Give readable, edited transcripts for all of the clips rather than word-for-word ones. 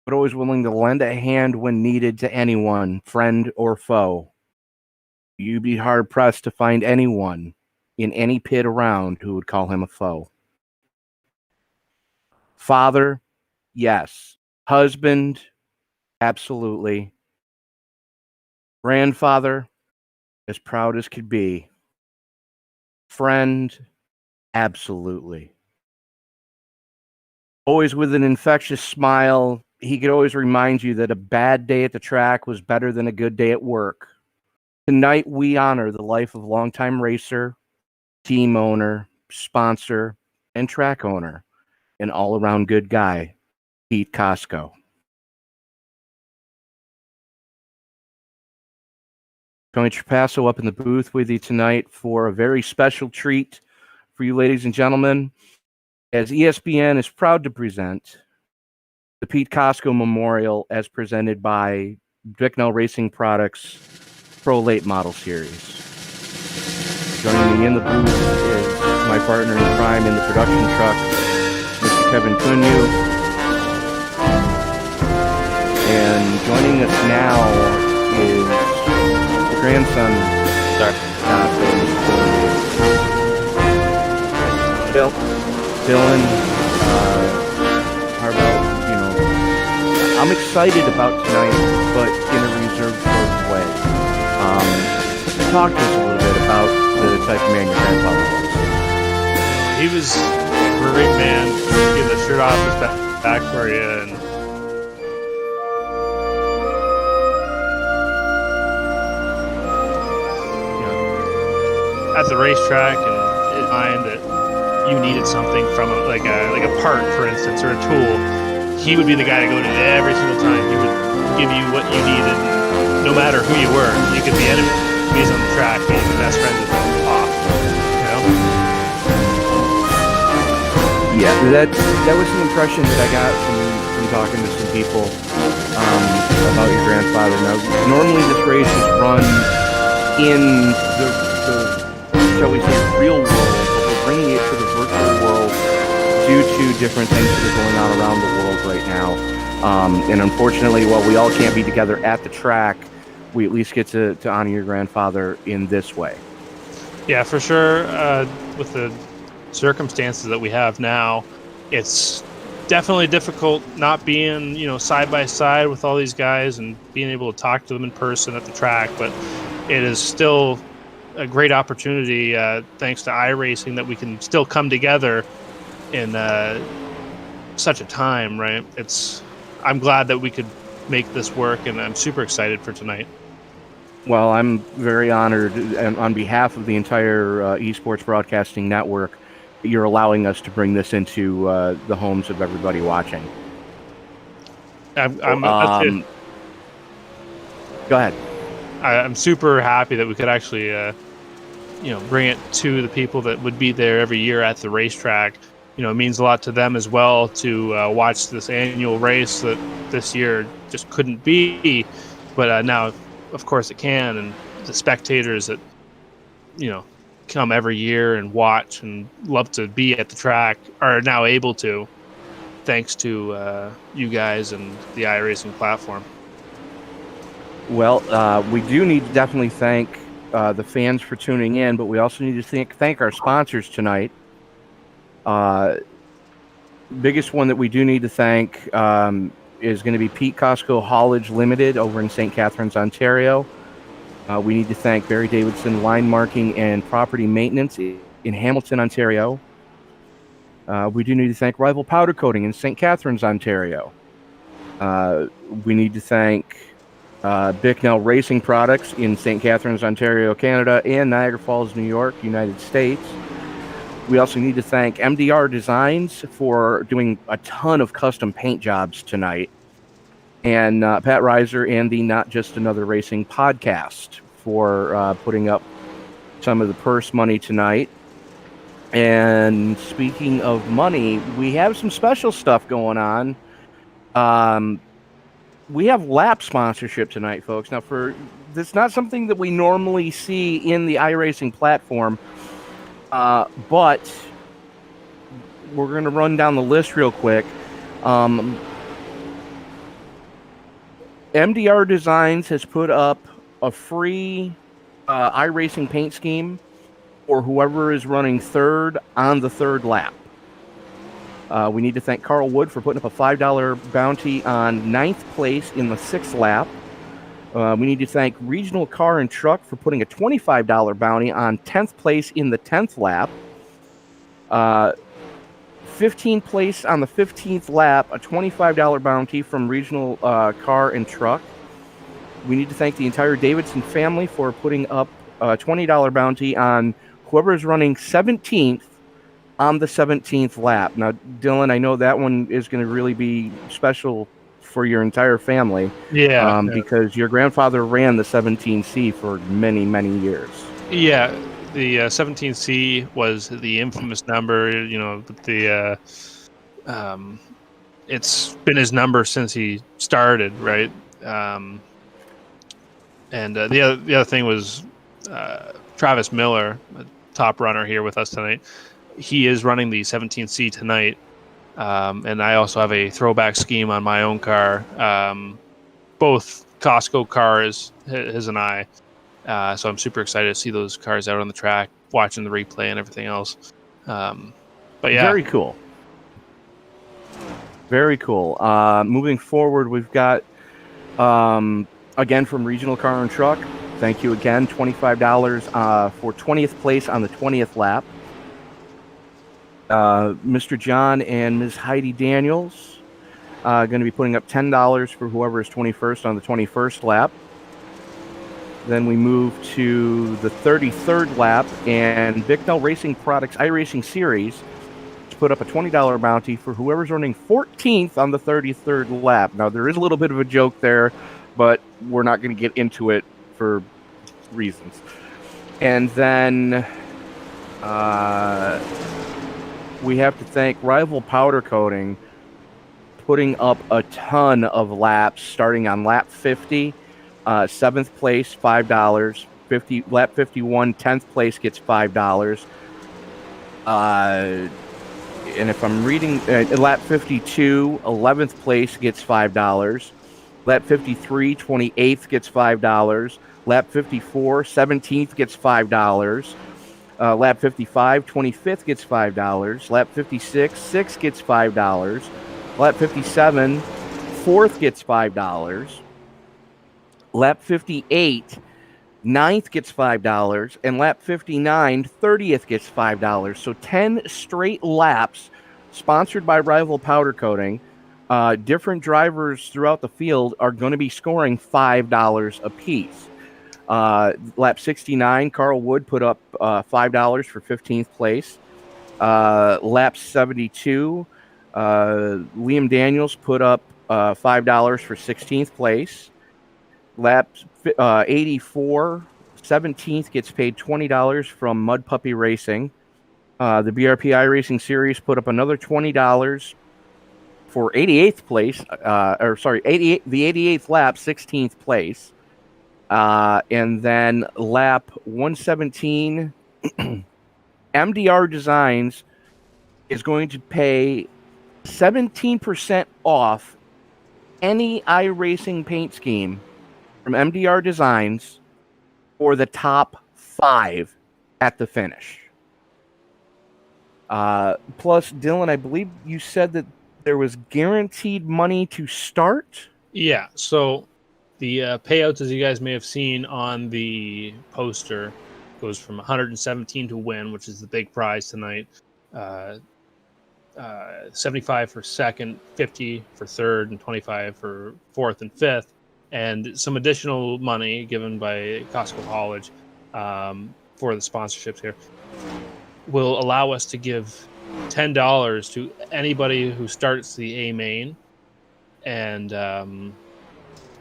but always willing to lend a hand when needed to anyone, friend or foe. You'd be hard-pressed to find anyone in any pit around who would call him a foe. Father, yes. Husband, absolutely. Grandfather, as proud as could be. Friend, absolutely. Always with an infectious smile, he could always remind you that a bad day at the track was better than a good day at work. Tonight, we honor the life of longtime racer, team owner, sponsor, and track owner, an all-around good guy, Pete Cosco. Tony Trapasso up in the booth with you tonight for a very special treat for you, ladies and gentlemen, as ESPN is proud to present the Pete Cosco Memorial as presented by Bicknell Racing Products Pro Latemodel Series. Joining me in the booth is my partner in crime in the production truck, Mr. Kevin Cunyu. And joining us now is the grandson, Dylan. How about, I'm excited about tonight, but in a reserved sort of way. Talk to us a little bit about the type of man your grandfather was. He was a great man. He had the shirt off his back for you, and at the racetrack, and in mind that you needed something from like a part, for instance, or a tool, he would be the guy to go to every single time. He would give you what you needed, no matter who you were. You could be enemies on the track, being the best friend off. Yeah, that was the impression that I got from talking to some people about your grandfather. Now, normally this race is run in the shall we say, real world, but we're bringing it to the virtual world due to different things that are going on around the world right now. And unfortunately, while we all can't be together at the track, we at least get to honor your grandfather in this way. Yeah, for sure. With the circumstances that we have now, it's definitely difficult not being, side by side with all these guys and being able to talk to them in person at the track. But it is still a great opportunity, thanks to iRacing, that we can still come together in such a time, right? I'm glad that we could make this work, and I'm super excited for tonight. Well, I'm very honored, and on behalf of the entire esports broadcasting network, you're allowing us to bring this into the homes of everybody watching. Go ahead. I'm super happy that we could actually, bring it to the people that would be there every year at the racetrack. It means a lot to them as well to watch this annual race that this year just couldn't be. But now, of course, it can. And the spectators that, come every year and watch and love to be at the track are now able to, thanks to you guys and the iRacing platform. Well, we do need to definitely thank the fans for tuning in, but we also need to thank our sponsors tonight. Biggest one that we do need to thank is going to be Pete Cosco Haulage Limited over in St. Catharines, Ontario. We need to thank Barry Davidson Line Marking and Property Maintenance in Hamilton, Ontario. We do need to thank Rival Powder Coating in St. Catharines, Ontario. We need to thank Bicknell Racing Products in St. Catharines, Ontario, Canada, and Niagara Falls, New York, United States. We also need to thank MDR Designs for doing a ton of custom paint jobs tonight. And Pat Reiser and the Not Just Another Racing podcast for putting up some of the purse money tonight. And speaking of money, we have some special stuff going on. We have lap sponsorship tonight, folks. Now, that's not something that we normally see in the iRacing platform, but we're going to run down the list real quick. MDR Designs has put up a free iRacing paint scheme for whoever is running third on the third lap. We need to thank Carl Wood for putting up a $5 bounty on ninth place in the sixth lap. We need to thank Regional Car and Truck for putting a $25 bounty on 10th place in the 10th lap. 15th place on the 15th lap, a $25 bounty from Regional Car and Truck. We need to thank the entire Davidson family for putting up a $20 bounty on whoever is running 17th on the 17th lap. Now, Dylan, I know that one is going to really be special for your entire family. Yeah. Because your grandfather ran the 17C for many, many years. Yeah. The 17C was the infamous number, it's been his number since he started, right? And the other thing was Travis Miller, a top runner here with us tonight. He is running the 17C tonight, and I also have a throwback scheme on my own car. Both Cosco cars, his and I. So I'm super excited to see those cars out on the track, watching the replay and everything else. But yeah, very cool. Very cool. Moving forward, we've got again from Regional Car and Truck. Thank you again, $25 for 20th place on the 20th lap. Mr. John and Ms. Heidi Daniels going to be putting up $10 for whoever is 21st on the 21st lap. Then we move to the 33rd lap, and Bicknell Racing Products iRacing Series put up a $20 bounty for whoever's running 14th on the 33rd lap. Now, there is a little bit of a joke there, but we're not going to get into it for reasons. And then we have to thank Rival Powder Coating, putting up a ton of laps starting on lap 50. 7th place, $5. Lap 51, 10th place gets $5. And if I'm reading, lap 52, 11th place gets $5. Lap 53, 28th gets $5. Lap 54, 17th gets $5. Lap 55, 25th gets $5. Lap 56, 6th gets $5. Lap 57, 4th gets $5. Lap 58, 9th gets $5, and lap 59, 30th gets $5. So 10 straight laps sponsored by Rival Powder Coating. Different drivers throughout the field are going to be scoring $5 apiece. Lap 69, Carl Wood put up $5 for 15th place. Lap 72, Liam Daniels put up $5 for 16th place. Lap 84, 17th gets paid $20 from Mud Puppy Racing. The BRP iRacing Series put up another $20 for 88th place. The 88th lap, 16th place. And then lap 117, MDR Designs is going to pay 17% off any iRacing paint scheme from MDR Designs for the top 5 at the finish. Plus, Dylan, I believe you said that there was guaranteed money to start? Yeah, so the payouts, as you guys may have seen on the poster, goes from 117 to win, which is the big prize tonight. 75 for second, 50 for third, and 25 for fourth and fifth. And some additional money given by Cosco College for the sponsorships here will allow us to give $10 to anybody who starts the A main. And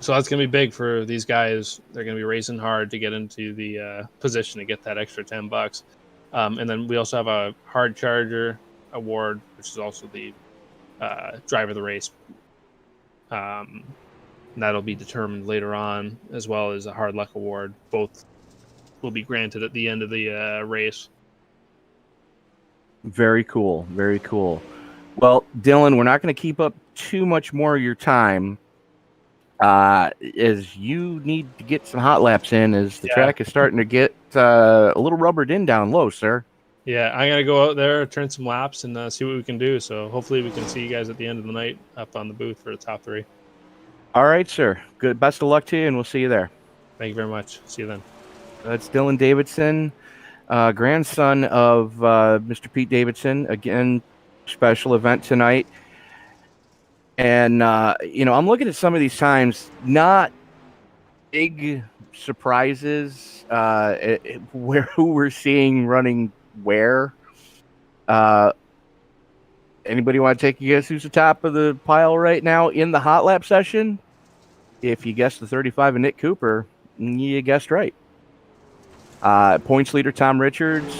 so that's going to be big for these guys. They're going to be racing hard to get into the position to get that extra $10. And then we also have a hard charger award, which is also the driver of the race. And that'll be determined later on, as well as a hard luck award. Both will be granted at the end of the race. Very cool. Very cool. Well, Dylan, we're not going to keep up too much more of your time. As you need to get some hot laps in, as the Yeah. track is starting to get a little rubbered in down low, sir. Yeah, I gotta go out there, turn some laps, and see what we can do. So hopefully we can see you guys at the end of the night up on the booth for the top 3. All right, sir. Good. Best of luck to you, and we'll see you there. Thank you very much. See you then. That's Dylan Davidson, grandson of Mr. Pete Davidson. Again, special event tonight. And, I'm looking at some of these times, not big surprises where who we're seeing running where. Uh, Anybody want to take a guess who's the top of the pile right now in the hot lap session? If you guessed the 35 of Nick Cooper, you guessed right. Points leader Tom Richards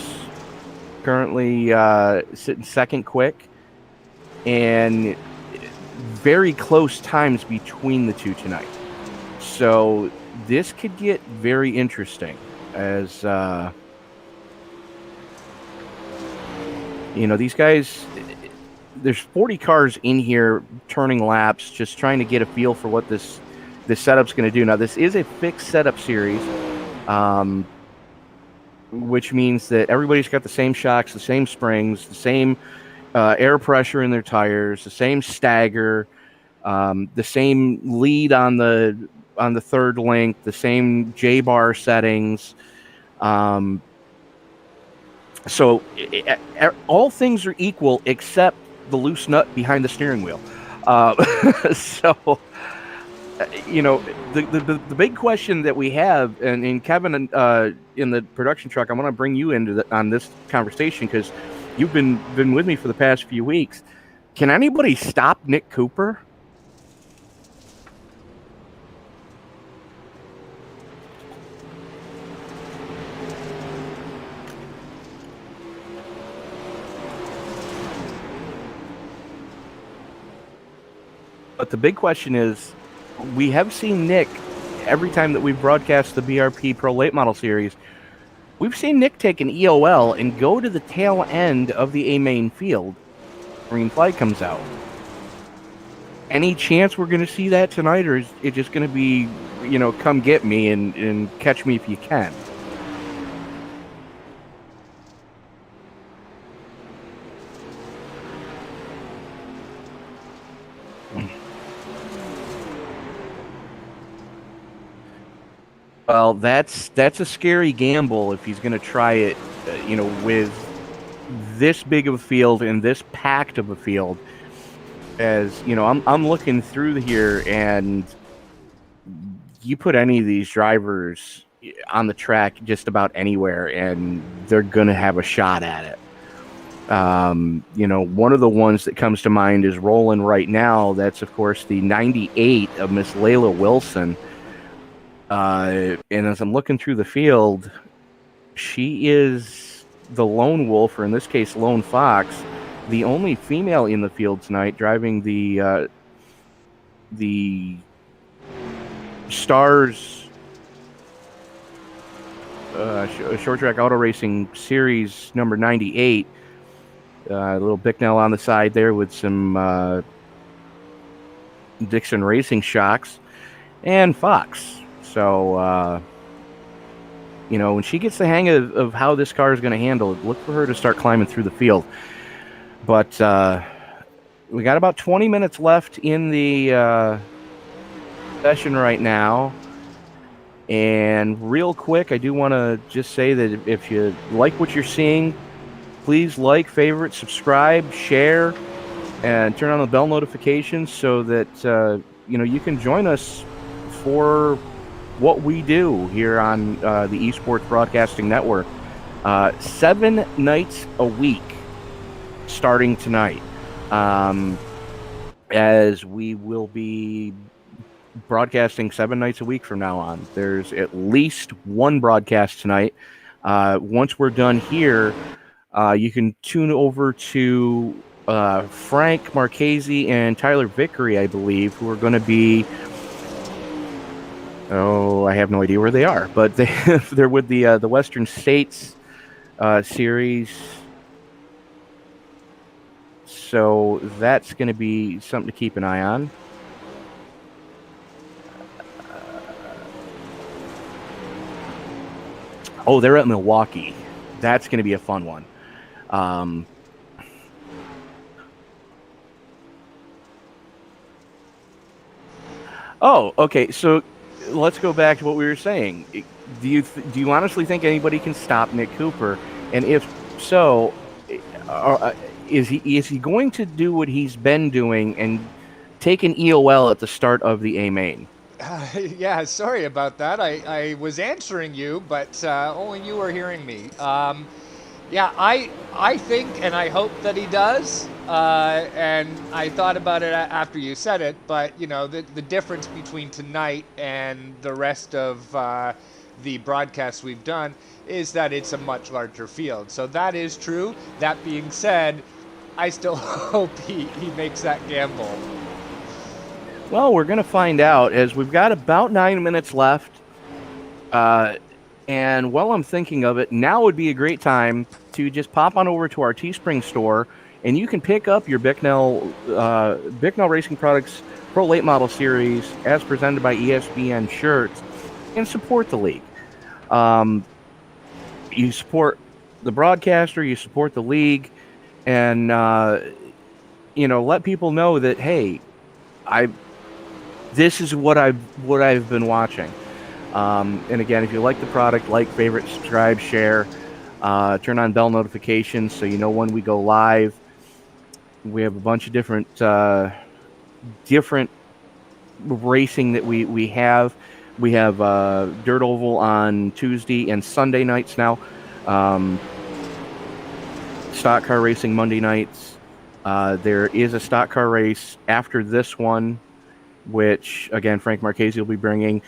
currently sitting second quick, and very close times between the two tonight. So this could get very interesting as these guys, there's 40 cars in here turning laps, just trying to get a feel for what this setup's going to do. Now, this is a fixed setup series, which means that everybody's got the same shocks, the same springs, the same air pressure in their tires, the same stagger, the same lead on the third link, the same J-bar settings. So all things are equal except the loose nut behind the steering wheel. So, the big question that we have, and Kevin in the production truck, I'm going to bring you into on this conversation because you've been with me for the past few weeks. Can anybody stop Nick Cooper? But the big question is, we have seen Nick every time that we've broadcast the BRP Pro Late Model Series. We've seen Nick take an EOL and go to the tail end of the A main field. Green flag comes out. Any chance we're going to see that tonight, or is it just going to be, come get me and catch me if you can? Well, that's a scary gamble if he's going to try it, with this big of a field and this packed of a field. As I'm looking through here, and you put any of these drivers on the track just about anywhere, and they're going to have a shot at it. One of the ones that comes to mind is rolling right now. That's of course the 98 of Miss Layla Wilson. And as I'm looking through the field, she is the lone wolf, or in this case, lone fox, the only female in the field tonight, driving the Stars Short Track Auto Racing Series number 98. A little Bicknell on the side there with some Dixon Racing shocks, and Fox. So, when she gets the hang of how this car is going to handle it, look for her to start climbing through the field. But we got about 20 minutes left in the session right now. And real quick, I do want to just say that if you like what you're seeing, please like, favorite, subscribe, share, and turn on the bell notifications so that you can join us for what we do here on the Esports Broadcasting Network. 7 nights a week starting tonight, as we will be broadcasting 7 nights a week from now on. There's at least one broadcast tonight. Once we're done here, you can tune over to Frank Marchese and Tyler Vickery, I believe, who are going to be... Oh, I have no idea where they are, but they're with the Western States series. So that's going to be something to keep an eye on. Oh, they're at Milwaukee. That's going to be a fun one. Oh, okay. So let's go back to what we were saying. Do you honestly think anybody can stop Nick Cooper? And if so, is he going to do what he's been doing and take an EOL at the start of the A main? Yeah, sorry about that. I was answering you, but only you were hearing me. Yeah, I think and I hope that he does. And I thought about it after you said it, but the difference between tonight and the rest of the broadcasts we've done is that it's a much larger field. So that is true. That being said, I still hope he makes that gamble. Well, we're going to find out as we've got about 9 minutes left. And while I'm thinking of it, now would be a great time to just pop on over to our Teespring store, and you can pick up your Bicknell Racing Products Pro Late Model Series as presented by ESPN shirts and support the league. You support the broadcaster, you support the league, and let people know that, hey, this is what I've been watching. And again, if you like the product, like, favorite, subscribe, share, turn on bell notifications so you know when we go live. We have a bunch of different racing that we have. We have Dirt Oval on Tuesday and Sunday nights now. Stock car racing Monday nights. There is a stock car race after this one, which, again, Frank Marchese will be bringing.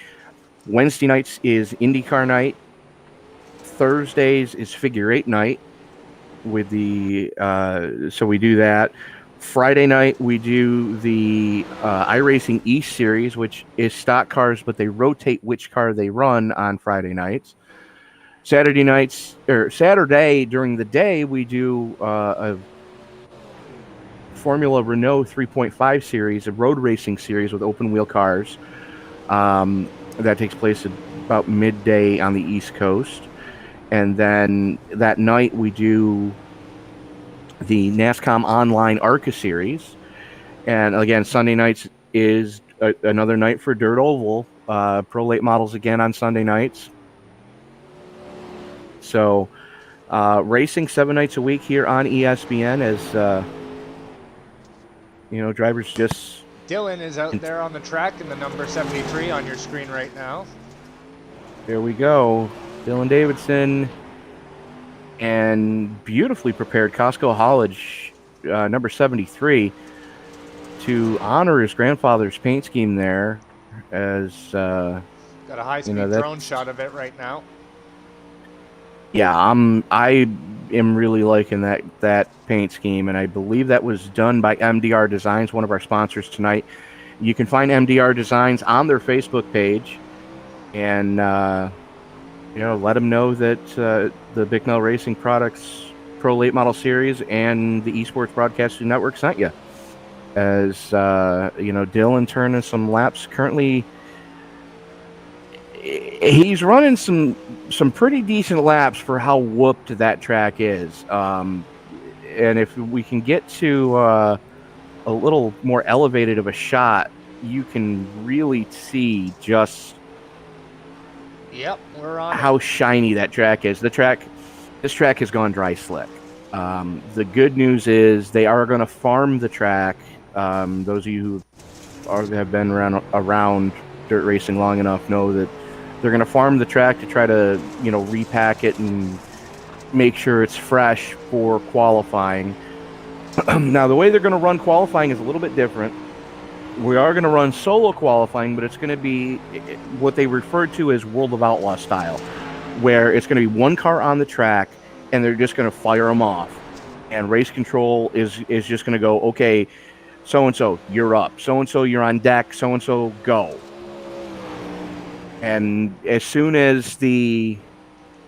Wednesday nights is IndyCar night. Thursdays is Figure 8 night. So we do that. Friday night we do the iRacing East Series, which is stock cars, but they rotate which car they run on Friday nights. Saturday during the day we do a Formula Renault 3.5 series, a road racing series with open wheel cars. That takes place at about midday on the East Coast. And then that night we do the NASCAR Online ARCA Series. And again, Sunday nights is another night for Dirt Oval. Pro Late Models again on Sunday nights. So racing 7 nights a week here on ESPN as, drivers just... Dylan is out there on the track in the number 73 on your screen right now. There we go. Dylan Davidson and beautifully prepared Cosco Hollage, number 73, to honor his grandfather's paint scheme there. As got a high-speed drone shot of it right now. Yeah, I am really liking that paint scheme, and I believe that was done by MDR Designs, one of our sponsors tonight. You can find MDR Designs on their Facebook page, and let them know that the Bicknell Racing Products Pro Late Model Series and the Esports Broadcasting Network sent you. As Dylan turning some laps currently. He's running some pretty decent laps for how whooped that track is. And if we can get to a little more elevated of a shot, you can really see just we're on how shiny that track is. This track has gone dry slick. The good news is they are going to farm the track. Those of you who have been around dirt racing long enough know that they're going to farm the track to try to, repack it and make sure it's fresh for qualifying. Now, the way they're going to run qualifying is a little bit different. We are going to run solo qualifying, but it's going to be what they refer to as World of Outlaw style, where it's going to be one car on the track, and they're just going to fire them off. And race control is just going to go, okay, so-and-so, you're up. So-and-so, you're on deck. So-and-so, go. And as soon as the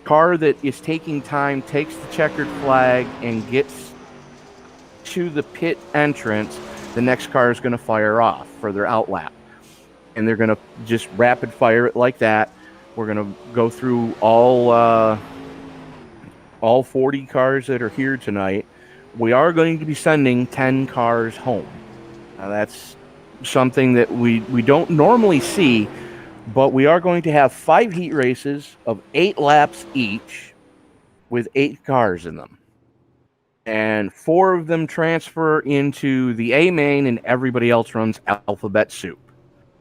car that is taking time takes the checkered flag and gets to the pit entrance, the next car is going to fire off for their outlap. And they're going to just rapid fire it like that. We're going to go through all 40 cars that are here tonight. We are going to be sending 10 cars home. Now, that's something that we don't normally see, but we are going to have 5 heat races of 8 laps each with 8 cars in them. And 4 of them transfer into the A main, and everybody else runs alphabet soup,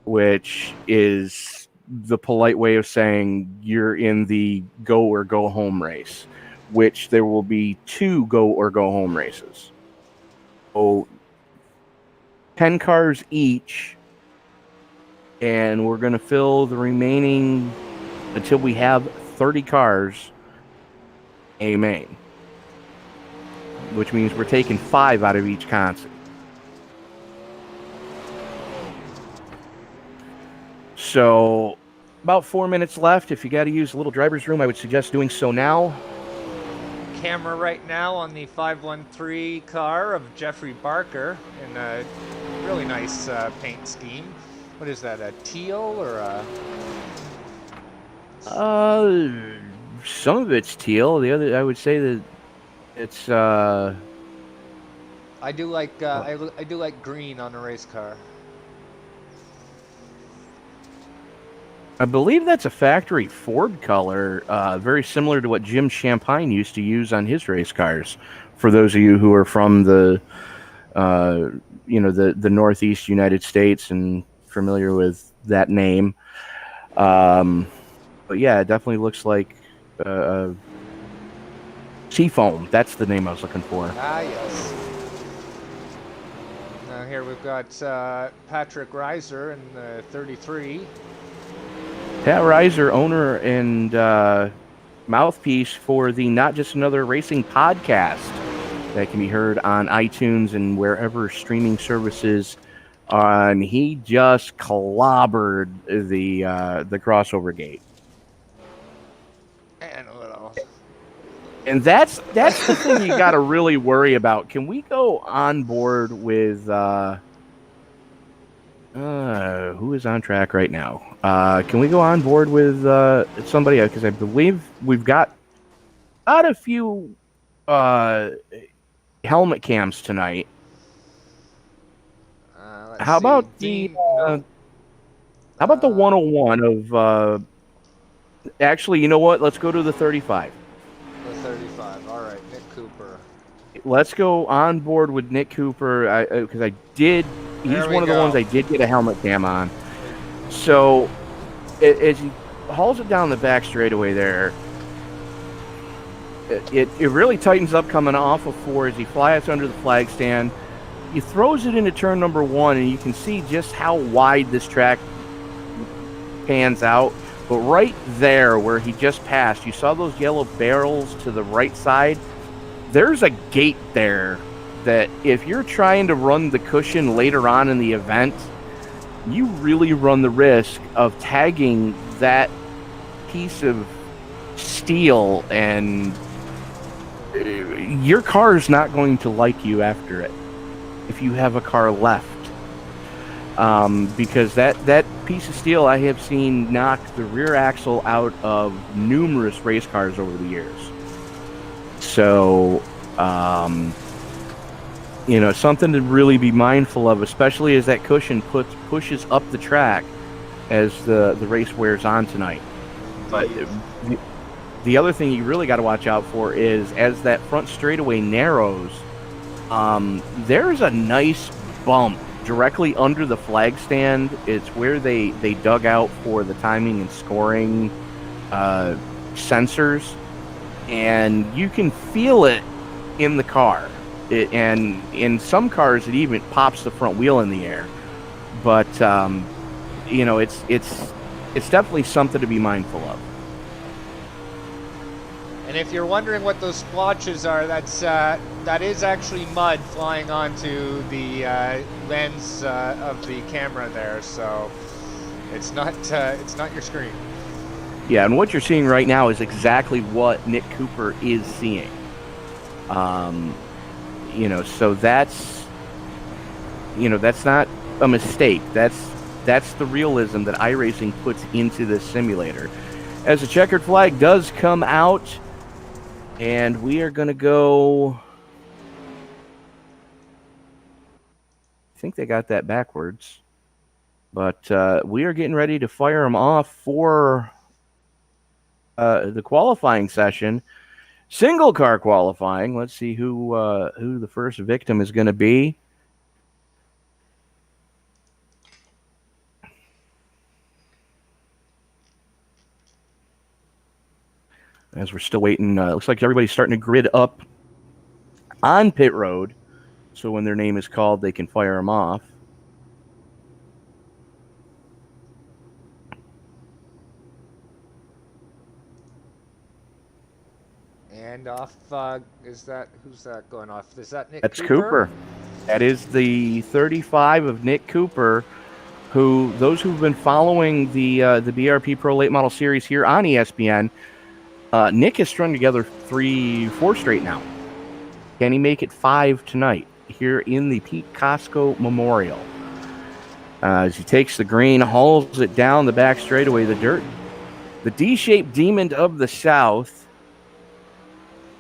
which is the polite way of saying you're in the go or go home race, which there will be 2 go or go home races. So 10 cars each, and we're going to fill the remaining until we have 30 cars A main, which means we're taking 5 out of each console. So about 4 minutes left. If you got to use a little driver's room, I would suggest doing so now. Camera right now on the 513 car of Jeffrey Barker in a really nice paint scheme. What is that, a teal or a... Some of it's teal. The other, I would say that it's I do like I do like green on a race car. I believe that's a factory Ford color, very similar to what Jim Champagne used to use on his race cars. For those of you who are from the Northeast United States and familiar with that name, but yeah, it definitely looks like Seafoam. That's the name I was looking for. Ah, yes. Now here we've got Patrick Reiser in the 33. Pat Reiser, owner and mouthpiece for the Not Just Another Racing podcast that can be heard on iTunes and wherever streaming services. And he just clobbered the crossover gate. And a little. And that's the thing you got to really worry about. Can we go on board with who is on track right now? Can we go on board with somebody? Because I believe we've got a few helmet cams tonight. How about the 101 of? Actually, you know what? Let's go to the 35. The 35. All right, Nick Cooper. Let's go on board with Nick Cooper because I did. He's one of the ones I did get a helmet cam on. So as he hauls it down the back straightaway there, it really tightens up coming off of 4 as he flies under the flag stand. He throws it into turn number 1, and you can see just how wide this track pans out. But right there where he just passed, you saw those yellow barrels to the right side. There's a gate there that if you're trying to run the cushion later on in the event, you really run the risk of tagging that piece of steel, and your car is not going to like you after it if you have a car left. Because that piece of steel I have seen knock the rear axle out of numerous race cars over the years. So, something to really be mindful of, especially as that cushion pushes up the track as the race wears on tonight. But the other thing you really got to watch out for is as that front straightaway narrows, there's a nice bump directly under the flag stand. It's where they dug out for the timing and scoring sensors, and you can feel it in the car. And in some cars, it even pops the front wheel in the air. But it's definitely something to be mindful of. And if you're wondering what those splotches are, that is actually mud flying onto the lens of the camera there. So it's not your screen. Yeah, and what you're seeing right now is exactly what Nick Cooper is seeing. So that's not a mistake. That's the realism that iRacing puts into this simulator. as the checkered flag does come out, and we are going to go. I think they got that backwards, but we are getting ready to fire them off for the qualifying session. Single car qualifying. Let's see who the first victim is going to be. As we're still waiting, looks like everybody's starting to grid up on pit road, so when their name is called, they can fire them off. And off, who's that going off? Is that Nick That's Cooper. That is the 35 of Nick Cooper, who, those who've been following the BRP Pro Late Model Series here on ESPN, Nick has strung together 4 straight now. Can he make it 5 tonight here in the Pete Cosco Memorial? As he takes the green, hauls it down the back straightaway, the D-shaped demon of the South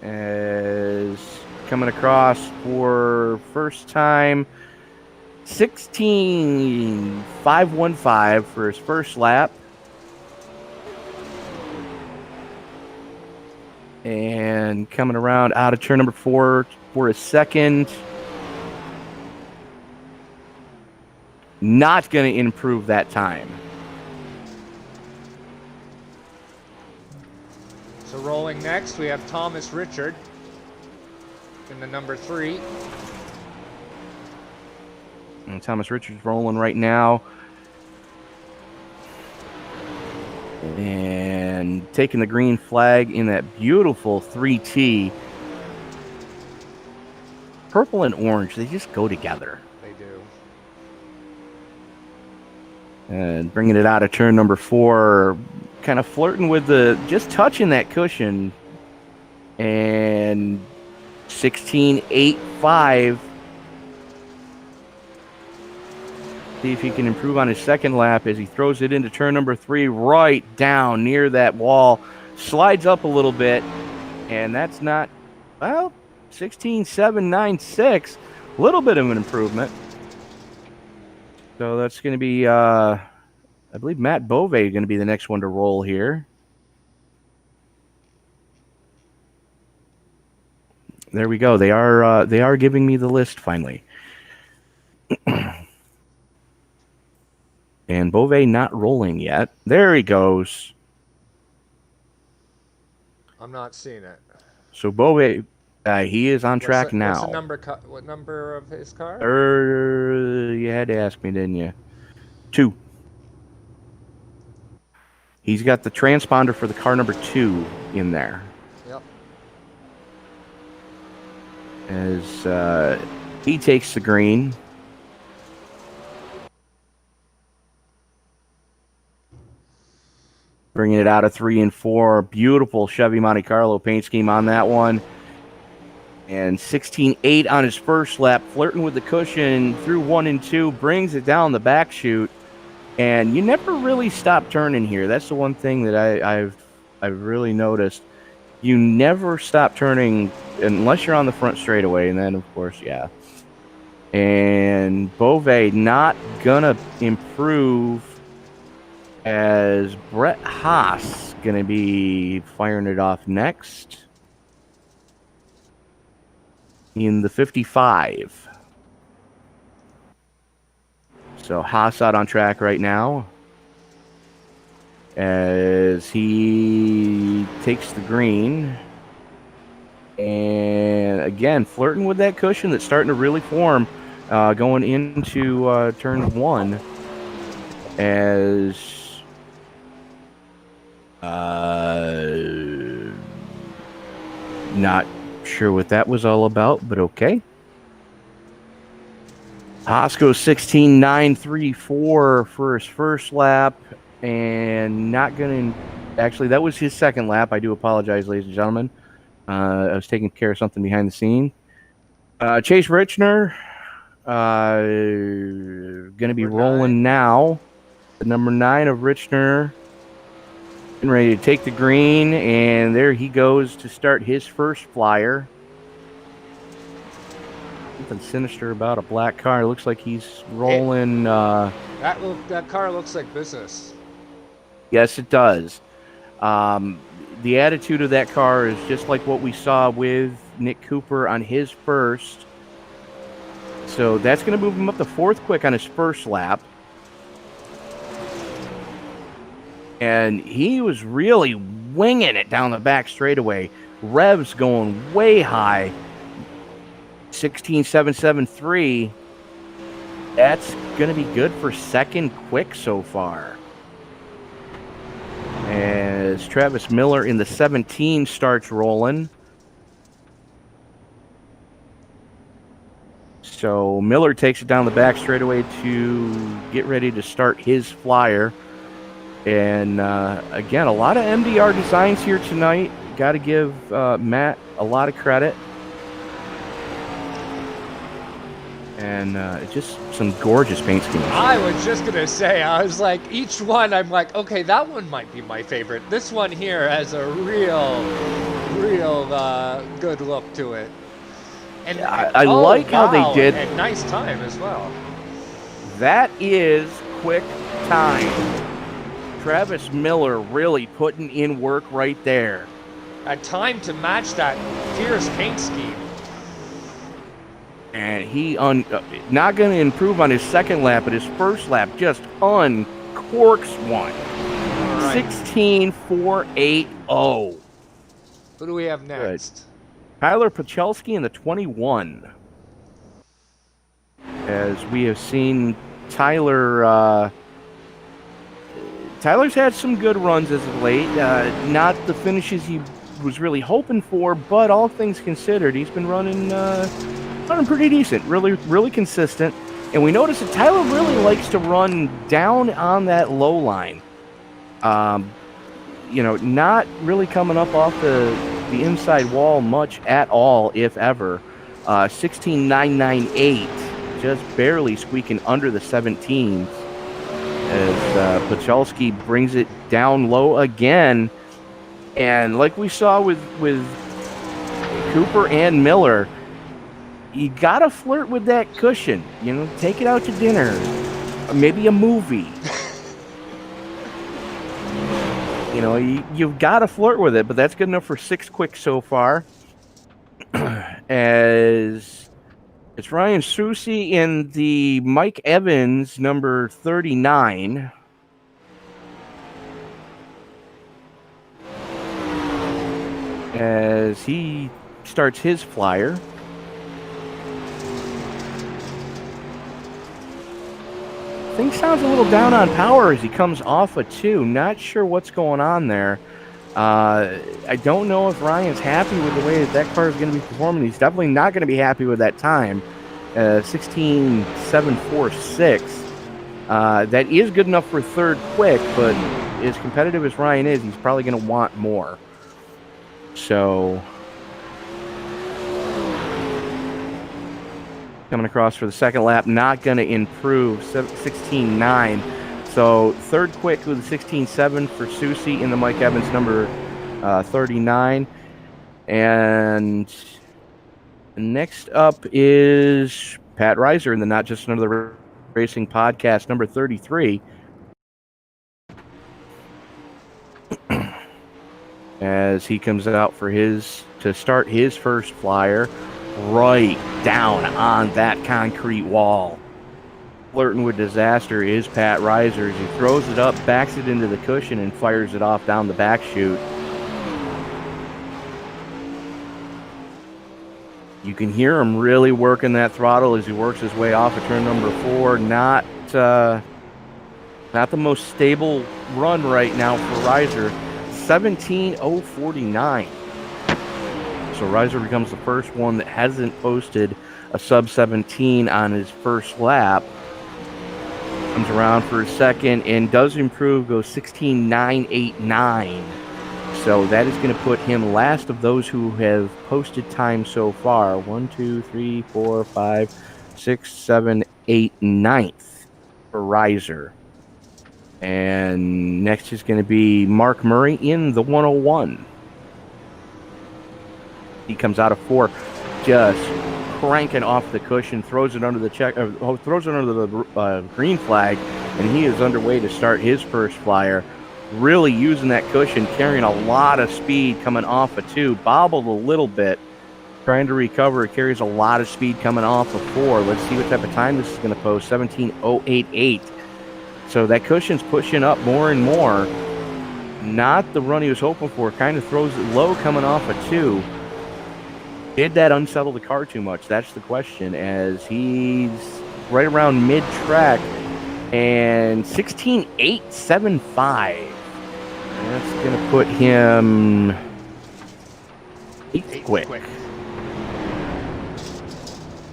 is coming across for first time, 16.515 for his first lap. And coming around out of turn number 4 for his second. Not going to improve that time. So rolling next, we have Thomas Richard in the number 3. And Thomas Richard's rolling right now. And taking the green flag in that beautiful 3T. Purple and orange, they just go together. They do. And bringing it out of turn number 4, kind of flirting with just touching that cushion. And 16.85. See if he can improve on his second lap as he throws it into turn number 3, right down near that wall. Slides up a little bit, and that's not, well, 16.796. A little bit of an improvement. So that's going to be, I believe Matt Bove is going to be the next one to roll here. There we go. They are giving me the list finally. And Bove not rolling yet. There he goes. I'm not seeing it. So Bove, he is on track now. What's the number? What number of his car? You had to ask me, didn't you? 2. He's got the transponder for the car number 2 in there. Yep. As he takes the green. Bringing it out of 3 and 4. Beautiful Chevy Monte Carlo paint scheme on that one. And 16.8 on his first lap. Flirting with the cushion through 1 and 2. Brings it down the back chute. And you never really stop turning here. That's the one thing that I've really noticed. You never stop turning unless you're on the front straightaway. And then, of course, yeah. And Bove not going to improve, as Brett Haas going to be firing it off next in the 55. So Haas out on track right now as he takes the green. And again, flirting with that cushion that's starting to really form going into turn 1 as not sure what that was all about, but okay. Cosco 16.934 for his first lap, and not going to... Actually, that was his second lap. I do apologize, ladies and gentlemen. I was taking care of something behind the scene. Chase Richner going to be rolling now. The number 9 of Richner Getting ready to take the green, and there he goes to start his first flyer. Something sinister about a black car. It looks like he's rolling. That car looks like business. Yes, it does. The attitude of that car is just like what we saw with Nick Cooper on his first. So that's going to move him up to fourth quick on his first lap. And he was really winging it down the back straightaway. Revs going way high. 16.773. That's going to be good for second quick so far. As Travis Miller in the 17 starts rolling. So Miller takes it down the back straightaway to get ready to start his flyer. And again, a lot of MDR designs here tonight. Got to give Matt a lot of credit. And just some gorgeous paint schemes. I was just going to say, I was like, each one, I'm like, okay, that one might be my favorite. This one here has a real good look to it. And I like how they did. And nice time as well. That is quick time. Travis Miller really putting in work right there. A time to match that fierce paint scheme. And he not going to improve on his second lap, but his first lap just uncorks one. Right. 16.480. Who do we have next? Good. Tyler Pachelski in the 21. As we have seen Tyler's had some good runs as of late. Not the finishes he was really hoping for, but all things considered, he's been running pretty decent, really consistent. And we notice that Tyler really likes to run down on that low line. Not really coming up off the inside wall much at all, if ever. 16.998, just barely squeaking under the 17s. As Pachelski brings it down low again. And like we saw with Cooper and Miller, you got to flirt with that cushion. Take it out to dinner. Or maybe a movie. You've got to flirt with it, but that's good enough for 6 quick so far. As it's Ryan Susi in the Mike Evans, number 39. As he starts his flyer. Thing sounds a little down on power as he comes off a 2. Not sure what's going on there. I don't know if Ryan's happy with the way that car is going to be performing. He's definitely not going to be happy with that time. 16.746. That is good enough for third quick, but as competitive as Ryan is, he's probably going to want more. So coming across for the second lap, not going to improve. 16.9. So third quick with a 16.7 for Susi in the Mike Evans number 39. And next up is Pat Reiser in the Not Just Another Racing podcast number 33. As he comes out to start his first flyer. Right down on that concrete wall. Flirting with disaster is Pat Reiser as he throws it up, backs it into the cushion, and fires it off down the back chute. You can hear him really working that throttle as he works his way off of turn number 4. Not the most stable run right now for Reiser. 17.049. So Reiser becomes the first one that hasn't posted a sub 17 on his first lap. Comes around for a second and does improve, goes 16.989. So that is going to put him last of those who have posted time so far. 1, 2, 3, 4, 5, 6, 7, 8, 9th for Reiser. And next is going to be Mark Murray in the 101. He comes out of 4, just cranking off the cushion, throws it under the green flag, and he is underway to start his first flyer. Really using that cushion, carrying a lot of speed coming off of 2. Bobbled a little bit, trying to recover. It carries a lot of speed coming off of 4. Let's see what type of time this is going to post. 17:088. So that cushion's pushing up more and more. Not the run he was hoping for. Kind of throws it low coming off of 2. Did that unsettle the car too much? That's the question, as he's right around mid-track. And 16.875. That's going to put him 8th quick.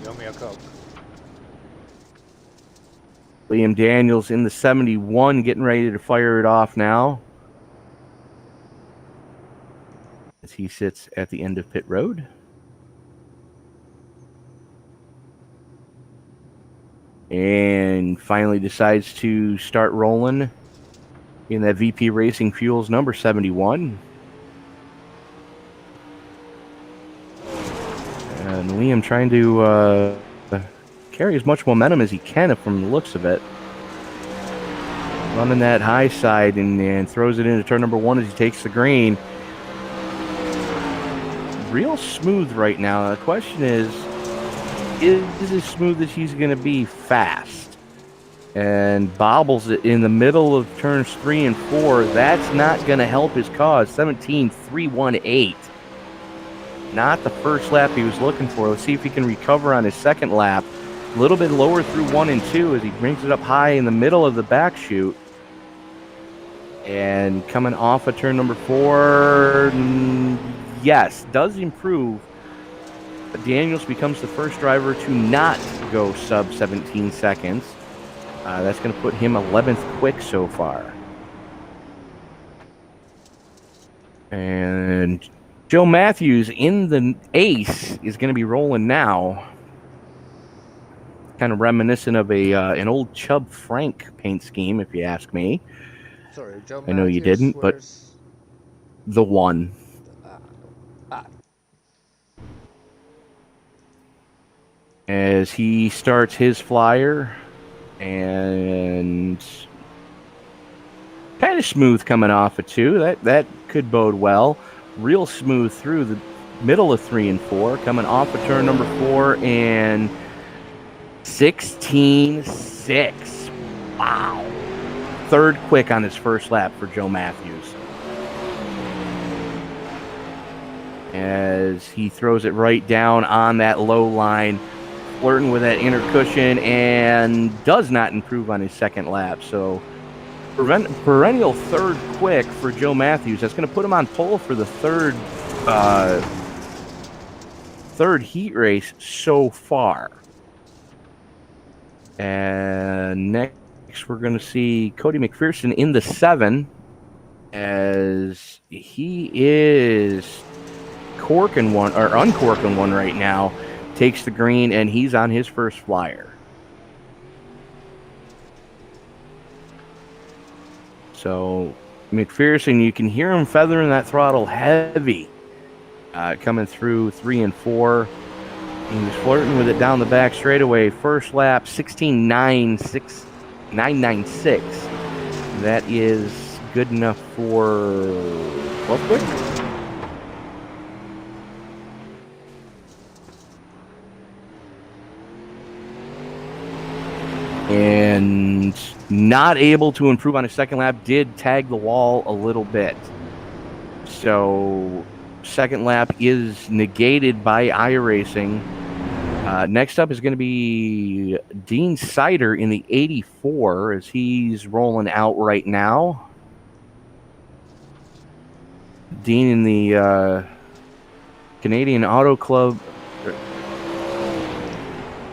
Throw me a Coke. Liam Daniels in the 71, getting ready to fire it off now, as he sits at the end of pit road. And finally decides to start rolling in that VP Racing Fuels number 71. And Liam trying to carry as much momentum as he can from the looks of it. Running that high side and throws it into turn number 1 as he takes the green. Real smooth right now. The question is as smooth as he's going to be fast? And bobbles it in the middle of turns 3 and 4. That's not going to help his cause. 17.318. Not the first lap he was looking for. Let's see if he can recover on his second lap. A little bit lower through 1 and 2 as he brings it up high in the middle of the back chute. And coming off of turn number 4, yes, does improve. But Daniels becomes the first driver to not go sub 17 seconds. That's going to put him 11th quick so far. And Joe Matthews in the ace is going to be rolling now. Kind of reminiscent of an old Chubb Frank paint scheme, if you ask me. Sorry, Joe I know you didn't, but the 1. As he starts his flyer, and kind of smooth coming off of 2. That could bode well. Real smooth through the middle of 3 and 4, coming off of turn number 4, and 16.6. Wow. 3rd quick on his first lap for Joe Matthews. As he throws it right down on that low line, flirting with that inner cushion, and does not improve on his second lap. So perennial 3rd quick for Joe Matthews. That's going to put him on pole for the third heat race so far. And next we're going to see Cody McPherson in the 7, as he is uncorking one right now. Takes the green, and he's on his first flyer. So McPherson, you can hear him feathering that throttle heavy, coming through 3 and 4. He was flirting with it down the back straightaway. First lap, 16.996. That is good enough for 12th quick. And not able to improve on his second lap. Did tag the wall a little bit. So second lap is negated by iRacing. Next up is going to be Dean Cider in the 84, as he's rolling out right now. Dean in the Canadian Auto Club,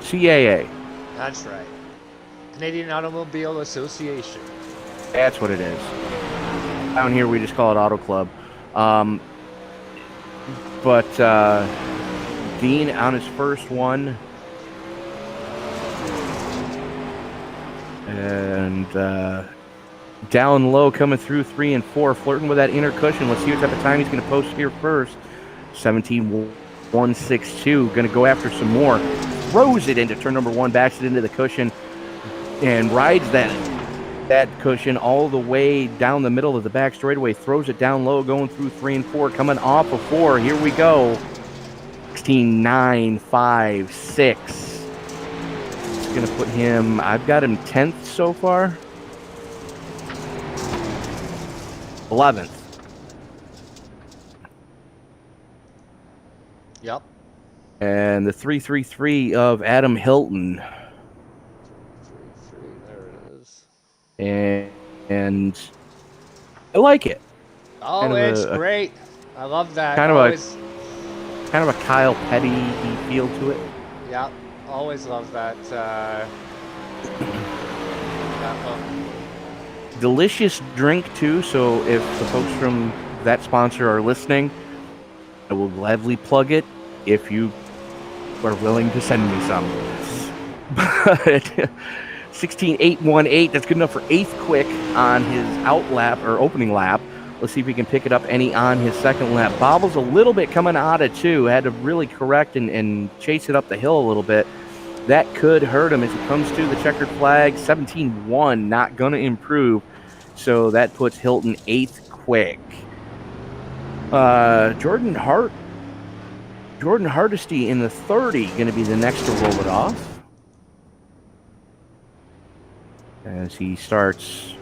CAA. That's right. Canadian Automobile Association. That's what it is. Down here we just call it Auto Club. But Dean on his first one. And Down low, coming through 3 and 4, flirting with that inner cushion. Let's see what type of time he's going to post here first. 17.162. Going to go after some more. Throws it into turn number 1, backs it into the cushion, and rides that cushion all the way down the middle of the back straightaway. Throws it down low, going through 3 and 4, coming off of 4. Here we go. 16.956. It's going to put him, I've got him 10th so far. 11th. Yep. And the 333 of Adam Hilton. 3, there it is. And I like it. Oh, Kind of it's great. I love that. Kind Always, of a Kyle Petty feel to it. yeah, always love that. That look. Delicious drink too. So if the folks from that sponsor are listening, I will gladly plug it if you are willing to send me some. But 16.818, that's good enough for 8th quick on his out lap or opening lap. Let's see if we can pick it up any on his second lap. Bobbles a little bit coming out of 2. Had to really correct and chase it up the hill a little bit. That could hurt him as he comes to the checkered flag. 17.1, not going to improve. So that puts Hilton 8th quick. Jordan Hardesty in the 30, going to be the next to roll it off. As he starts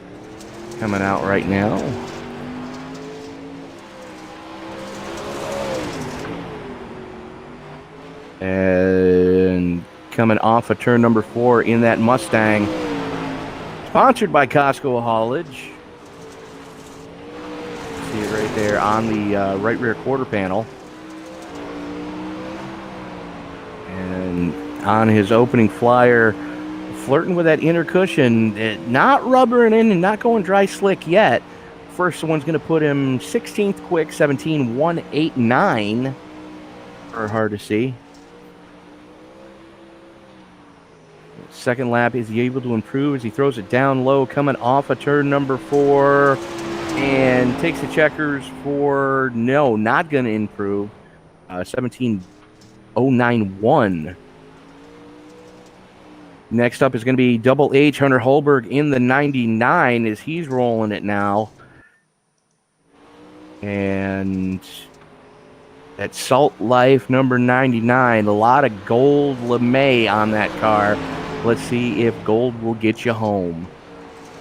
coming out right now. And coming off of turn number 4 in that Mustang. Sponsored by Cosco Haulage. See it right there on the right rear quarter panel. And on his opening flyer, flirting with that inner cushion, not rubbering in and not going dry slick yet. First one's going to put him 16th quick, 17.189. Or hard to see. Second lap, is he able to improve as he throws it down low, coming off of turn number 4, and takes the checkers for no, not going to improve. 17.091. Next up is going to be Double H, Hunter Holberg in the 99 as he's rolling it now. And that Salt Life number 99, a lot of gold LeMay on that car. Let's see if gold will get you home.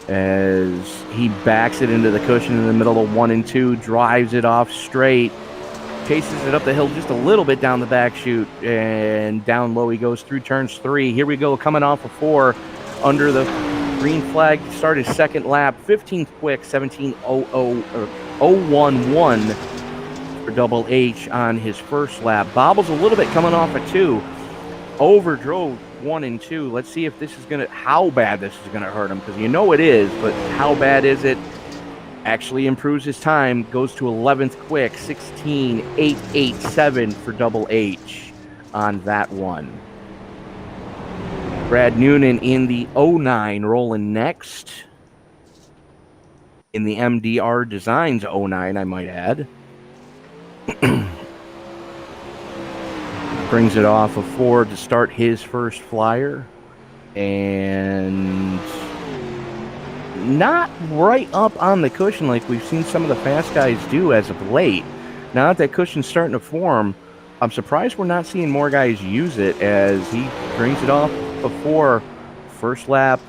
As he backs it into the cushion in the middle of 1 and 2, drives it off straight, chases it up the hill just a little bit down the back chute, and down low he goes through turns 3. Here we go, coming off of 4 under the green flag. Start his second lap, 15th quick, 17.011 for Double H on his first lap. Bobbles a little bit coming off of 2. Overdrove 1 and 2. Let's see if this is how bad this is gonna hurt him, because you know it is, but how bad is it? Actually improves his time, goes to 11th quick, 16.887 for Double H on that one. Brad Noonan in the 09 rolling next. In the MDR Designs 09, I might add. Brings it off of 4 to start his first flyer. And not right up on the cushion like we've seen some of the fast guys do as of late. Now that cushion's starting to form, I'm surprised we're not seeing more guys use it as he brings it off of 4. First lap,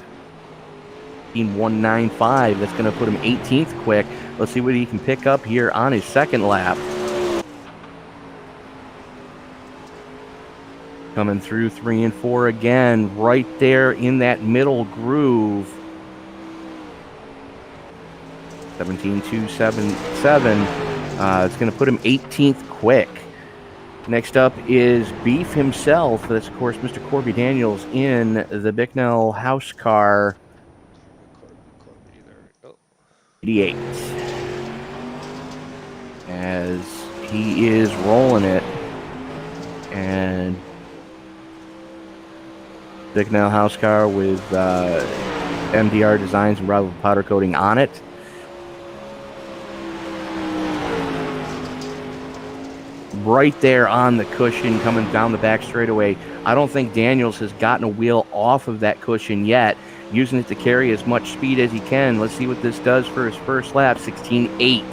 195. That's going to put him 18th quick. Let's see what he can pick up here on his second lap. Coming through 3 and 4 again, right there in that middle groove. 17.277. It's going to put him 18th quick. Next up is Beef himself. That's, of course, Mr. Corby Daniels in the Bicknell house car. 88. As he is rolling it. And Bicknell house car with MDR designs and Bravo powder coating on it. Right there on the cushion coming down the back straightaway. I don't think Daniels has gotten a wheel off of that cushion yet, using it to carry as much speed as he can. Let's see what this does for his first lap. 16.8.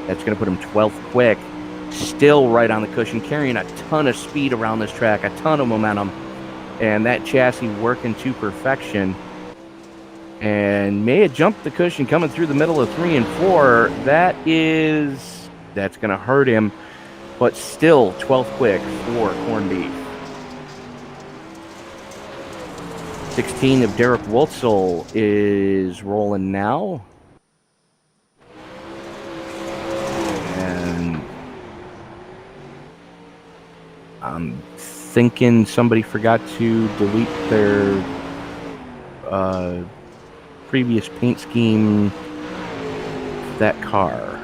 That's going to put him 12th quick. Still right on the cushion, carrying a ton of speed around this track, a ton of momentum. And that chassis working to perfection. And may have jumped the cushion coming through the middle of 3 and 4. That's going to hurt him. But still 12th quick for corned beef. 16 of Derek Wurzel is rolling now. And I'm thinking somebody forgot to delete their previous paint scheme for that car.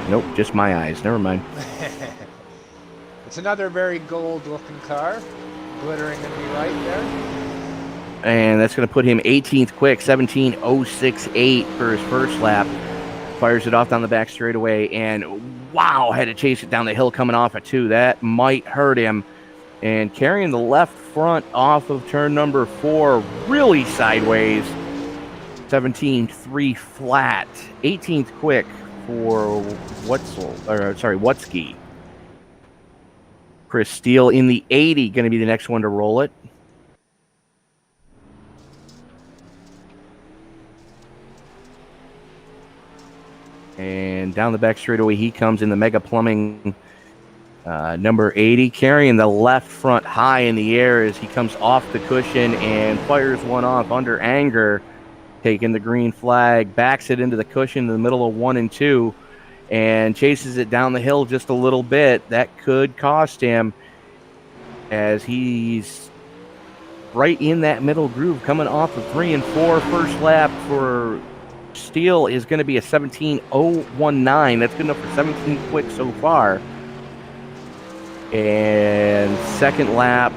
Nope, just my eyes. Never mind. It's another very gold-looking car, glittering in the right there. And that's going to put him 18th quick, 17.068 for his first lap. Fires it off down the back straightaway, and wow, had to chase it down the hill coming off at 2. That might hurt him. And carrying the left front off of turn number 4, really sideways. 17.3 flat, 18th quick for Wutzke. Chris Steele in the 80, going to be the next one to roll it. And down the back straightaway he comes in the Mega Plumbing number 80, carrying the left front high in the air as he comes off the cushion and fires one off under anger, taking the green flag, backs it into the cushion in the middle of 1 and 2, and chases it down the hill just a little bit. That could cost him, as he's right in that middle groove coming off of 3 and 4. First lap for Steele is going to be a 17.019. That's good enough for 17 quick so far. And second lap,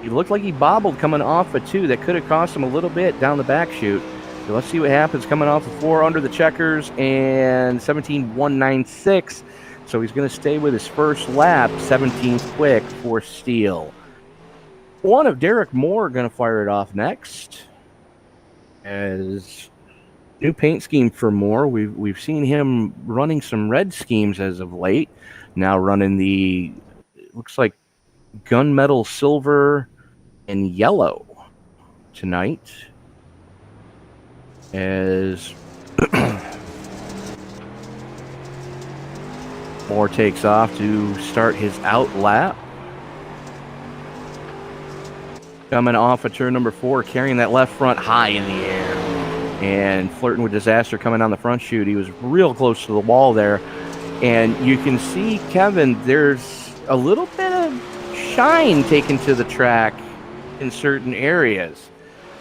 he looked like he bobbled coming off a 2. That could have cost him a little bit down the back chute. So let's see what happens coming off of 4 under the checkers, and 17.196. So he's going to stay with his first lap, 17th quick for Steele. One of Derek Moore going to fire it off next. As new paint scheme for Moore. We've seen him running some red schemes as of late. Now running the, it looks like gunmetal silver and yellow tonight. As Moore takes off to start his out lap. Coming off of turn number 4, carrying that left front high in the air and flirting with disaster coming on the front chute. He was real close to the wall there. And you can see, Kevin, there's a little bit of shine taken to the track in certain areas.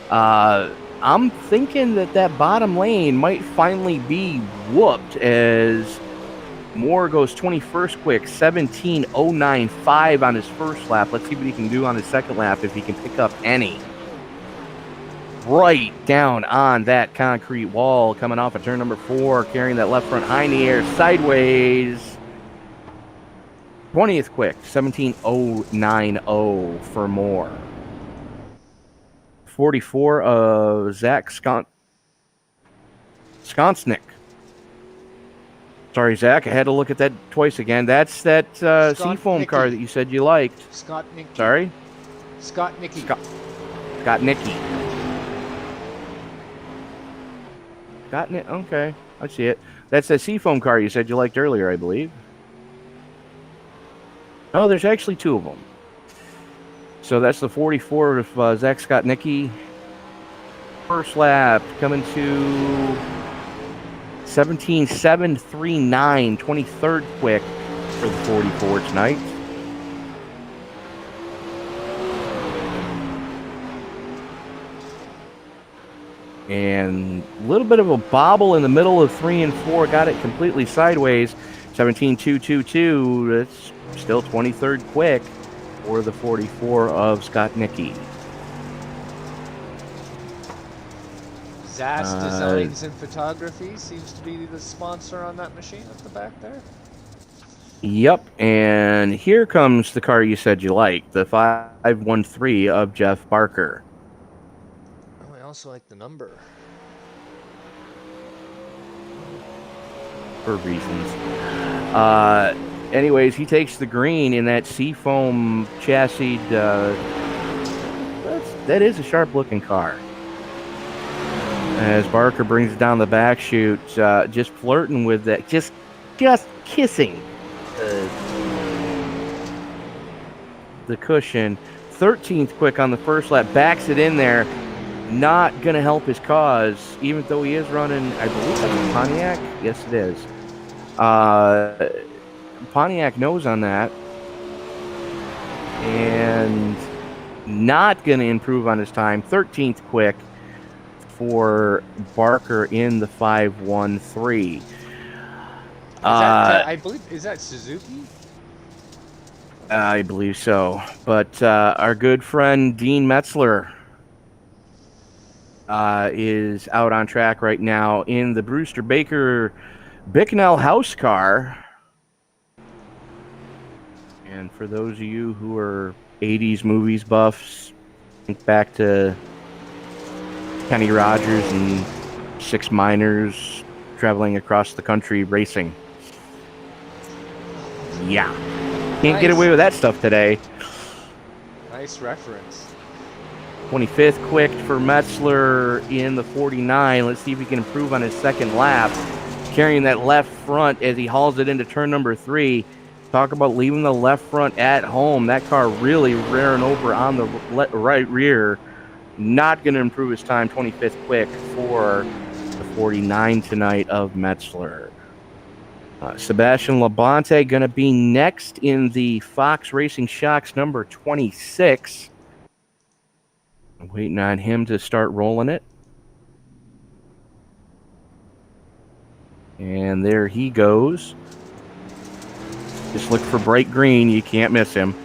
I'm thinking that bottom lane might finally be whooped as Moore goes 21st quick, 17.095 on his first lap. Let's see what he can do on his second lap, if he can pick up any. Right down on that concrete wall, coming off of turn number 4, carrying that left front high in the air, sideways. 20th quick, 17.090 for Moore. 44 of Zach Skonsnick. Sorry, Zach, I had to look at that twice again. That's that Seafoam car that you said you liked. Scott Nicky. Sorry? Scott Nicky. Scott Nicky. Okay, I see it. That's that Seafoam car you said you liked earlier, I believe. Oh, there's actually 2 of them. So that's the 44 of Zach Scott Nicky. First lap coming to 17.739, 23rd quick for the 44 tonight. And a little bit of a bobble in the middle of 3 and 4, got it completely sideways. 17.222, that's still 23rd quick for the 44 of Scott Nicky. Zast Designs and Photography seems to be the sponsor on that machine at the back there. Yep, and here comes the car you said you liked, the 513 of Jeff Barker. Oh, I also like the number. For reasons. Anyways, he takes the green in that seafoam chassis. That is a sharp-looking car. As Barker brings it down the back chute, just flirting with that, just kissing the cushion. 13th quick on the first lap, backs it in there. Not going to help his cause, even though he is running, I believe that's a Pontiac. Yes, it is. Pontiac knows on that. And not going to improve on his time. 13th quick for Barker in the 513. I believe, is that Suzuki? I believe so. But our good friend Dean Metzler is out on track right now in the Brewster Baker Bicknell house car. And for those of you who are 80s movies buffs, think back to Kenny Rogers and Six Miners traveling across the country racing. Yeah. Can't get away with that stuff today. Nice reference. 25th quick for Metzler in the 49. Let's see if he can improve on his second lap. Carrying that left front as he hauls it into turn number 3. Talk about leaving the left front at home. That car really rearing over on the right rear. Not going to improve his time. 25th quick for the 49 tonight of Metzler. Sebastian Labonte going to be next in the Fox Racing Shocks number 26. I'm waiting on him to start rolling it. And there he goes. Just look for bright green. You can't miss him.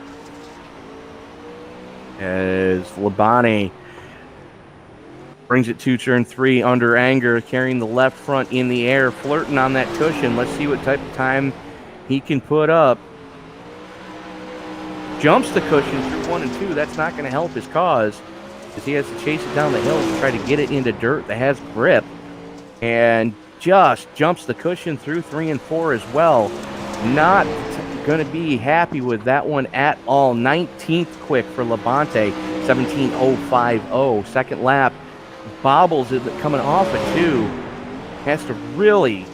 As Labonte brings it to turn 3 under anger, carrying the left front in the air, flirting on that cushion. Let's see what type of time he can put up. Jumps the cushion through 1 and 2. That's not going to help his cause, because he has to chase it down the hill to try to get it into dirt that has grip. And just jumps the cushion through 3 and 4 as well. Not going to be happy with that one at all. 19th quick for Labonte, 17.050. Second lap, bobbles it coming off at 2. Has to really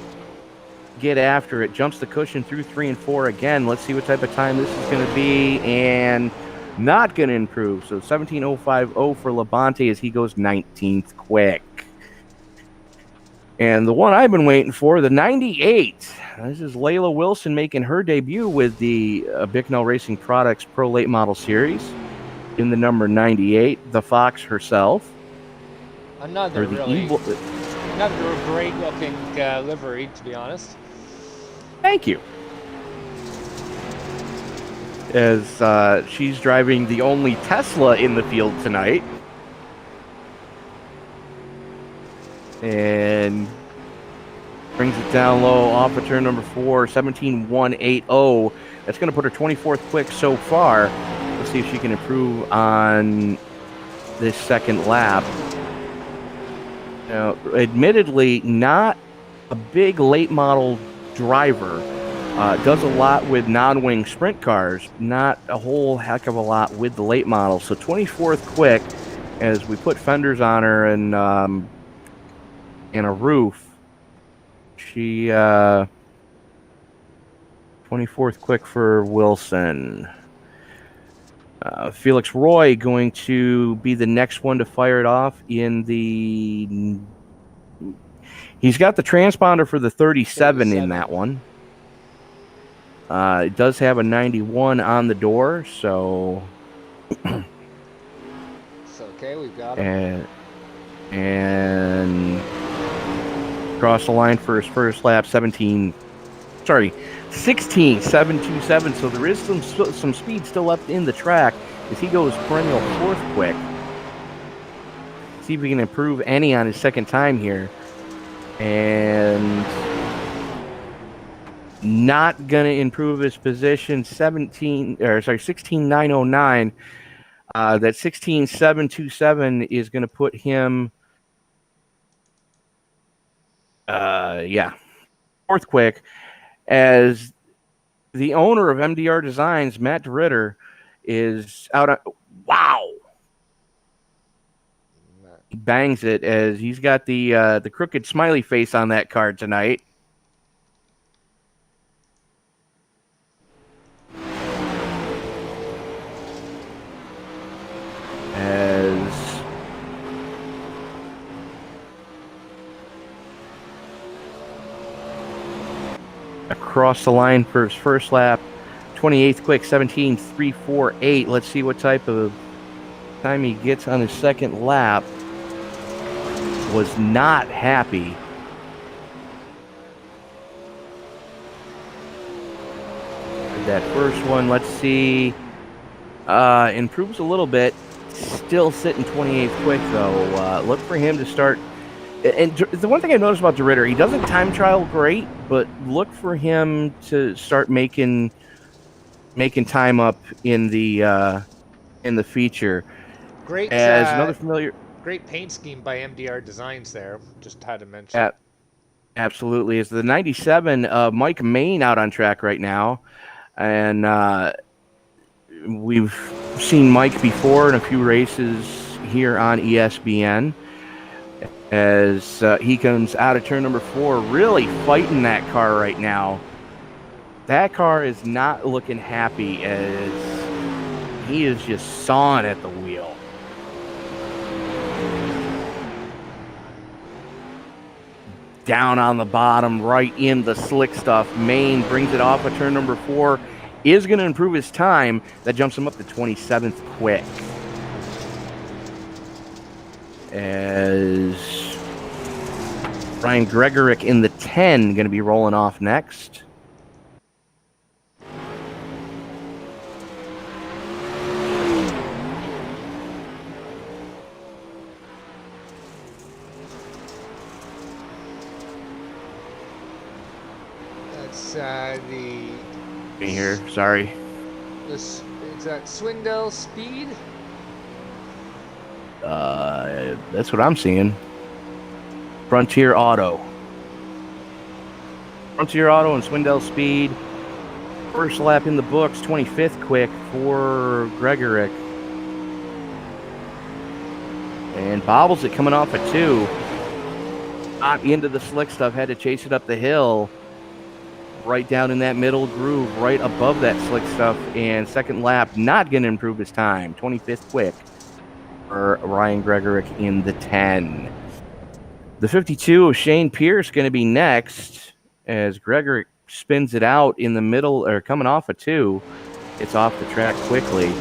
get after it. Jumps the cushion through 3 and 4 again. Let's see what type of time this is going to be. And not going to improve. So 17.050 for Labonte as he goes 19th quick. And the one I've been waiting for, the 98. This is Layla Wilson making her debut with the Bicknell Racing Products Pro Late Model Series in the number 98, the Fox herself. Another great looking livery, to be honest. Thank you. As she's driving the only Tesla in the field tonight. And brings it down low off of turn number 4, 17.180. That's going to put her 24th quick so far. Let's see if she can improve on this second lap. Now, admittedly, not a big late model driver. Does a lot with non-wing sprint cars, not a whole heck of a lot with the late model. So 24th quick as we put fenders on her and a roof. She 24th quick for Wilson. Felix Roy going to be the next one to fire it off in the... He's got the transponder for the 37 in that one. It does have a 91 on the door, so... It's okay, we've got him. And cross the line for his first lap, 16.727. So there is some speed still left in the track as he goes perennial 4th quick. See see if we can improve any on his second time here. And not going to improve his position. 16,909. That 16,727 is going to put him, fourth quick, as the owner of MDR Designs, Matt DeRitter, is out on, wow. He bangs it as he's got the crooked smiley face on that card tonight. As across the line for his first lap, 28th quick, 17,348. Let's see what type of time he gets on his second lap. Was not happy. That first one, let's see. Improves a little bit. Still sitting 28th quick, though. Look for him to start. And the one thing I noticed about DeRitter, he doesn't time trial great, but look for him to start making time up in the feature. Great. As another familiar. Great paint scheme by MDR Designs there. Just had to mention. Absolutely. It's the 97 Mike Main out on track right now. And we've seen Mike before in a few races here on ESPN. As he comes out of turn number 4, really fighting that car right now. That car is not looking happy as he is just sawing at the wheel. Down on the bottom, right in the slick stuff. Main brings it off of turn number 4. Is going to improve his time. That jumps him up to 27th quick. As Ryan Gregorick in the 10 going to be rolling off next. Here, sorry. Is that Swindell Speed? That's what I'm seeing. Frontier Auto and Swindell Speed. First lap in the books, 25th quick for Gregorick. And bobbles it coming off a 2. Not into the slick stuff, had to chase it up the hill. Right down in that middle groove, right above that slick stuff. And second lap, not going to improve his time. 25th quick for Ryan Gregorick in the 10. The 52 of Shane Pierce going to be next as Gregorick spins it out in the middle, or coming off a 2. It's off the track quickly.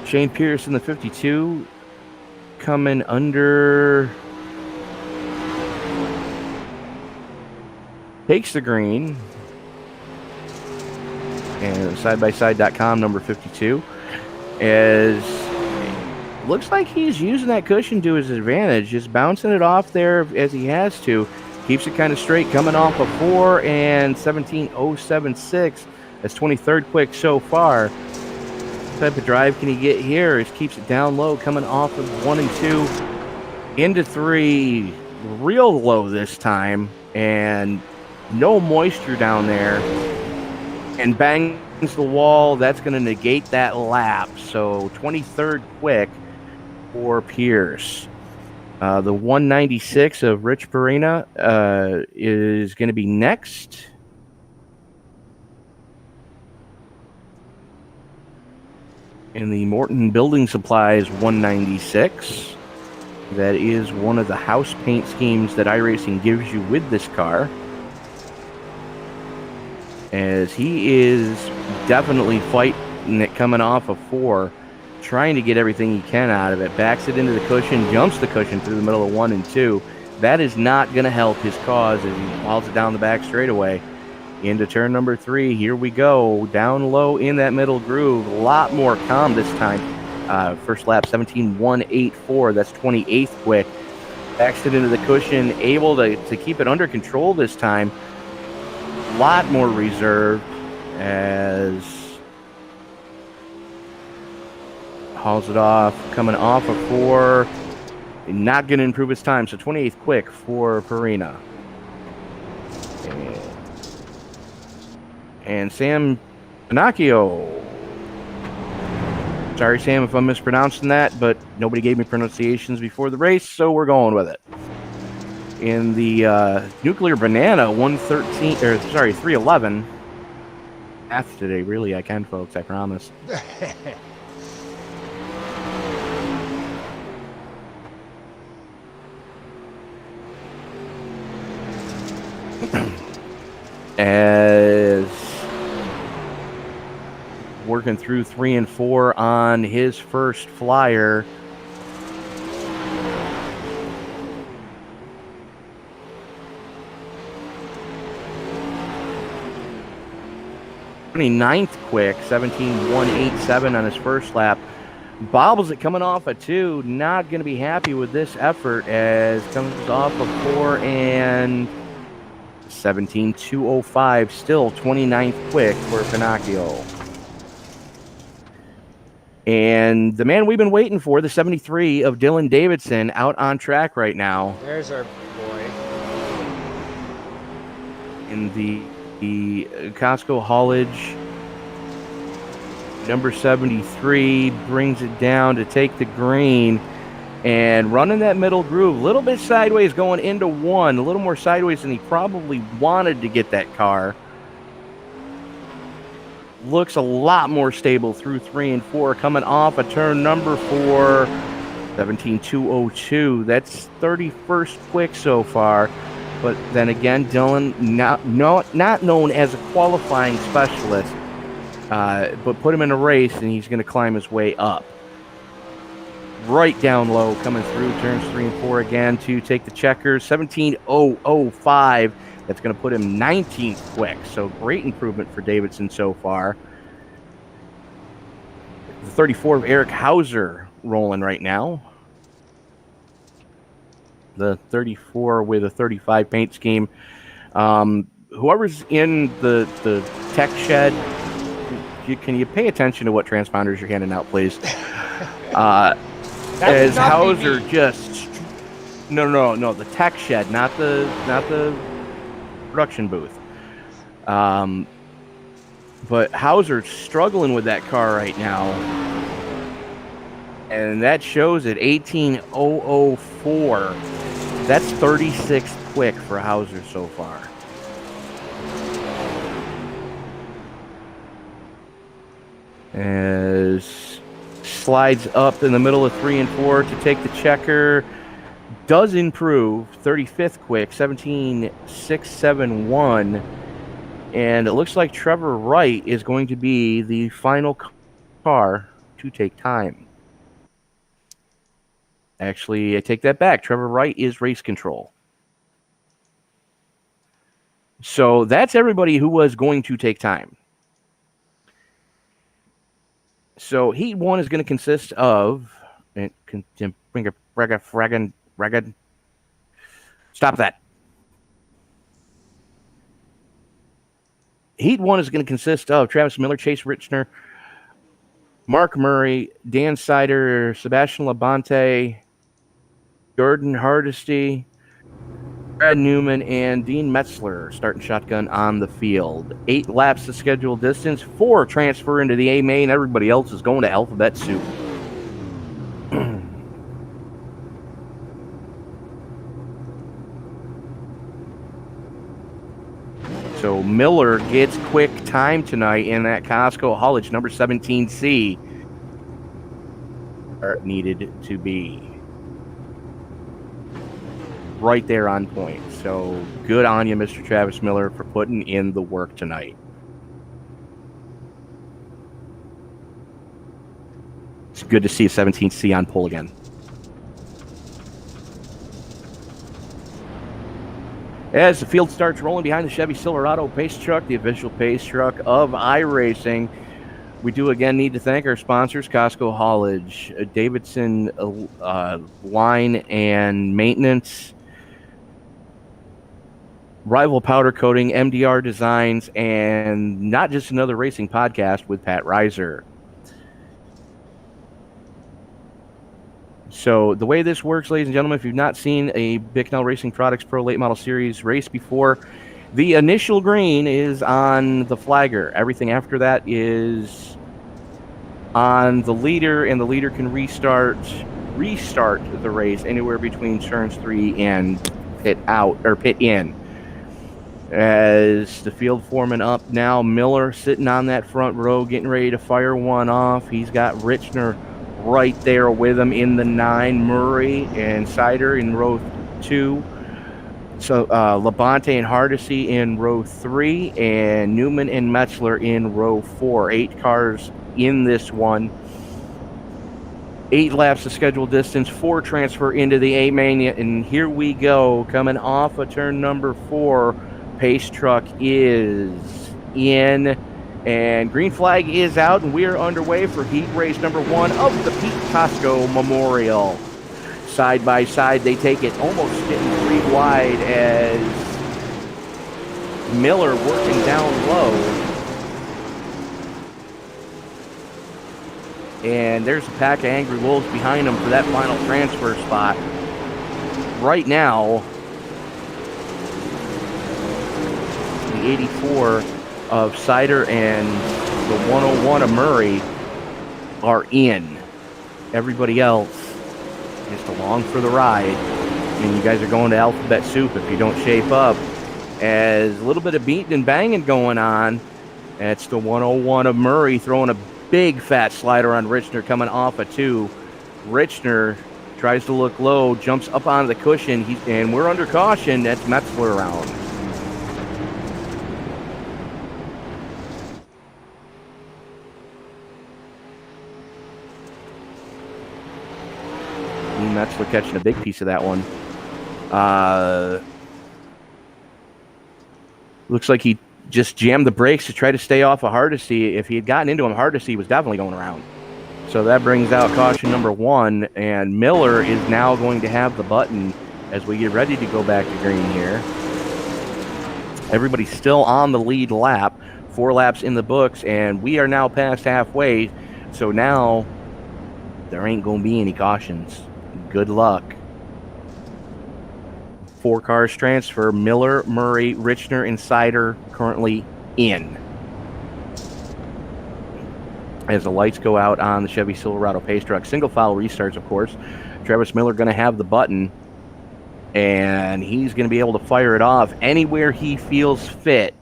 Shane Pierce in the 52 coming under... Takes the green. And sidebyside.com, number 52. As looks like he's using that cushion to his advantage. Just bouncing it off there as he has to. Keeps it kind of straight, coming off a 4 and 17.076. That's 23rd quick so far. What type of drive can he get here? Just keeps it down low, coming off of 1 and 2 into 3. Real low this time. And no moisture down there, and bangs the wall. That's going to negate that lap. So 23rd quick for Pierce. The 196 of Rich Perina is going to be next. In the Morton Building Supplies 196. That is one of the house paint schemes that iRacing gives you with this car. As he is definitely fighting it coming off of 4, trying to get everything he can out of it. Backs it into the cushion, jumps the cushion through the middle of 1 and 2. That is not going to help his cause as he hauls it down the back straightaway. Into turn number 3, here we go. Down low in that middle groove. A lot more calm this time. First lap, 17.184. That's 28th quick. Backs it into the cushion, able to keep it under control this time. A lot more reserved as hauls it off, coming off of 4. Not going to improve his time, so 28th quick for Perina. And Sam Pinocchio. Sorry, Sam, if I'm mispronouncing that, but nobody gave me pronunciations before the race, so we're going with it. In the Nuclear Banana, 311. Math today, really, I can, folks, I promise. As working through 3 and 4 on his first flyer. Ninth quick, 17.187 on his first lap. Bobbles it coming off a 2. Not going to be happy with this effort as comes off a 4 and 17.205. Still 29th quick for Pinocchio. And the man we've been waiting for, the 73 of Dylan Davidson, out on track right now. There's our boy. In the Cosco haulage, number 73 brings it down to take the green and running that middle groove, a little bit sideways going into 1, a little more sideways than he probably wanted to get that car. Looks a lot more stable through 3 and 4, coming off a turn number 4, 17.202. That's 31st quick so far. But then again, Dylan, not known as a qualifying specialist, but put him in a race and he's going to climb his way up. Right down low, coming through turns 3 and 4 again to take the checkers. 17.005. That's going to put him 19th quick. So great improvement for Davidson so far. The 34 of Eric Hauser rolling right now. The 34 with a 35 paint scheme. Whoever's in the tech shed, can you pay attention to what transponders you're handing out, please? As Hauser just no, the tech shed, not the production booth. But Hauser's struggling with that car right now. And that shows at 18.004. That's 36th quick for Hauser so far. As slides up in the middle of 3 and 4 to take the checker. Does improve, 35th quick, 17.671. And it looks like Trevor Wright is going to be the final car to take time. Actually, I take that back. Trevor Wright is race control. So that's everybody who was going to take time. So Heat 1 is going to consist of... Stop that. Heat 1 is going to consist of Travis Miller, Chase Richner, Mark Murray, Dan Cider, Sebastian Labonte, Jordan Hardesty, Brad Newman, and Dean Metzler starting shotgun on the field. 8 laps to scheduled distance, 4 transfer into the A main. Everybody else is going to alphabet soup. So Miller gets quick time tonight in that Cosco haulage, number 17C. Where it needed to be. Right there on point. So good on you, Mr. Travis Miller, for putting in the work tonight. It's good to see a 17C on pole again. As the field starts rolling behind the Chevy Silverado pace truck, the official pace truck of iRacing, We do again need to thank our sponsors, Cosco Haulage, Davidson Line and Maintenance, Rival Powder Coating, MDR Designs, and Not Just Another Racing Podcast with Pat Reiser. So the way this works, ladies and gentlemen, if you've not seen a Bicknell Racing Products Pro Late Model Series race before, the initial green is on the flagger. Everything after that is on the leader, and the leader can restart the race anywhere between turns 3 and pit out or pit in. As the field foreman up now, Miller sitting on that front row, getting ready to fire one off. He's got Richner right there with him in the 9, Murray and Cider in row 2. So Labonte and Hardesty in row 3, and Newman and Metzler in row 4. 8 cars in this one. 8 laps of scheduled distance, 4 transfer into the A main, and here we go. Coming off of turn number 4, pace truck is in, and green flag is out, and we are underway for heat race number 1 of the Pete Cosco Memorial. Side by side, they take it, almost getting 3 wide as Miller working down low. And there's a pack of angry wolves behind him for that final transfer spot. Right now, the 84 of Cider and the 101 of Murray are in. Everybody else just along for the ride, and you guys are going to alphabet soup if you don't shape up. As a little bit of beating and banging going on, it's the 101 of Murray throwing a big fat slider on Richner coming off a 2. Richner tries to look low, jumps up onto the cushion, and we're under caution. That's Metzler around. Metzler catching a big piece of that one. Looks like he just jammed the brakes to try to stay off of Hardesty. If he had gotten into him, Hardesty was definitely going around. So that brings out caution number 1, and Miller is now going to have the button as we get ready to go back to green here. Everybody's still on the lead lap, 4 laps in the books, and we are now past halfway. So now there ain't going to be any cautions. Good luck. 4 cars transfer. Miller, Murray, Richner, and Cider currently in. As the lights go out on the Chevy Silverado pace truck. Single file restarts, of course. Travis Miller going to have the button, and he's going to be able to fire it off anywhere he feels fit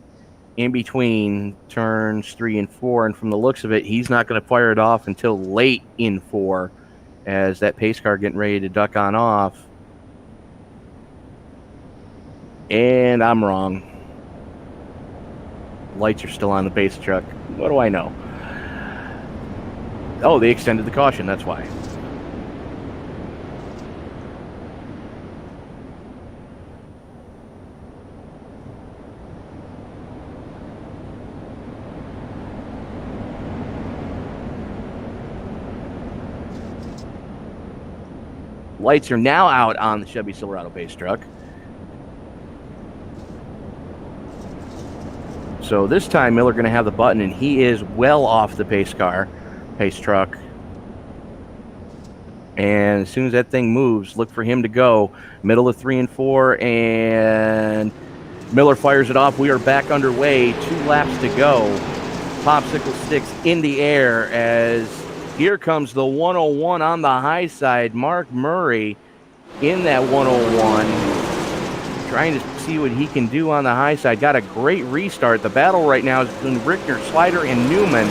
in between turns 3 and 4. And from the looks of it, he's not going to fire it off until late in 4. As that pace car getting ready to duck on off. And I'm wrong. Lights are still on the pace truck. What do I know? Oh, they extended the caution, that's why. Lights are now out on the Chevy Silverado pace truck. So this time Miller going to have the button, and he is well off the pace truck. And as soon as that thing moves, look for him to go. Middle of 3 and 4, and Miller fires it off. We are back underway. 2 laps to go. Popsicle sticks in the air as here comes the 101 on the high side. Mark Murray in that 101. Trying to see what he can do on the high side. Got a great restart. The battle right now is between Richner, Slider, and Newman.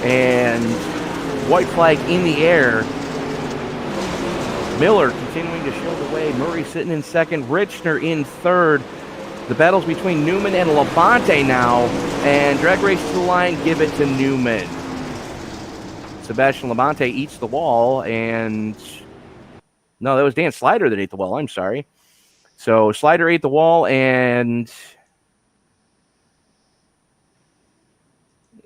And white flag in the air. Miller continuing to show the way. Murray sitting in second. Richner in third. The battle's between Newman and Labonte now. And drag race to the line, give it to Newman. Sebastian Labonte eats the wall, and no, that was Dan Slider that ate the wall. I'm sorry. So Slider ate the wall, and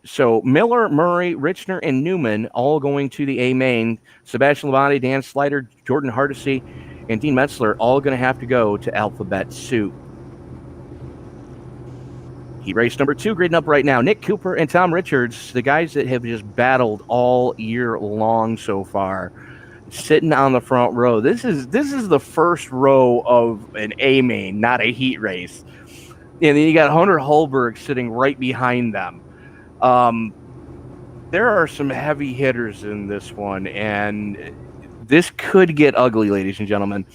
So Miller, Murray, Richner, and Newman all going to the A main. Sebastian Labonte, Dan Slider, Jordan Hardesty, and Dean Metzler all going to have to go to Alphabet Soup. Heat race number 2 grading up right now. Nick Cooper and Tom Richards, the guys that have just battled all year long so far, sitting on the front row. This is the first row of an A main, not a heat race. And then you got Hunter Holberg sitting right behind them. There are some heavy hitters in this one, and this could get ugly, ladies and gentlemen.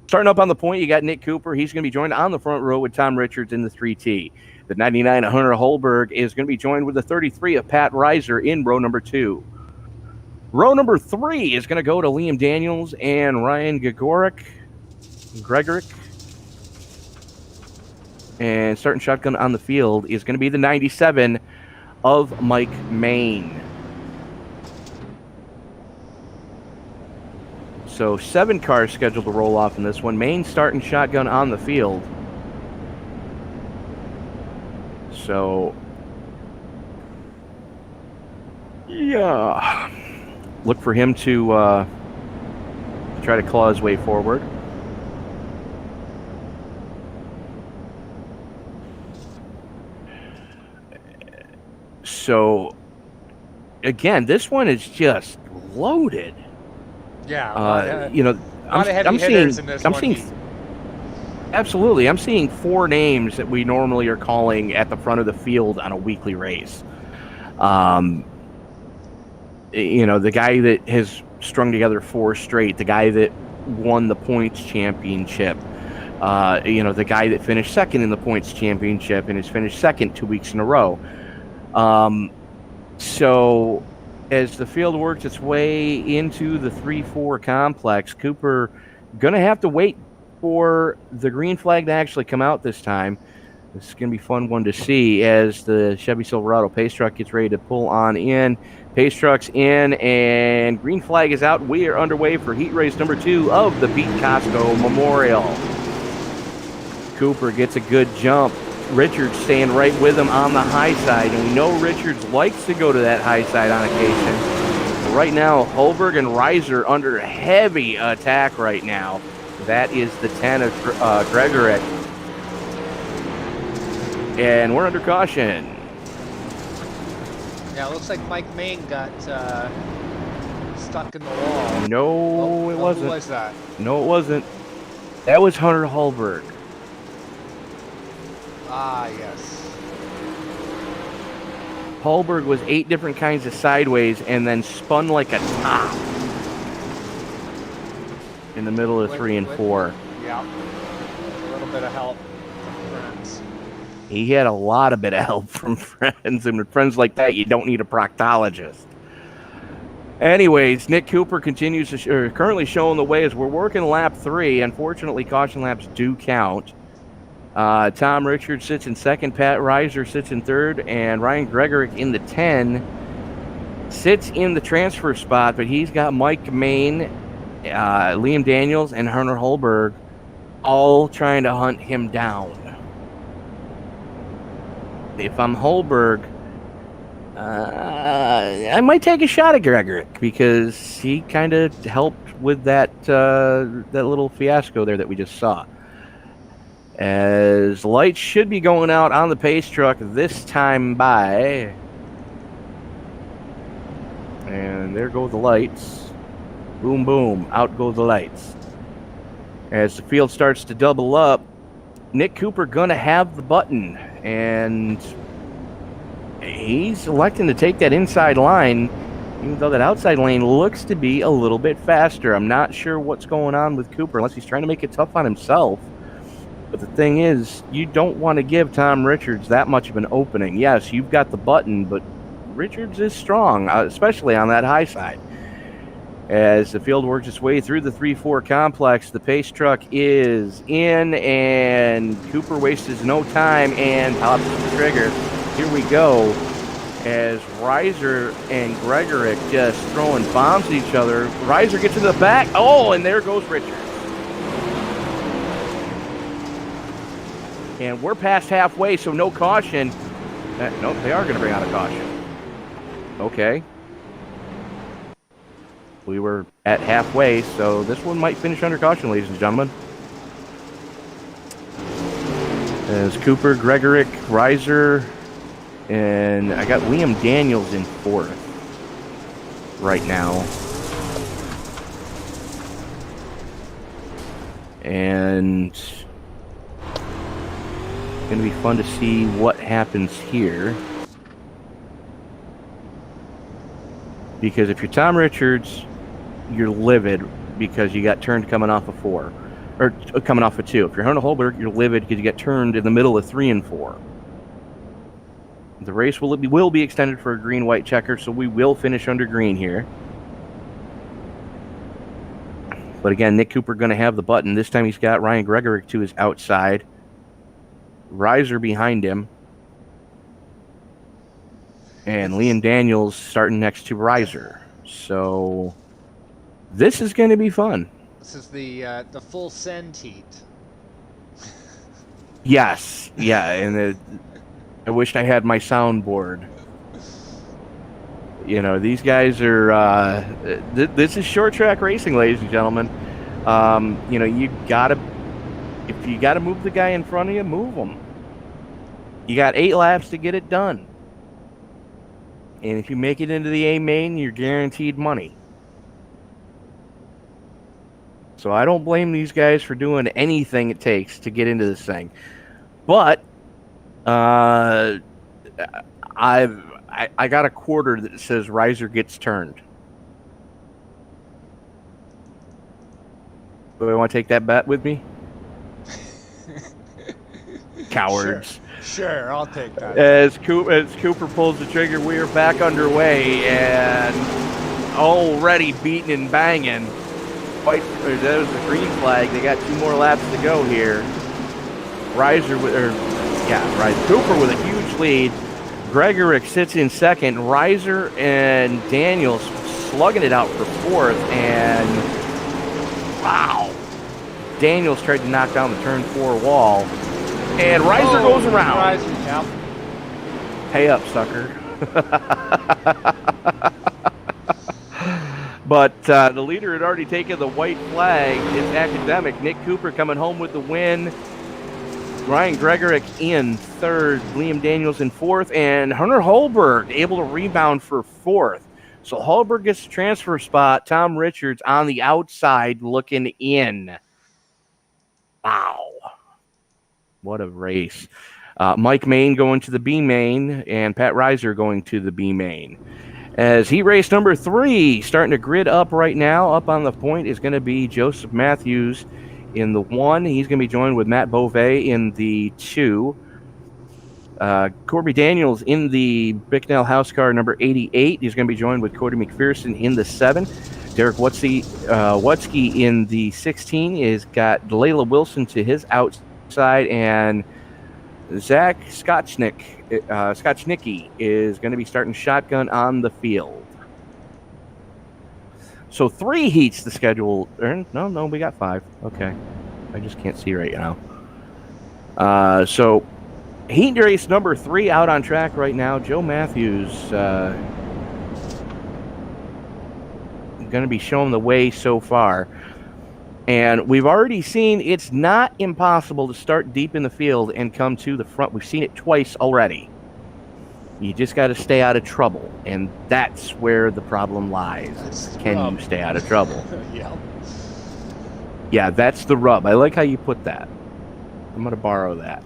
Starting up on the point, you got Nick Cooper. He's going to be joined on the front row with Tom Richards in the 3T. The 99 of Hunter Holberg is going to be joined with the 33 of Pat Reiser in row number 2. Row number 3 is going to go to Liam Daniels and Ryan Gregorick. And starting shotgun on the field is going to be the 97 of Mike Main. So 7 cars scheduled to roll off in this one. Main starting shotgun on the field. So, yeah. Look for him to try to claw his way forward. So, again, this one is just loaded. Yeah. I'm seeing absolutely. I'm seeing 4 names that we normally are calling at the front of the field on a weekly race. The guy that has strung together 4 straight, the guy that won the points championship, the guy that finished second in the points championship and has finished second 2 weeks in a row. So as the field works its way into the 3-4 complex, Cooper going to have to wait for the green flag to actually come out this time. This is going to be a fun one to see as the Chevy Silverado pace truck gets ready to pull on in. Pace truck's in, and green flag is out. We are underway for heat race number 2 of the Pete Cosco Memorial. Cooper gets a good jump. Richards staying right with him on the high side, and we know Richards likes to go to that high side on occasion. Right now, Holberg and Reiser under heavy attack right now. That is the 10 of Gregorick. And we're under caution. Yeah, it looks like Mike Main got stuck in the wall. No, it wasn't. Who was that? No, it wasn't. That was Hunter Holberg. Ah, yes. Holberg was 8 different kinds of sideways and then spun like a top in the middle of 3 and 4. Yeah. A little bit of help from friends. He had a lot of bit of help from friends, and with friends like that, you don't need a proctologist. Anyways, Nick Cooper continues to currently showing the way as we're working lap 3. Unfortunately, caution laps do count. Tom Richards sits in second, Pat Reiser sits in third, and Ryan Gregorick in the 10 sits in the transfer spot, but he's got Mike Main, Liam Daniels, and Hunter Holberg all trying to hunt him down. If I'm Holberg, I might take a shot at Gregorick because he kind of helped with that little fiasco there that we just saw. As lights should be going out on the pace truck this time by. And there go the lights. Boom, boom. Out go the lights. As the field starts to double up, Nick Cooper going to have the button. And he's electing to take that inside line, even though that outside lane looks to be a little bit faster. I'm not sure what's going on with Cooper, unless he's trying to make it tough on himself. But the thing is, you don't want to give Tom Richards that much of an opening. Yes, you've got the button, but Richards is strong, especially on that high side. As the field works its way through the 3-4 complex, the pace truck is in, and Cooper wastes no time and pops the trigger. Here we go, as Reiser and Gregorick just throwing bombs at each other. Reiser gets into the back. Oh, and there goes Richards. And we're past halfway, so no caution. No, they are going to bring out a caution. Okay. We were at halfway, so this one might finish under caution, ladies and gentlemen. As Cooper, Gregorick, Reiser, and I got Liam Daniels in fourth right now. And it's going to be fun to see what happens here. Because if you're Tom Richards, you're livid because you got turned coming off of 4. Or coming off of 2. If you're Hunter Holberg, you're livid because you got turned in the middle of 3 and 4. The race will be extended for a green-white checker, so we will finish under green here. But again, Nick Cooper going to have the button. This time he's got Ryan Gregorick to his outside. Reiser behind him. And Liam Daniels starting next to Reiser. So this is going to be fun. This is the full send heat. Yes, yeah, and I wish I had my soundboard. You know, these guys are. This is short track racing, ladies and gentlemen. You know, if you gotta move the guy in front of you, move him. You got 8 laps to get it done, and if you make it into the A main, you're guaranteed money. So I don't blame these guys for doing anything it takes to get into this thing. But I got a quarter that says Reiser gets turned. Do I want to take that bet with me? Cowards. Sure, I'll take that. As Cooper pulls the trigger, we are back underway and already beating and banging. That was the green flag. They got 2 more laps to go here. Reiser Cooper with a huge lead. Gregorick sits in second. Reiser and Daniels slugging it out for 4th. And wow, Daniels tried to knock down the turn 4 wall, and Reiser goes around. Reiser, yeah. Pay up, sucker. But the leader had already taken the white flag. It's academic. Nick Cooper coming home with the win. Ryan Gregorick in 3rd. Liam Daniels in 4th. And Hunter Holberg able to rebound for 4th. So Holberg gets the transfer spot. Tom Richards on the outside looking in. Wow. What a race. Mike Main going to the B main. And Pat Reiser going to the B main. As heat race number 3, starting to grid up right now. Up on the point is going to be Joseph Matthews in the 1. He's going to be joined with Matt Beauvais in the 2. Corby Daniels in the Bicknell House car number 88. He's going to be joined with Cody McPherson in the 7. Derek Wutsky in the 16 is got Layla Wilson to his outside, and Zach Scotchnicki is going to be starting shotgun on the field. So 3 heats the schedule. No, we got 5. Okay. I just can't see right now. So heat race number 3 out on track right now. Joe Matthews going to be showing the way so far. And we've already seen it's not impossible to start deep in the field and come to the front. We've seen it twice already. You just got to stay out of trouble. And that's where the problem lies. Can you stay out of trouble? Yeah. Yeah, that's the rub. I like how you put that. I'm going to borrow that.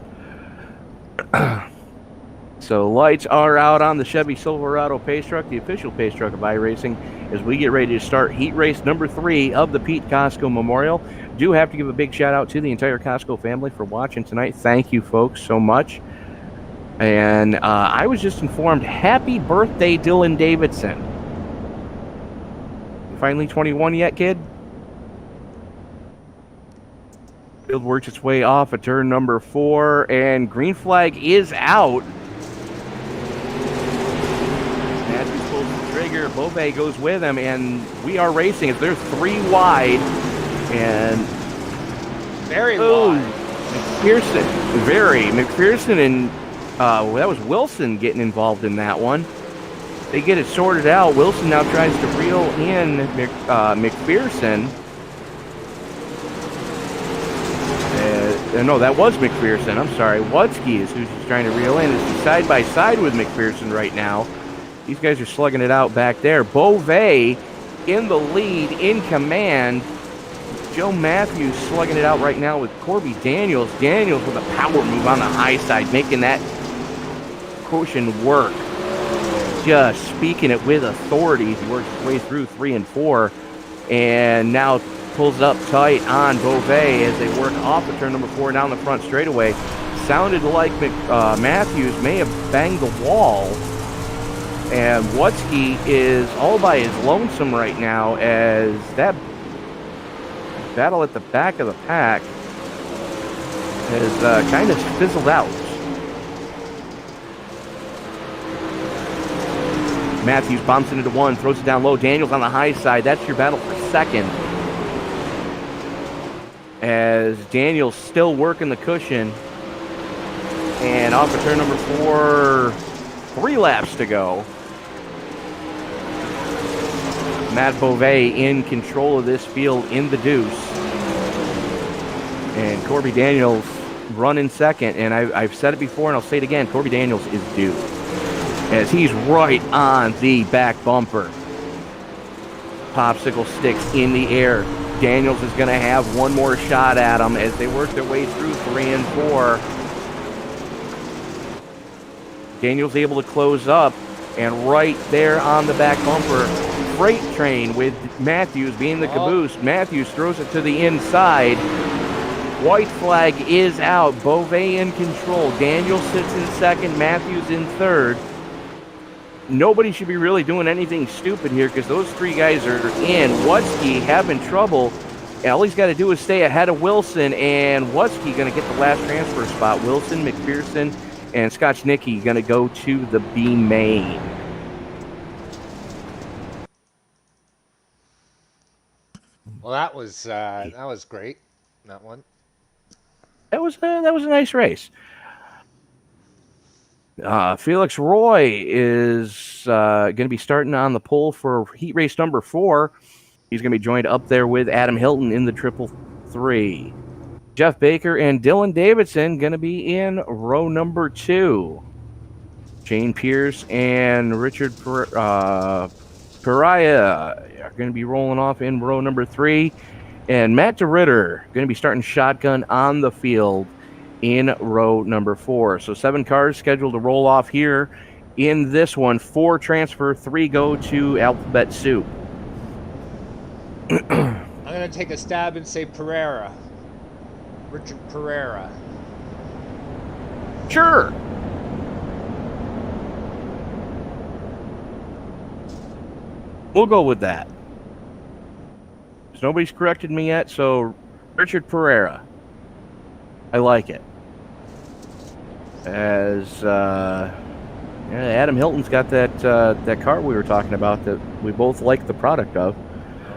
So lights are out on the Chevy Silverado pace truck, the official pace truck of iRacing, as we get ready to start heat race number 3 of the Pete Cosco Memorial. Do have to give a big shout out to the entire Cosco family for watching tonight. Thank you folks so much. And I was just informed, happy birthday, Dylan Davidson. You finally 21 yet, kid? Field works its way off at turn number 4, and green flag is out. Matthews pulls the trigger, Beauvais goes with him, and we are racing as they're 3 wide. And very wide. McPherson and that was Wilson getting involved in that one. They get it sorted out. Wilson now tries to reel in McPherson. No, that was McPherson. I'm sorry. Wutzke is who's trying to reel in. It's side by side with McPherson right now. These guys are slugging it out back there. Beauvais in the lead, in command. Joe Matthews slugging it out right now with Corby Daniels. Daniels with a power move on the high side, making that cushion work. Just speaking it with authority. He works his way through 3 and 4. And now pulls up tight on Beauvais as they work off of turn number 4 down the front straightaway. Sounded like Matthews may have banged the wall. And Wutzke is all by his lonesome right now as that battle at the back of the pack has kind of fizzled out. Matthews bumps into 1, throws it down low. Daniels on the high side. That's your battle for second. As Daniels still working the cushion. And off of turn number 4, 3 laps to go. Matt Beauvais in control of this field in the deuce. And Corby Daniels running second. And I've said it before and I'll say it again. Corby Daniels is due. As he's right on the back bumper. Popsicle sticks in the air. Daniels is going to have one more shot at him as they work their way through 3 and 4. Daniels able to close up, and right there on the back bumper, freight train with Matthews being the caboose. Matthews throws it to the inside. White flag is out. Beauvais in control. Daniels sits in second. Matthews in third. Nobody should be really doing anything stupid here because those 3 guys are in. Wutzke having trouble. All he's got to do is stay ahead of Wilson, and Wutzke going to get the last transfer spot. Wilson, McPherson, and Scotch-Nicky going to go to the B main. Well, that was great. That one. That was a nice race. Felix Roy is going to be starting on the pole for heat race number 4. He's going to be joined up there with Adam Hilton in the 333. Jeff Baker and Dylan Davidson going to be in row number 2. Shane Pierce and Richard Pariah are going to be rolling off in row number 3. And Matt DeRitter going to be starting shotgun on the field in row number 4. So 7 cars scheduled to roll off here in this one. 4 transfer, 3 go to Alphabet Soup. I'm going to take a stab and say Pereira. Richard Pereira. Sure. We'll go with that. Nobody's corrected me yet, so Richard Pereira. I like it. As Adam Hilton's got that car we were talking about that we both like the product of.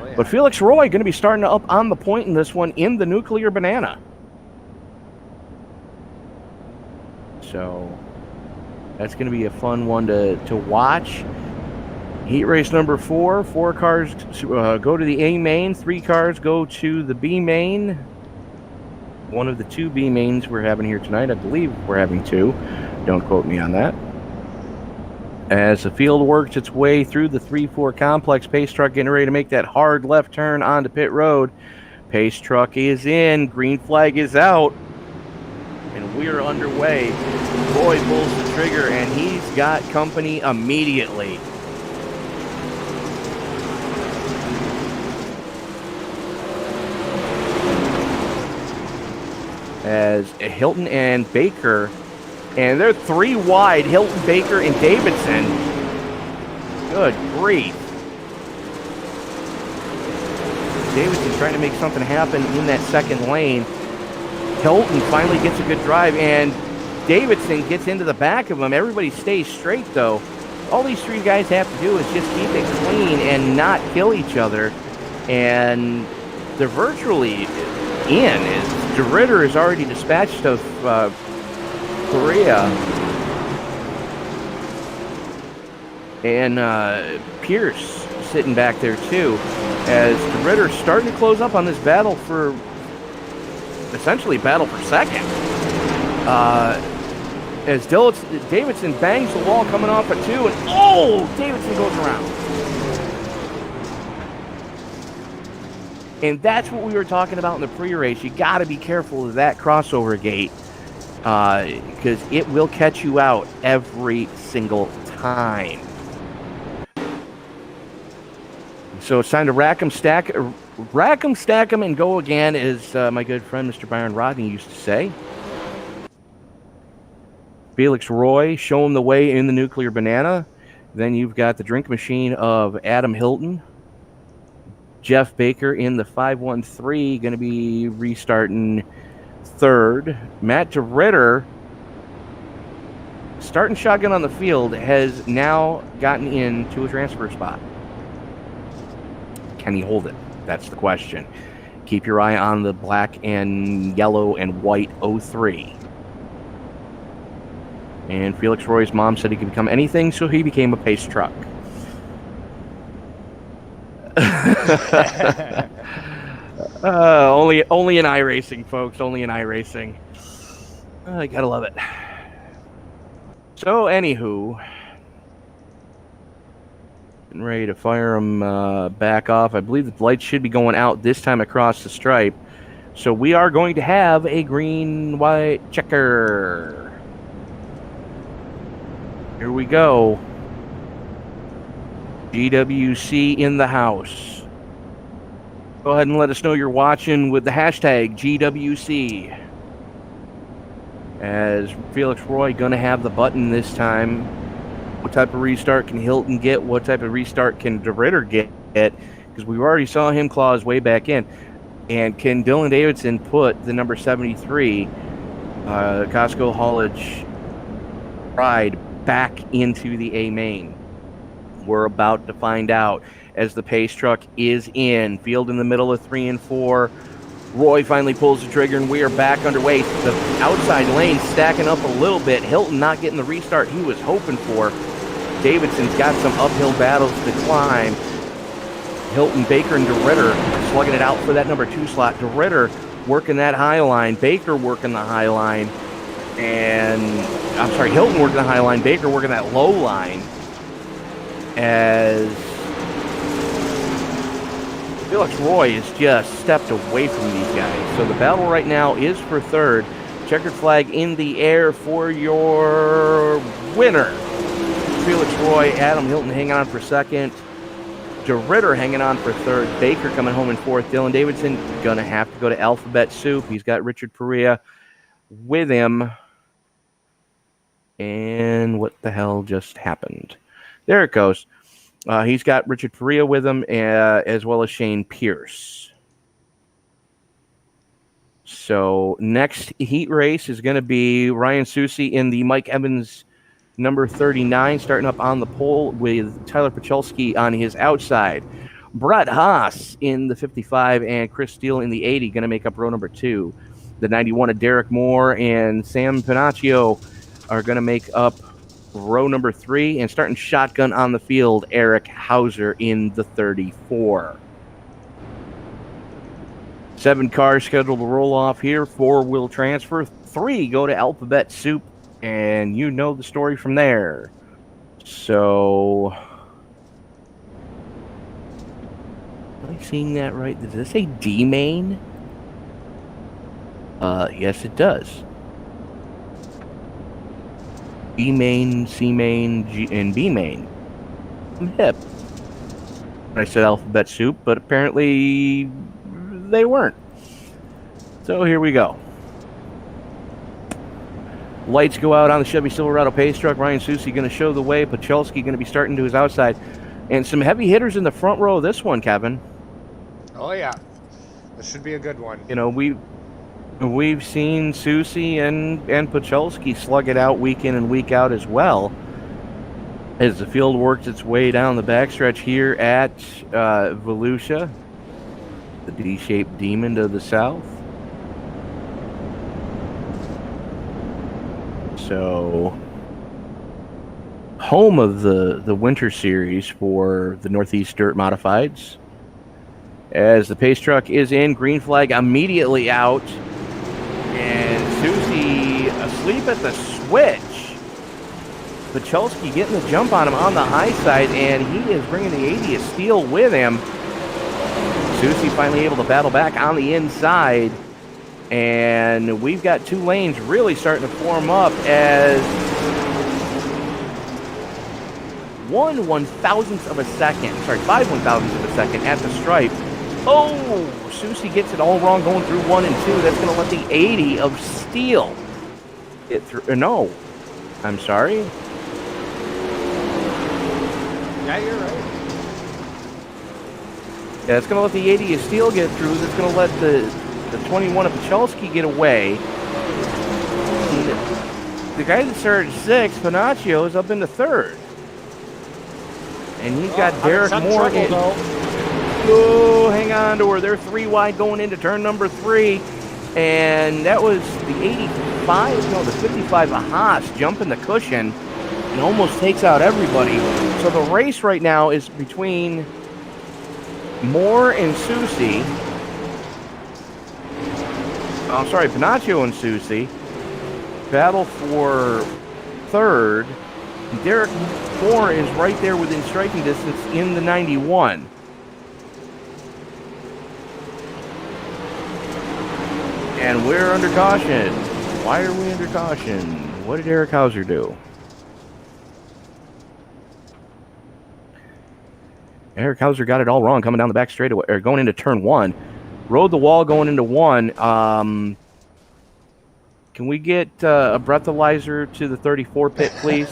Oh, yeah. But Felix Roy going to be starting up on the point in this one in the Nuclear Banana. So that's going to be a fun one to watch. Heat race number 4. 4 cars go to the A main. 3 cars go to the B main. One of the 2 B mains we're having here tonight. I believe we're having 2. Don't quote me on that. As the field works its way through the 3-4 complex, pace truck getting ready to make that hard left turn onto pit road. Pace truck is in. Green flag is out. And we're underway. Roy pulls the trigger, and he's got company immediately. As Hilton and Baker, and they're 3 wide, Hilton, Baker, and Davidson. Good grief. Davidson trying to make something happen in that second lane. Hilton finally gets a good drive, and Davidson gets into the back of him. Everybody stays straight, though. All these 3 guys have to do is just keep it clean and not kill each other. And they're virtually in. DeRitter is already dispatched of Korea. And Pierce sitting back there too, as the Ritter's starting to close up on this battle for, essentially battle for second. As Davidson bangs the wall coming off at 2, and Davidson goes around. And that's what we were talking about in the pre-race. You got to be careful of that crossover gate, because it will catch you out every single time. So it's time to rack 'em, stack 'em, and go again, as my good friend Mr. Byron Rodney used to say. Felix Roy, show him the way in the nuclear banana. Then you've got the drink machine of Adam Hilton. Jeff Baker in the 513, going to be restarting third. Matt DeRitter, starting shotgun on the field, has now gotten into a transfer spot. Can he hold it? That's the question. Keep your eye on the black and yellow and white 03. And Felix Roy's mom said he could become anything, so he became a pace truck. Only in iRacing, folks. Only in iRacing. I gotta love it. So, anywho, getting ready to fire them back off. I believe the lights should be going out this time across the stripe. So we are going to have a green-white checker. Here we go. GWC in the house. Go ahead and let us know you're watching with the hashtag GWC. As Felix Roy going to have the button this time. What type of restart can Hilton get? What type of restart can DeRitter get? Because we already saw him claw his way back in. And can Dylan Davidson put the number 73 Cosco Haulage ride back into the A main? We're about to find out, as the pace truck is in. Field in the middle of 3 and 4. Roy finally pulls the trigger, and we are back underway. The outside lane stacking up a little bit. Hilton not getting the restart he was hoping for. Davidson's got some uphill battles to climb. Hilton, Baker, and DeRitter slugging it out for that number 2 slot. DeRitter working that high line. Baker working the high line. And, I'm sorry, Hilton working the high line. Baker working that low line. As Felix Roy has just stepped away from these guys. So the battle right now is for third. Checkered flag in the air for your winner. Felix Roy, Adam Hilton hanging on for second. DeRitter hanging on for third. Baker coming home in fourth. Dylan Davidson going to have to go to alphabet soup. He's got Richard Perea with him. And what the hell just happened? There it goes. He's got Richard Perea with him, as well as Shane Pierce. So next heat race is going to be Ryan Susi in the Mike Evans number 39, starting up on the pole with Tyler Pachelski on his outside. Brett Haas in the 55 and Chris Steele in the 80, going to make up row number 2. The 91 of Derek Moore and Sam Pinacchio are going to make up row number 3, and starting shotgun on the field, Eric Hauser in the 34. 7 cars scheduled to roll off here. 4 will transfer. 3 go to alphabet soup, and you know the story from there. So, am I seeing that right? Does this say D main? Yes, it does. E main, C main, G, and B main. I'm hip. I said alphabet soup, but apparently they weren't. So here we go. Lights go out on the Chevy Silverado pace truck. Ryan Susi going to show the way. Pachelski going to be starting to his outside. And some heavy hitters in the front row of this one, Kevin. Oh, yeah. This should be a good one. You know, we've seen Susi and Pachelski slug it out week in and week out as well, as the field works its way down the backstretch here at Volusia, the D-shaped demon to the south. So, home of the winter series for the Northeast Dirt Modifieds. As the pace truck is in, green flag immediately out, and Susie asleep at the switch. Pachelski getting the jump on him on the high side, and he is bringing the 80 of Steele with him. Susie finally able to battle back on the inside, and we've got two lanes really starting to form up as 5/1000th of a second at the stripe. Oh, Susie gets it all wrong going through 1 and 2. That's going to let the 80 of Steele get through. No, I'm sorry. Yeah, you're right. Yeah, it's going to let the 80 of Steele get through. It's going to let the 21 of Pachelski get away. The guy that started 6th, Panaccio, is up into 3rd. And he's got Derek Moore in. Oh, hang on to her. They're 3 wide going into turn number 3. And that was the 55 of Haas jumping the cushion and almost takes out everybody. So the race right now is between Moore and Susie. I'm sorry, Panaccio and Susie. Battle for 3rd. Derek Moore is right there within striking distance in the 91. And we're under caution. Why are we under caution? What did Eric Hauser do? Eric Hauser got it all wrong coming down the back straightaway, or going into turn 1. Rode the wall going into 1. Can we get a breathalyzer to the 34 pit, please?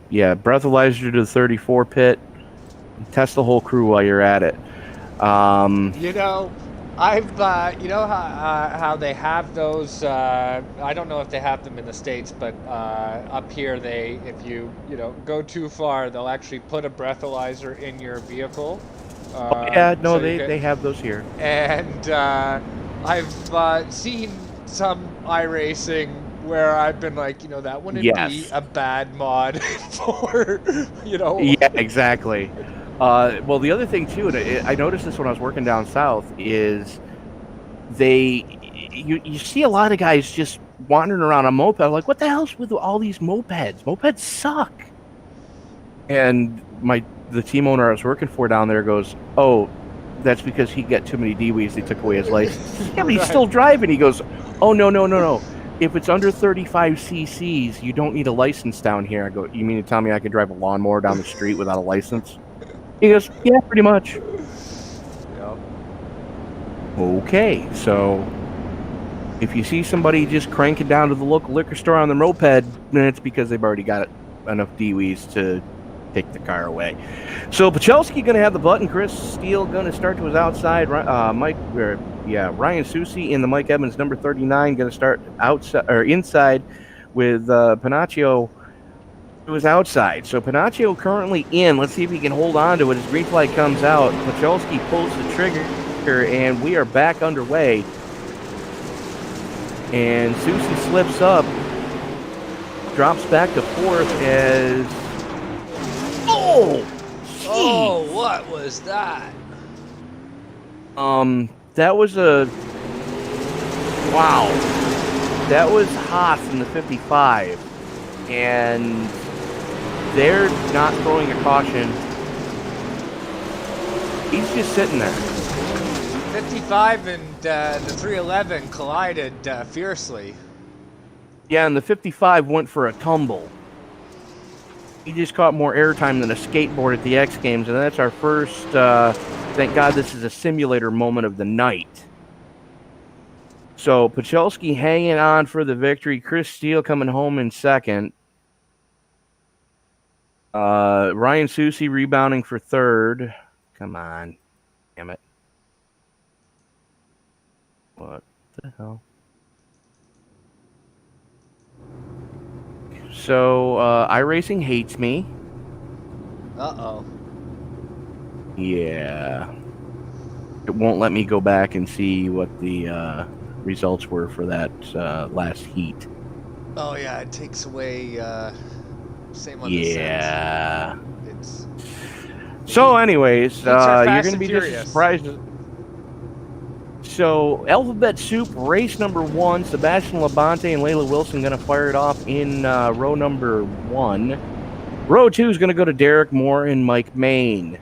Yeah, breathalyzer to the 34 pit. Test the whole crew while you're at it. You know, I've you know how they have those. I don't know if they have them in the States, but up here if you go too far, they'll actually put a breathalyzer in your vehicle. Yeah, no, so they have those here. And I've seen some iRacing where I've been like, that wouldn't be a bad mod for, Yeah, exactly. Well, the other thing too, and I noticed this when I was working down south, is you see a lot of guys just wandering around on moped. Like, what the hell's with all these mopeds? Mopeds suck. And the team owner I was working for down there goes, "Oh, that's because he got too many DWs. They took away his license." Yeah, but he's still driving. He goes, "Oh, no. If it's under 35 cc's, you don't need a license down here." I go, "You mean to tell me I can drive a lawnmower down the street without a license?" He goes, "Yeah, pretty much." Yep. Okay, so if you see somebody just cranking down to the local liquor store on the moped, then it's because they've already got enough DWs to take the car away. So Pachelski going to have the button. Chris Steele going to start to his outside. Ryan Susie in the Mike Evans number 39 going to start outside or inside with Panaccio to his outside. So Panaccio currently in. Let's see if he can hold on to it as green flag comes out. Pachelski pulls the trigger, and we are back underway. And Susie slips up, drops back to 4th as... Oh, what was that? That was wow. That was Haas in the 55, and they're not throwing a caution. He's just sitting there. 55 and the 311 collided fiercely. Yeah, and the 55 went for a tumble. He just caught more airtime than a skateboard at the X Games, and that's our first, thank God this is a simulator moment of the night. So Pachelski hanging on for the victory. Chris Steele coming home in 2nd. Ryan Susie rebounding for 3rd. Come on. Damn it. What the hell? So, iRacing hates me. Uh-oh. Yeah. it won't let me go back and see what the results were for that last heat. Oh yeah, it takes away same on the Yeah. sense. So, anyways, Heats are you're fast going to and be just furious. surprised. So, Alphabet Soup, race number 1, Sebastian Labonte and Layla Wilson going to fire it off in row number 1. Row 2 is going to go to Derek Moore and Mike Main.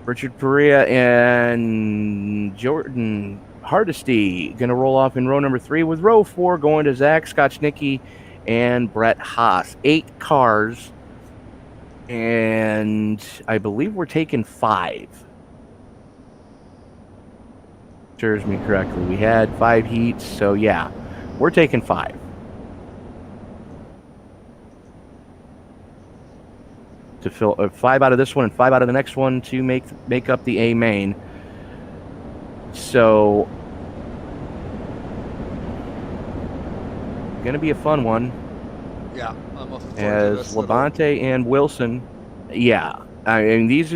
Richard Perea and Jordan Hardesty going to roll off in row number 3, with row 4 going to Zach Skotchnicki and Brett Haas. 8 cars, and I believe we're taking 5. Serves me correctly. We had 5 heats, so yeah, we're taking 5. To fill 5 out of this one and 5 out of the next one to make up the A main. So, gonna be a fun one. Yeah, I'm looking forward to As this Labonte and Wilson. Yeah, I mean these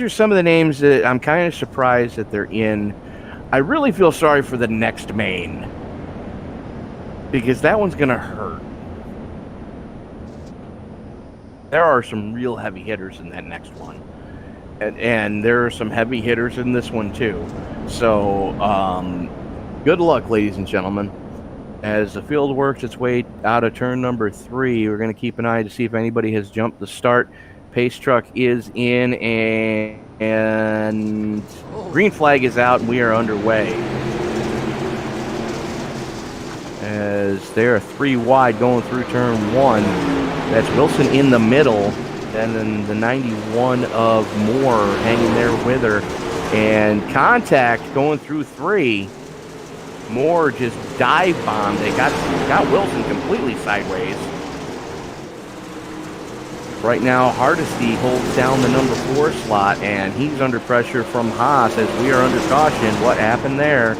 are some of the names that I'm kind of surprised that they're in. I really feel sorry for the next main, because that one's gonna hurt. There are some real heavy hitters in that next one, and there are some heavy hitters in this one too. So good luck, ladies and gentlemen. As the field works its way out of turn number 3, we're going to keep an eye to see if anybody has jumped the start. Pace truck is in, and green flag is out, and we are underway. As they're 3 wide going through turn 1. That's Wilson in the middle, and then the 91 of Moore hanging there with her. And contact going through 3. Moore just dive bombed. They got Wilson completely sideways. Right now, Hardesty holds down the number 4 slot, and he's under pressure from Haas as we are under caution. What happened there?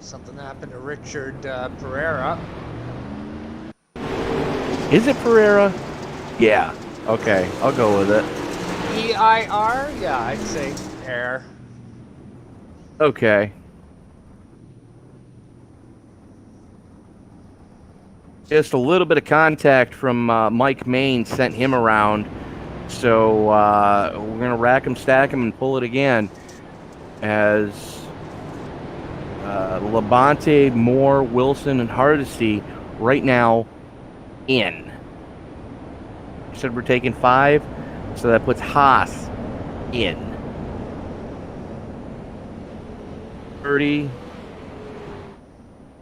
Something happened to Richard Pereira. Is it Pereira? Yeah. Okay, I'll go with it. EIR? Yeah, I'd say air. Okay. Just a little bit of contact from Mike Main sent him around. So we're going to rack him, stack him, and pull it again. As Labonte, Moore, Wilson, and Hardesty right now in. I said we're taking 5, so that puts Haas in. 30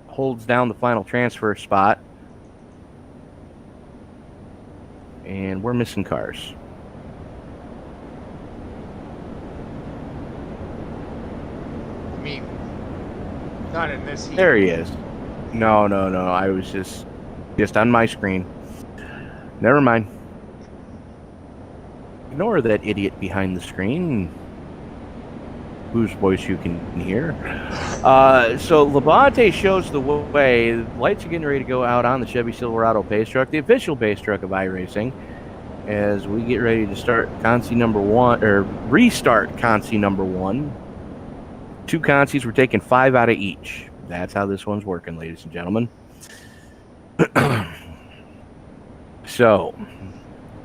holds down the final transfer spot. And we're missing cars. I mean, not in this heat. There he is. No. I was just on my screen. Never mind. Ignore that idiot behind the screen, whose voice you can hear. So Labonte shows the way. The lights are getting ready to go out on the Chevy Silverado pace truck, the official pace truck of iRacing, as we get ready to start Consi number 1, or restart Consi number 1. 2 Consis, we're taking 5 out of each. That's how this one's working, ladies and gentlemen. So,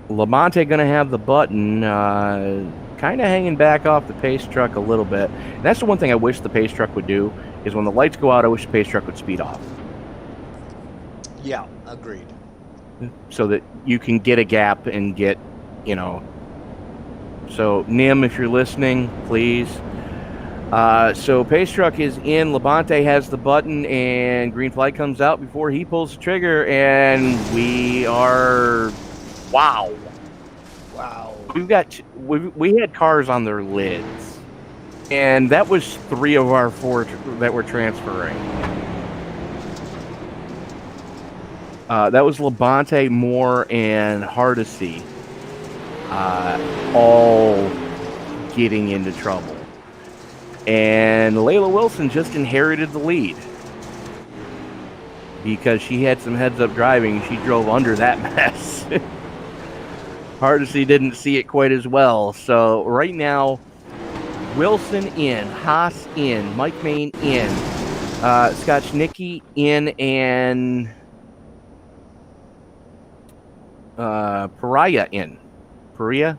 Labonte going to have the button kind of hanging back off the pace truck a little bit. And that's the one thing I wish the pace truck would do, is when the lights go out, I wish the pace truck would speed off. Yeah, agreed. So that you can get a gap and get, So, Nim, if you're listening, please. So pace truck is in. Labonte has the button, and green flag comes out before he pulls the trigger, and we are... Wow. We had cars on their lids, and that was 3 of our 4 that were transferring. That was Labonte, Moore, and Hardesty, all getting into trouble. And Layla Wilson just inherited the lead because she had some heads-up driving. She drove under that mess. Hardesty didn't see it quite as well. So right now, Wilson in, Haas in, Mike Main in, Scotchnicki in, and Pariah in. Pariah?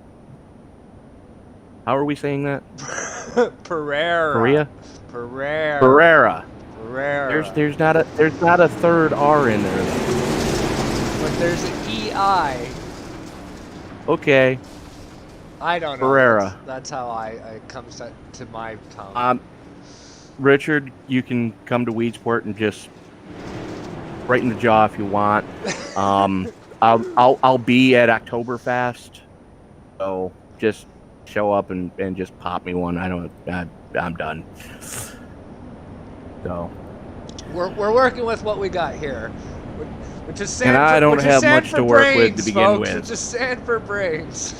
How are we saying that? Pereira. Pereira. Pereira. There's not a third R in there though. But there's an EI. Okay. I don't know. Pereira. That's how it comes to my tongue. Richard, you can come to Weedsport and just right in the jaw if you want. I'll be at Oktoberfest, so just show up and just pop me one. I'm done. So we're working with what we got here, which is sand. And I don't have much to work with to begin folks. with. It's just sand for brains.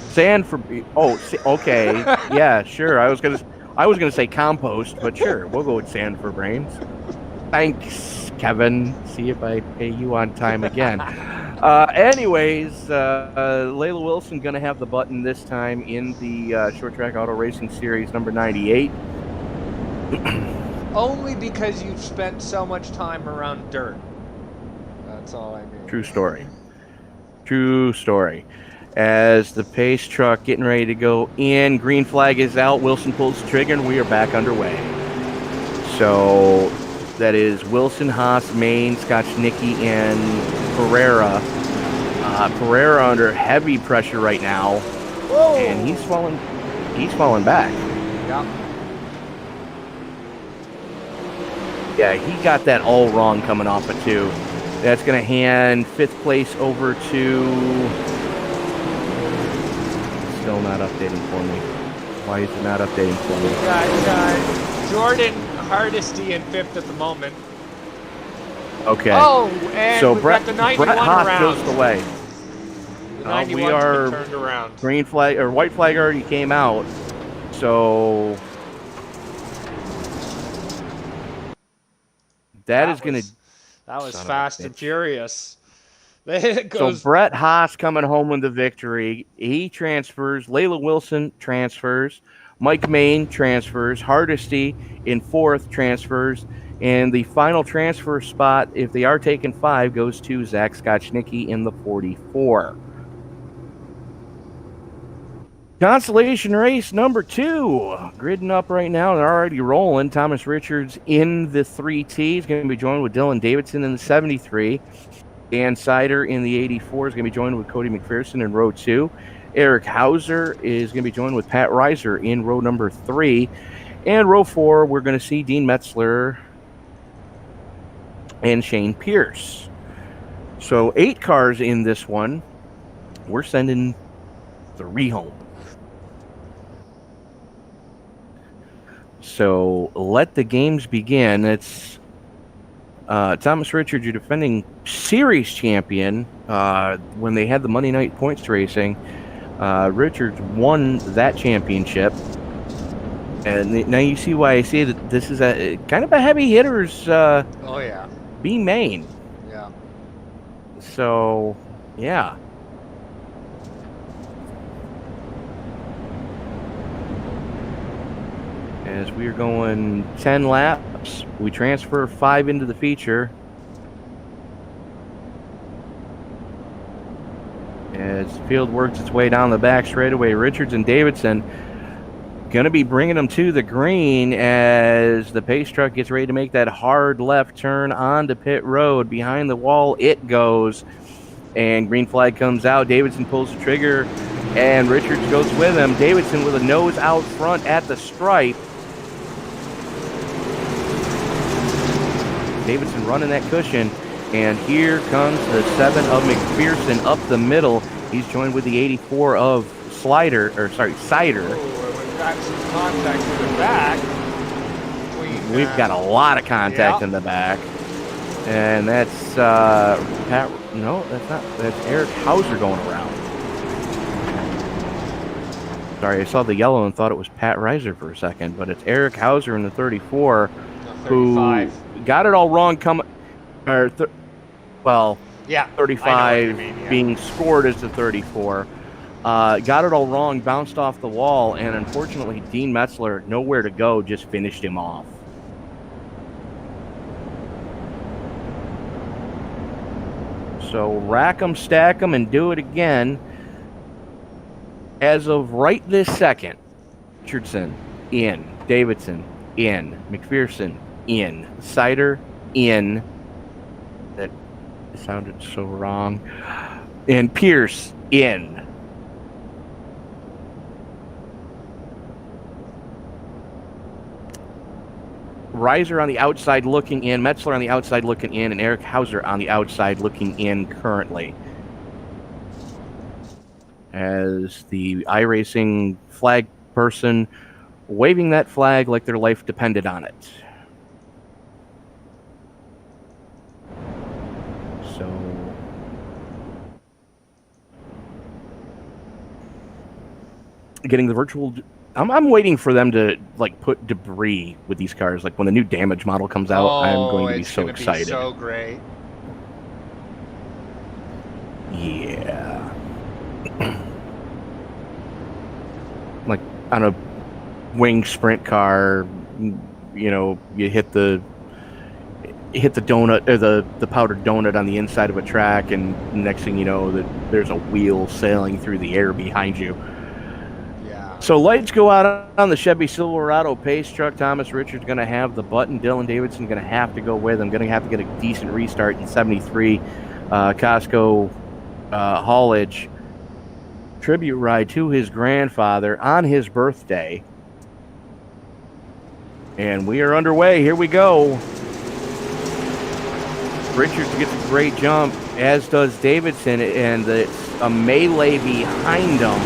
Sand for okay, yeah, sure. I was gonna say compost, but sure, we'll go with sand for brains. Thanks, Kevin. See if I pay you on time again. Anyways, Layla Wilson gonna have the button this time in the Short Track Auto Racing Series number 98. Only because you've spent so much time around dirt. That's all I mean. True story. True story. As the pace truck getting ready to go in, green flag is out, Wilson pulls the trigger, and we are back underway. So that is Wilson, Haas, Main, Scotchnicki, and Pereira. Pereira under heavy pressure right now. Whoa. And he's falling back. Yeah. Yeah, he got that all wrong coming off of 2. That's going to hand 5th place over to... Still not updating for me. Why is it not updating for me? We got Jordan Hardesty in 5th at the moment. Okay. Oh, and so we've Brett got the 91 Haas around. goes away. The 91's We are been turned around. green flag or white flag already came out. So that is going to... That was fast and furious. It goes. So Brett Haas coming home with the victory. He transfers. Layla Wilson transfers. Mike Main transfers. Hardesty in 4th transfers. And the final transfer spot, if they are taking 5, goes to Zach Scotchnicki in the 44. Consolation race number 2. Gridding up right now. They're already rolling. Thomas Richards in the 3T. He's going to be joined with Dylan Davidson in the 73. Dan Cider in the 84 is going to be joined with Cody McPherson in row 2. Eric Hauser is going to be joined with Pat Reiser in row number 3. And row 4, we're going to see Dean Metzler and Shane Pierce. So 8 cars in this one. We're sending 3 home. So let the games begin. It's Thomas Richards, your defending series champion. When they had the Monday night points racing, Richards won that championship. And now you see why I say that this is a kind of a heavy hitters Oh yeah. B main. Yeah. So yeah. As we are going 10 laps, we transfer 5 into the feature. As the field works its way down the back straightaway, Richards and Davidson going to be bringing them to the green as the pace truck gets ready to make that hard left turn onto pit road. Behind the wall it goes, and green flag comes out. Davidson pulls the trigger, and Richards goes with him. Davidson with a nose out front at the stripe. Davidson running that cushion, and here comes the 7 of McPherson up the middle. He's joined with the 84 of Cider. Oh, we've got some contact in the back. We've got a lot of contact in the back, and that's Pat. No, that's not. That's Eric Hauser going around. Sorry, I saw the yellow and thought it was Pat Reiser for a second, but it's Eric Hauser in the 34, who got it all wrong. Yeah, I know what 35 you mean, yeah. being scored as the 34. Got it all wrong, bounced off the wall, and unfortunately, Dean Metzler, nowhere to go, just finished him off. So rack 'em, stack 'em, and do it again. As of right this second, Richardson in, Davidson in, McPherson in, Cider in. That sounded so wrong. And Pierce in. Reiser on the outside looking in, Metzler on the outside looking in, and Eric Hauser on the outside looking in currently. As the iRacing flag person waving that flag like their life depended on it. So getting the virtual, I'm waiting for them to like put debris with these cars. Like when the new damage model comes out, I'm going to be so excited. Be so great. Yeah. Like on a wing sprint car, you know, you hit the donut or the powdered donut on the inside of a track, and next thing you know, that there's a wheel sailing through the air behind you. Yeah. So lights go out on the Chevy Silverado pace truck. Thomas Richards going to have the button. Dylan Davidson going to have to go with him. Going to have to get a decent restart in 73. Cosco haulage tribute ride to his grandfather on his birthday. And we are underway. Here we go. Richards gets a great jump, as does Davidson, and it's a melee behind him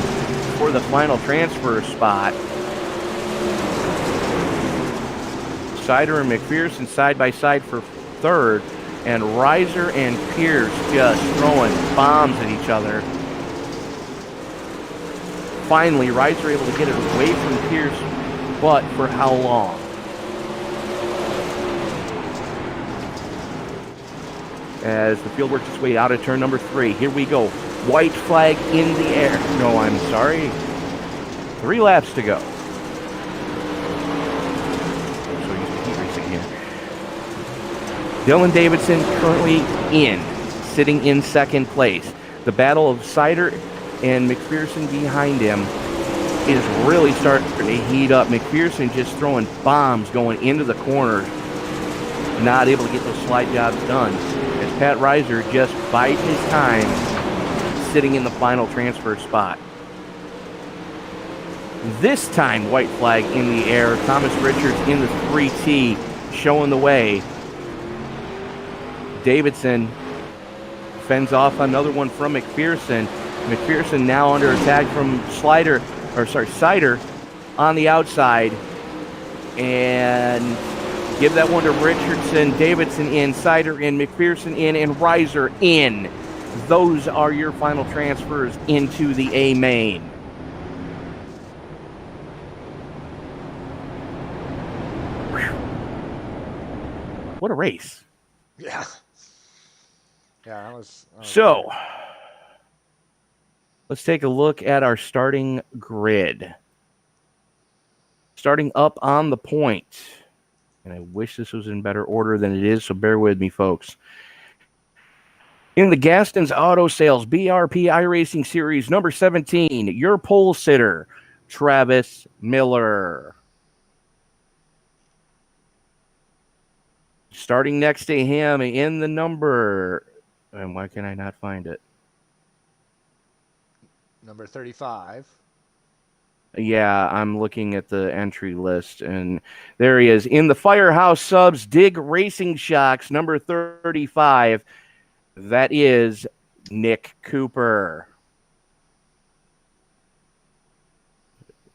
for the final transfer spot. Cider and McPherson side by side for third, and Reiser and Pierce just throwing bombs at each other. Finally, Reiser able to get it away from Pierce, but for how long? As the field works its way out of turn number 3. Here we go. White flag in the air. No, I'm sorry. 3 laps to go. So used to heat racing here. Dylan Davidson currently in, sitting in second place. The battle of Cider and McPherson behind him is really starting to heat up. McPherson just throwing bombs going into the corner, not able to get those slide jobs done. As Pat Reiser just bides his time, sitting in the final transfer spot. This time, white flag in the air. Thomas Richards in the 3T, showing the way. Davidson fends off another one from McPherson. McPherson now under attack from Cider on the outside. And give that one to Richardson, Davidson in, Cider in, McPherson in, and Reiser in. Those are your final transfers into the A main. Whew. What a race. Yeah. Yeah, that was so, great. Let's take a look at our starting grid. Starting up on the point. And I wish this was in better order than it is, so bear with me, folks. In the Gaston's Auto Sales BRP iRacing Series number 17, your pole sitter, Travis Miller. Starting next to him in the number, and why can I not find it? Number 35. Yeah, I'm looking at the entry list, and there he is. In the Firehouse Subs Dig Racing Shocks, number 35, that is Nick Cooper.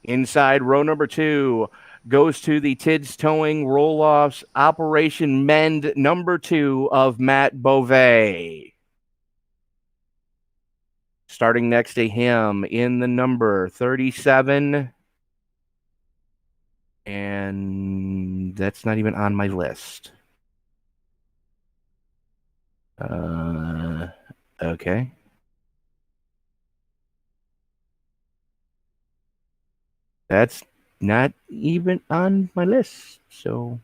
Inside row number 2 goes to the Tids Towing Roll-Offs Operation Mend number 2 of Matt Beauvais. Starting next to him in the number 37. And that's not even on my list. Okay. That's not even on my list. So,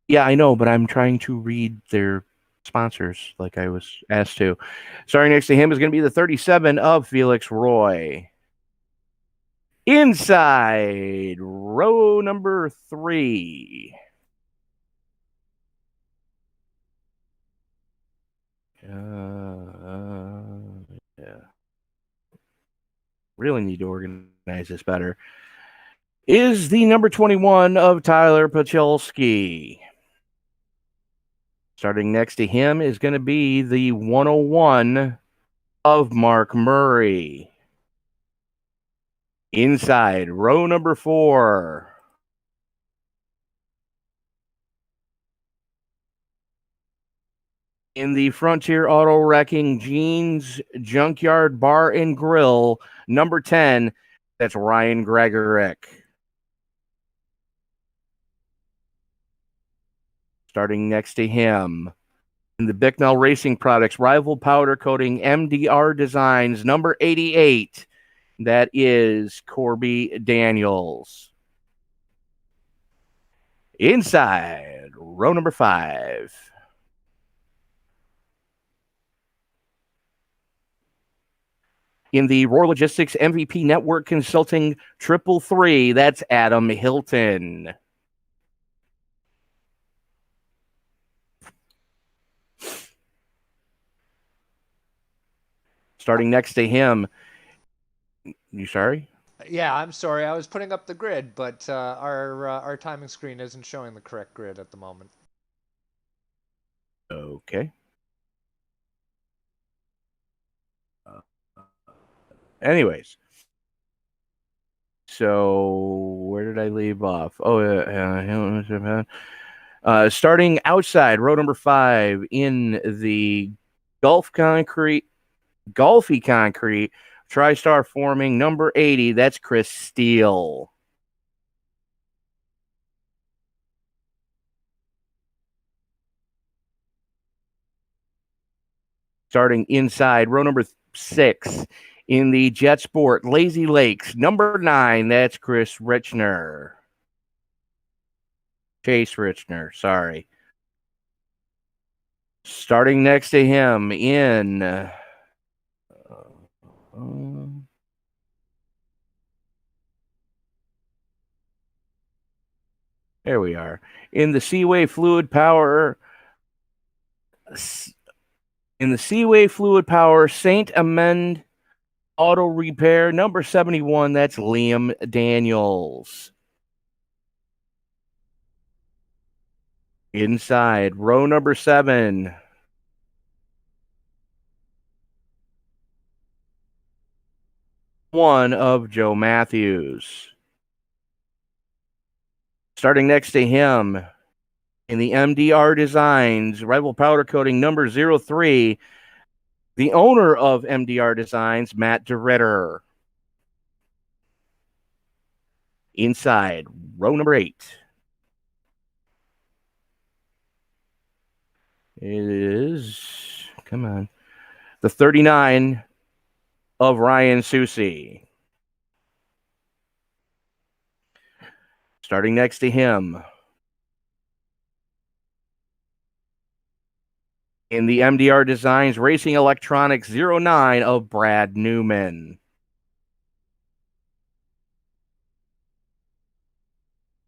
yeah, I know, but I'm trying to read their sponsors like I was asked to. Starting next to him is going to be the 37 of Felix Roy. Inside row number 3. Yeah. Really need to organize this better. Is the number 21 of Tyler Pachelski. Starting next to him is going to be the 101 of Mark Murray. Inside row number 4. In the Frontier Auto Wrecking Jeans Junkyard Bar and Grill, number 10, that's Ryan Gregorick. Starting next to him, in the Bicknell Racing Products Rival Powder Coating MDR Designs, number 88, that is Corby Daniels. Inside row number 5. In the Roar Logistics MVP Network Consulting 333, that's Adam Hilton. Starting next to him, you sorry? Yeah, I'm sorry. I was putting up the grid, but our timing screen isn't showing the correct grid at the moment. Okay. Anyways, so where did I leave off? Starting outside row number 5 in the Golfy Concrete TriStar Forming number 80, that's Chris Steele. Starting inside row number 6 in the Jet Sport Lazy Lakes number 9, that's Chris Richner. Chase Richner, sorry. Starting next to him in there we are. In the Seaway Fluid Power Saint Amend Auto Repair number 71, that's Liam Daniels. Inside row number 7. One of Joe Matthews. Starting next to him in the MDR Designs Rival Powder Coating number 03, the owner of MDR Designs, Matt DeRitter. Inside row number 8. It is, come on, the 39 of Ryan Susi. Starting next to him in the MDR Designs Racing Electronics 09 of Brad Newman.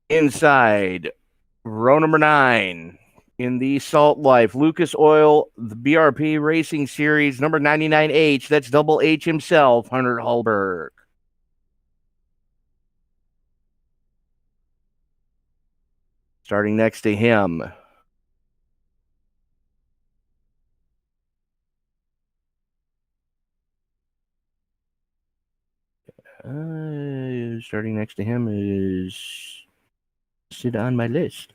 Inside row number 9 in the Salt Life Lucas Oil, the BRP Racing Series number 99H, that's Double H himself, Hunter Hallberg. Starting next to him is sit on my list.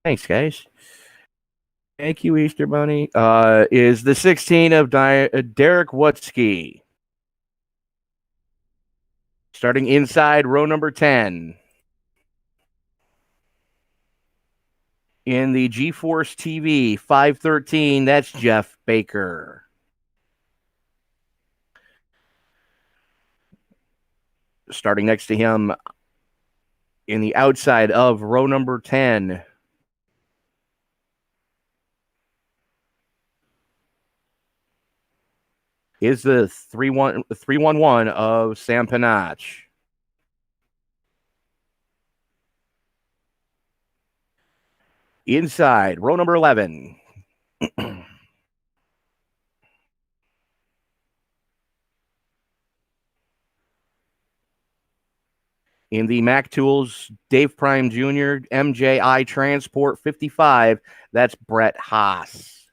Thanks, guys. Thank you, Easter Bunny. Is the 16 of Derek Wutsky. Starting inside row number 10. In the GeForce TV 513, that's Jeff Baker. Starting next to him in the outside of row number 10 is the 311 of Sam Panach. Inside, row number 11. In the Mac Tools Dave Prime Jr. MJI Transport 55, that's Brett Haas.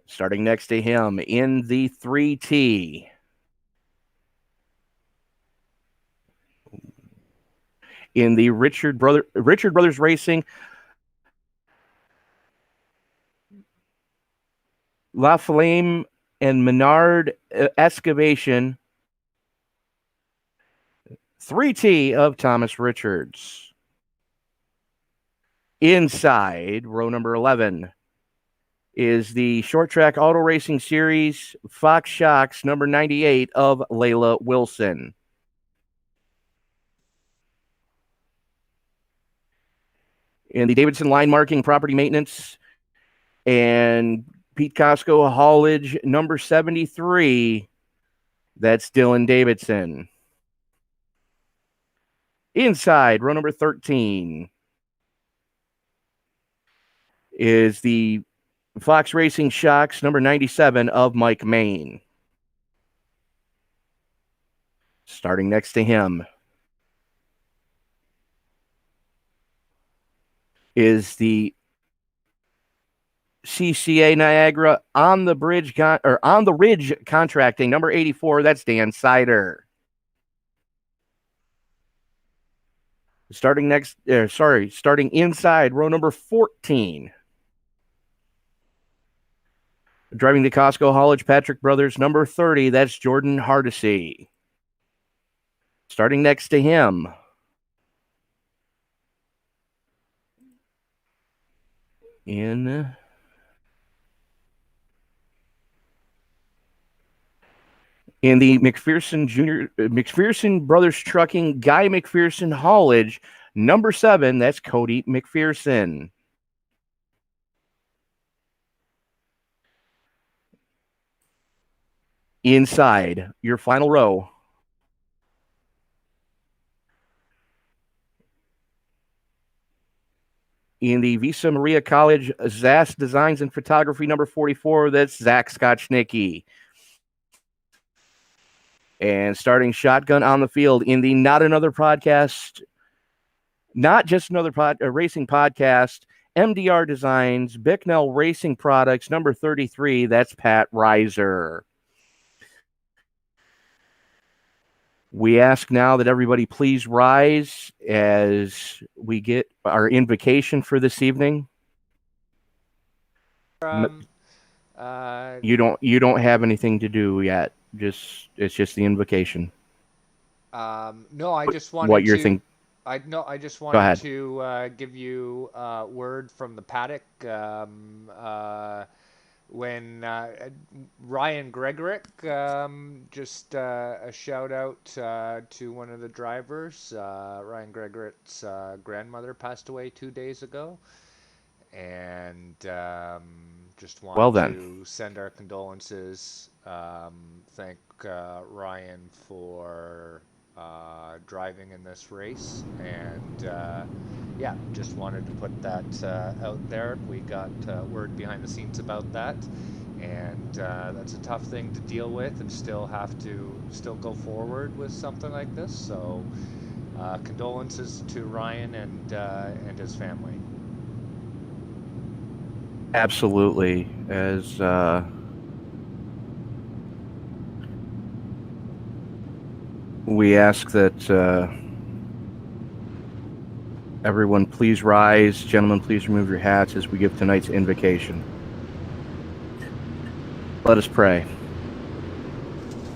Starting next to him in the 3T. In the Richard Brothers Racing La Flame and Menard Excavation 3T of Thomas Richards. Inside, row number 11, is the Short Track Auto Racing Series Fox Shocks number 98 of Layla Wilson. In the Davidson Line Marking Property Maintenance and Pete Cosco Haulage number 73, that's Dylan Davidson. Inside, row number 13, is the Fox Racing Shocks number 97 of Mike Main. Starting next to him is the CCA Niagara on the Ridge Contracting number 84. That's Dan Cider. Starting inside row number 14. Driving the Costco Haulage Patrick Brothers number 30. That's Jordan Hardesty. Starting next to him in the McPherson Brothers Trucking Guy McPherson Haulage number 7, that's Cody McPherson. Inside, your final row, in the Visa Maria College ZAS Designs and Photography number 44, that's Zach Skotchnicki. And starting shotgun on the field in the Not Just Another Racing Podcast, MDR Designs, Bicknell Racing Products number 33, that's Pat Reiser. We ask now that everybody please rise as we get our invocation for this evening. You don't have anything to do yet. It's just the invocation. No, I just wanted what you're to. thinking. I just wanted to give you a word from the paddock. When Ryan Gregorick, just a shout out to one of the drivers. Ryan Gregorick's grandmother passed away 2 days ago, and just wanted to send our condolences. Thank Ryan for driving in this race, and just wanted to put that out there. We got word behind the scenes about that, and that's a tough thing to deal with, and still go forward with something like this. So condolences to Ryan and his family. Absolutely. As we ask that everyone please rise. Gentlemen, please remove your hats as we give tonight's invocation. Let us pray.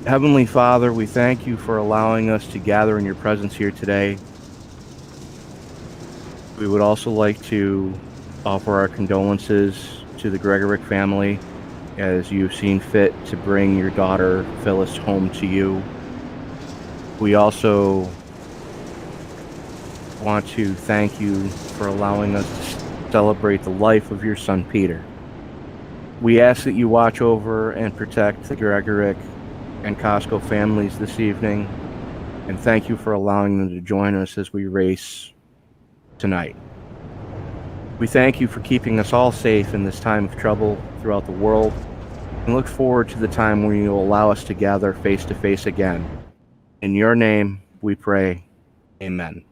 Heavenly Father, we thank you for allowing us to gather in your presence here today. We would also like to offer our condolences to the Gregorick family as you've seen fit to bring your daughter Phyllis home to you. We also want to thank you for allowing us to celebrate the life of your son Peter. We ask that you watch over and protect the Gregorick and Cosco families this evening, and thank you for allowing them to join us as we race tonight. We thank you for keeping us all safe in this time of trouble throughout the world, and look forward to the time when you will allow us to gather face to face again. In your name, we pray. Amen.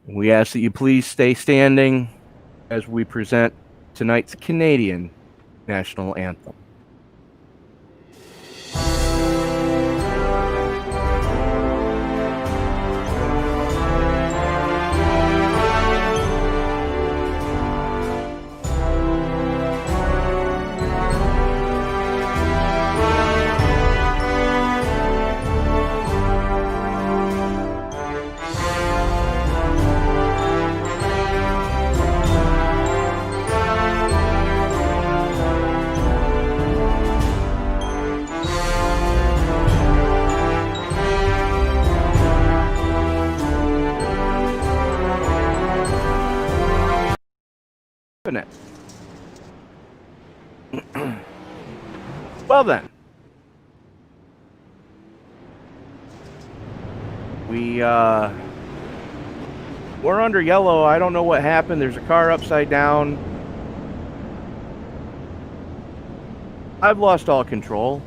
We ask that you please stay standing as we present tonight's Canadian national anthem. Well then, we're under yellow. I don't know what happened. There's a car upside down. I've lost all control.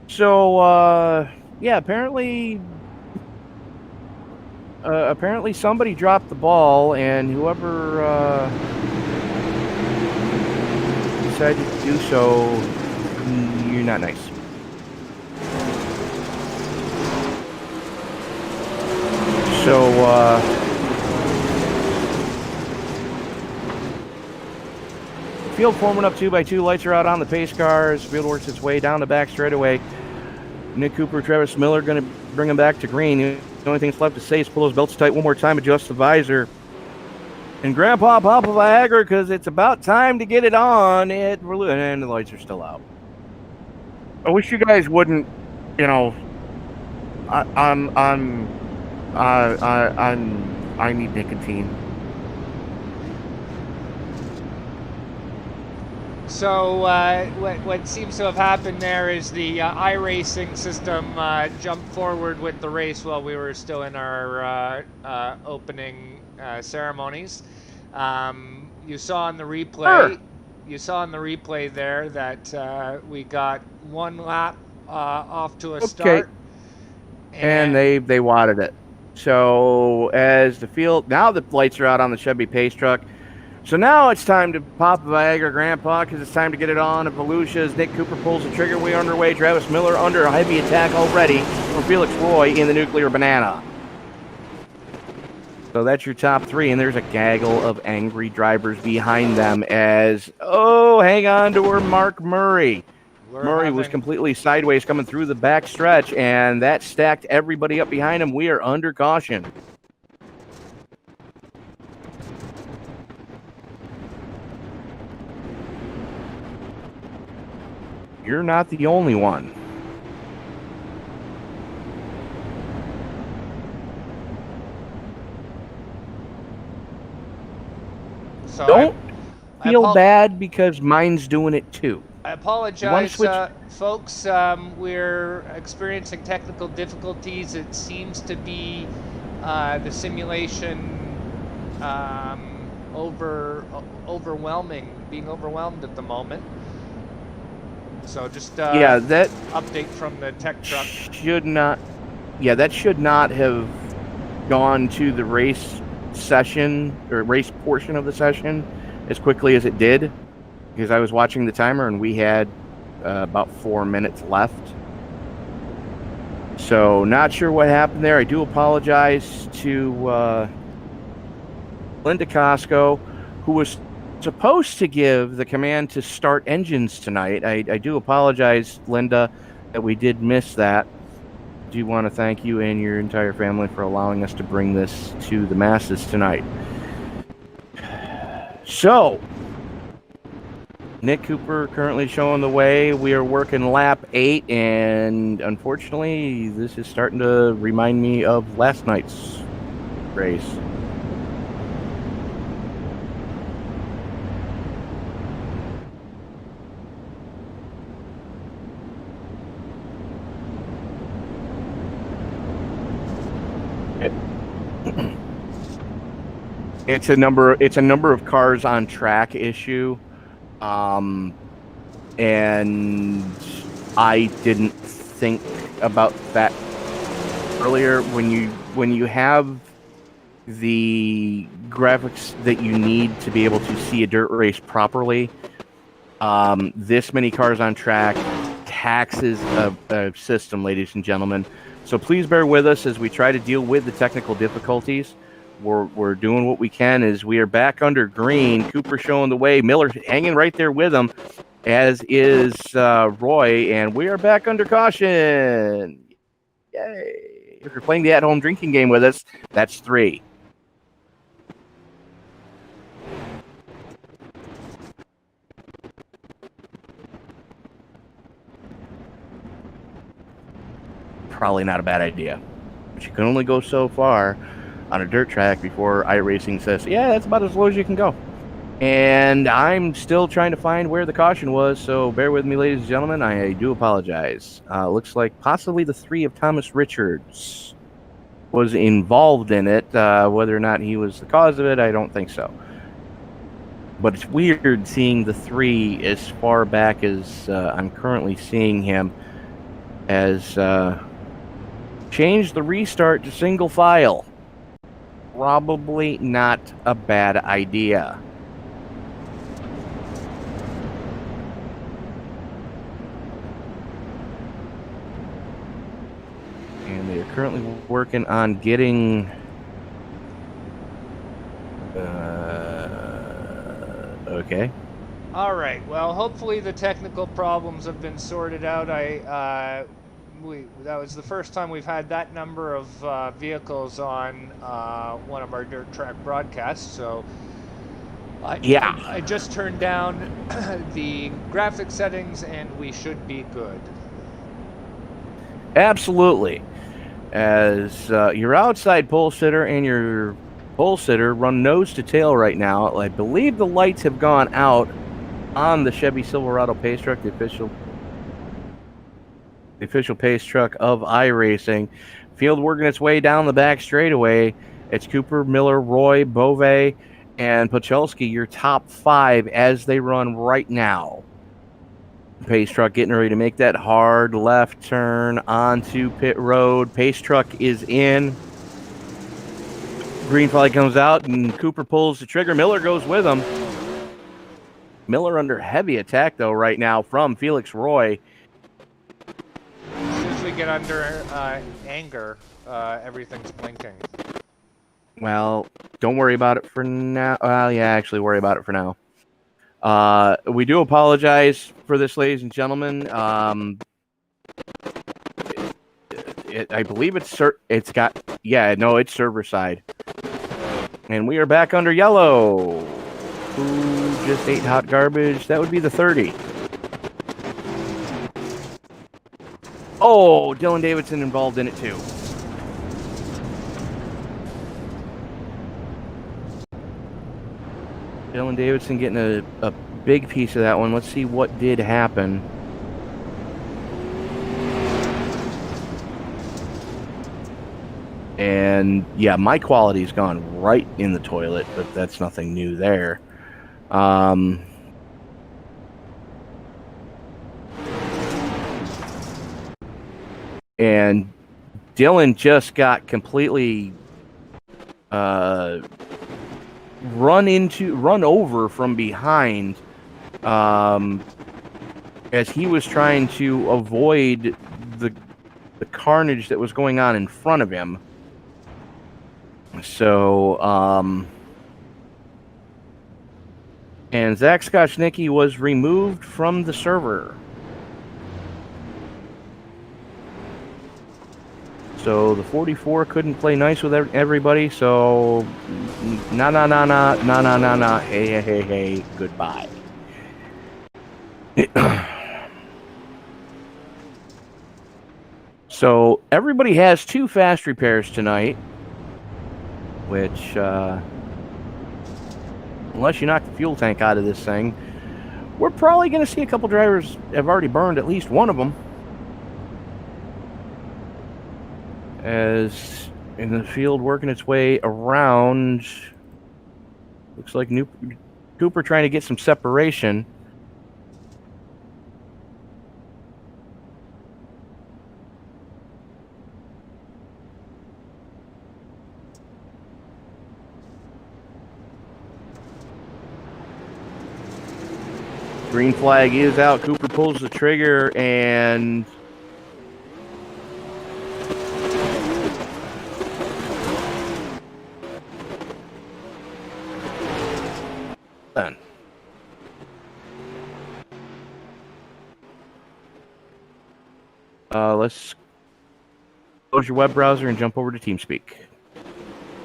So, yeah, apparently somebody dropped the ball, and whoever decided to do so, you're not nice. So, field forming up 2x2. Lights are out on the pace cars. Field works its way down the back straightaway. Nick Cooper, Travis Miller going to bring him back to green. The only thing that's left to say is pull those belts tight one more time, adjust the visor. And Grandpa pop a Viagra because it's about time to get it on. And the lights are still out. I wish you guys wouldn't, you know, I need nicotine. So what seems to have happened there is the iRacing system jumped forward with the race while we were still in our opening ceremonies. You saw in the replay. Sure. You saw in the replay there that we got one lap off to a start. And they wadded it. So as the field, now the lights are out on the Chevy Pace truck. So now it's time to pop a Viagra, Grandpa, because it's time to get it on. If Volusia's Nick Cooper pulls the trigger, we are underway. Travis Miller under a heavy attack already from Felix Roy in the Nuclear Banana. So that's your top three, and there's a gaggle of angry drivers behind them as, oh, hang on to her, Mark Murray. Murray was completely sideways coming through the back stretch, and that stacked everybody up behind him. We are under caution. You're not the only one. So Don't feel bad because mine's doing it too. I apologize, folks. We're experiencing technical difficulties. It seems to be the simulation being overwhelmed at the moment. So just yeah, that update from the tech truck. That should not have gone to the race session or race portion of the session as quickly as it did, because I was watching the timer and we had about 4 minutes left. So not sure what happened there. I do apologize to Linda Cosco, who was supposed to give the command to start engines tonight. I do apologize, Linda, that we did miss that. I do want to thank you and your entire family for allowing us to bring this to the masses tonight. So, Nick Cooper currently showing the way. We are working lap 8, and unfortunately, this is starting to remind me of last night's race. It's a number of cars on track issue. And I didn't think about that earlier. When you have the graphics that you need to be able to see a dirt race properly, this many cars on track taxes a system, ladies and gentlemen. So please bear with us as we try to deal with the technical difficulties. We're doing what we can as we are back under green. Cooper showing the way. Miller hanging right there with him, as is Roy. And we are back under caution. Yay. If you're playing the at-home drinking game with us, that's 3. Probably not a bad idea. But you can only go so far on a dirt track before iRacing says, yeah, that's about as low as you can go. And I'm still trying to find where the caution was, so bear with me, ladies and gentlemen. I do apologize. Looks like possibly the 3 of Thomas Richards was involved in it. Whether or not he was the cause of it, I don't think so. But it's weird seeing the 3 as far back as I'm currently seeing him, as changed the restart to single file. Probably not a bad idea. And they are currently working on getting okay. All right. Well, hopefully the technical problems have been sorted out. That was the first time we've had that number of vehicles on one of our dirt track broadcasts. So I just turned down the graphic settings, and we should be good. Absolutely. As your outside pole sitter and your pole sitter run nose to tail right now. I believe the lights have gone out on the Chevy Silverado pace truck, the official pace truck of iRacing. Field working its way down the back straightaway. It's Cooper, Miller, Roy, Bove, and Pachelski, your top 5 as they run right now. Pace truck getting ready to make that hard left turn onto pit road. Pace truck is in. Green flag comes out, and Cooper pulls the trigger. Miller goes with him. Miller under heavy attack, though, right now from Felix Roy. As soon as we get under anger, everything's blinking. Well, don't worry about it for now. Well, yeah, actually worry about it for now. We do apologize for this, ladies and gentlemen. I believe it's server side. And we are back under yellow. Who just ate hot garbage? That would be the 30. Oh, Dylan Davidson involved in it too. Dylan Davidson getting a big piece of that one. Let's see what did happen. And yeah, my quality's gone right in the toilet, but that's nothing new there. And Dylan just got completely run over from behind as he was trying to avoid the carnage that was going on in front of him. So And Zach Skocznicki was removed from the server. So the 44 couldn't play nice with everybody, so hey, goodbye. So everybody has 2 fast repairs tonight, which, unless you knock the fuel tank out of this thing, we're probably going to see a couple drivers have already burned at least one of them. As in the field working its way around, looks like Cooper trying to get some separation. Green flag is out. Cooper pulls the trigger and done. Let's close your web browser and jump over to TeamSpeak.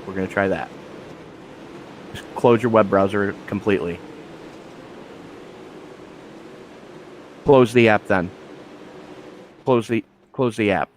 We're going to try that. Just close your web browser completely. Close the app then. Close the app.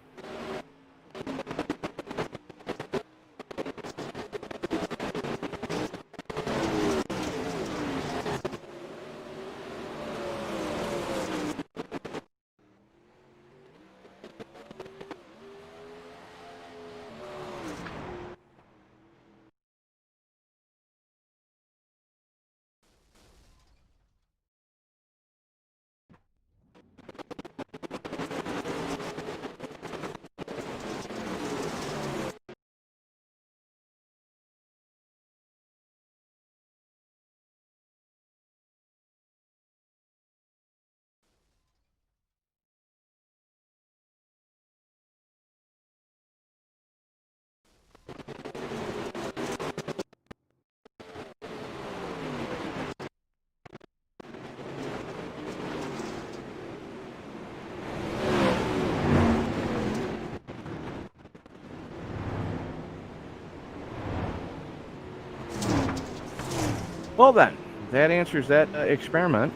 Well then, that answers that experiment.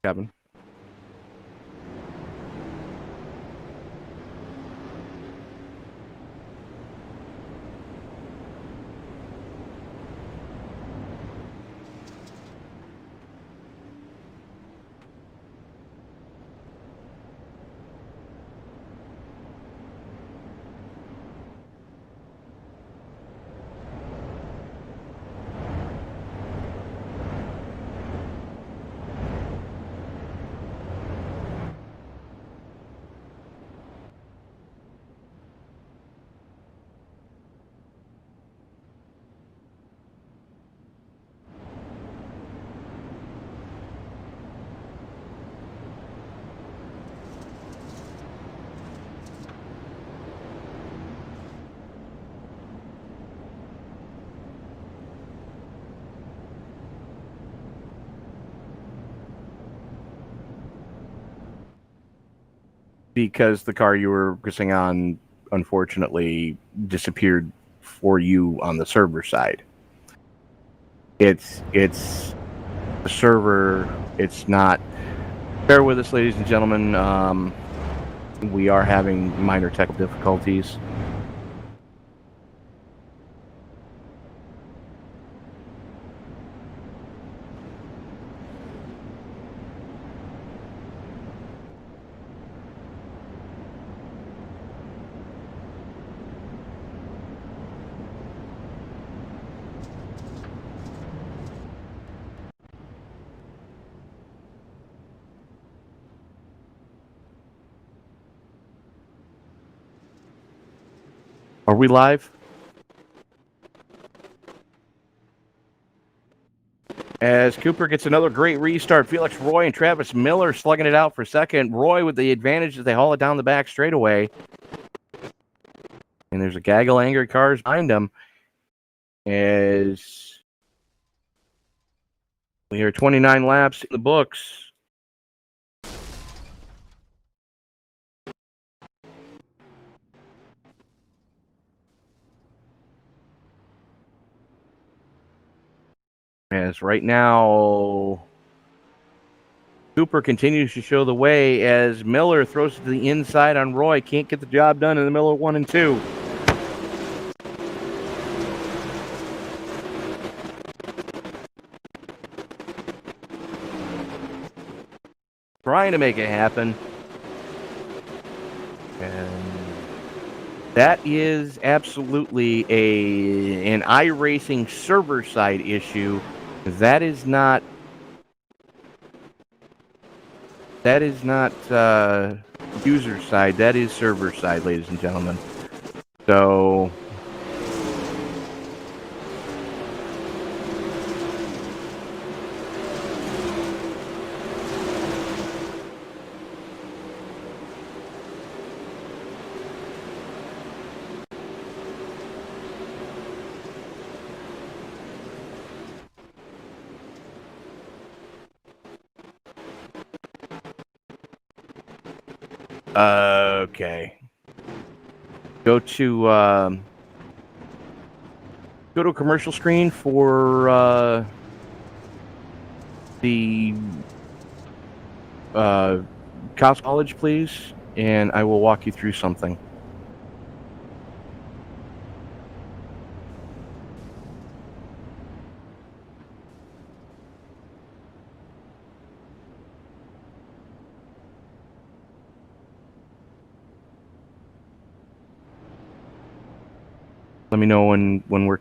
Kevin. Because the car you were focusing on, unfortunately, disappeared for you on the server side. It's the server. It's not. Bear with us, ladies and gentlemen. We are having minor technical difficulties. Are we live? As Cooper gets another great restart, Felix Roy and Travis Miller slugging it out for second. Roy with the advantage as they haul it down the back straightaway. And there's a gaggle of angry cars behind them as we are 29 laps in the books. As right now, Cooper continues to show the way as Miller throws it to the inside on Roy. Can't get the job done in the Miller 1 and 2. Trying to make it happen. And that is absolutely an iRacing server side issue. That is not user side. That is server side, ladies and gentlemen. So okay. Go to a commercial screen for the college, please, and I will walk you through something. Let me know when we're...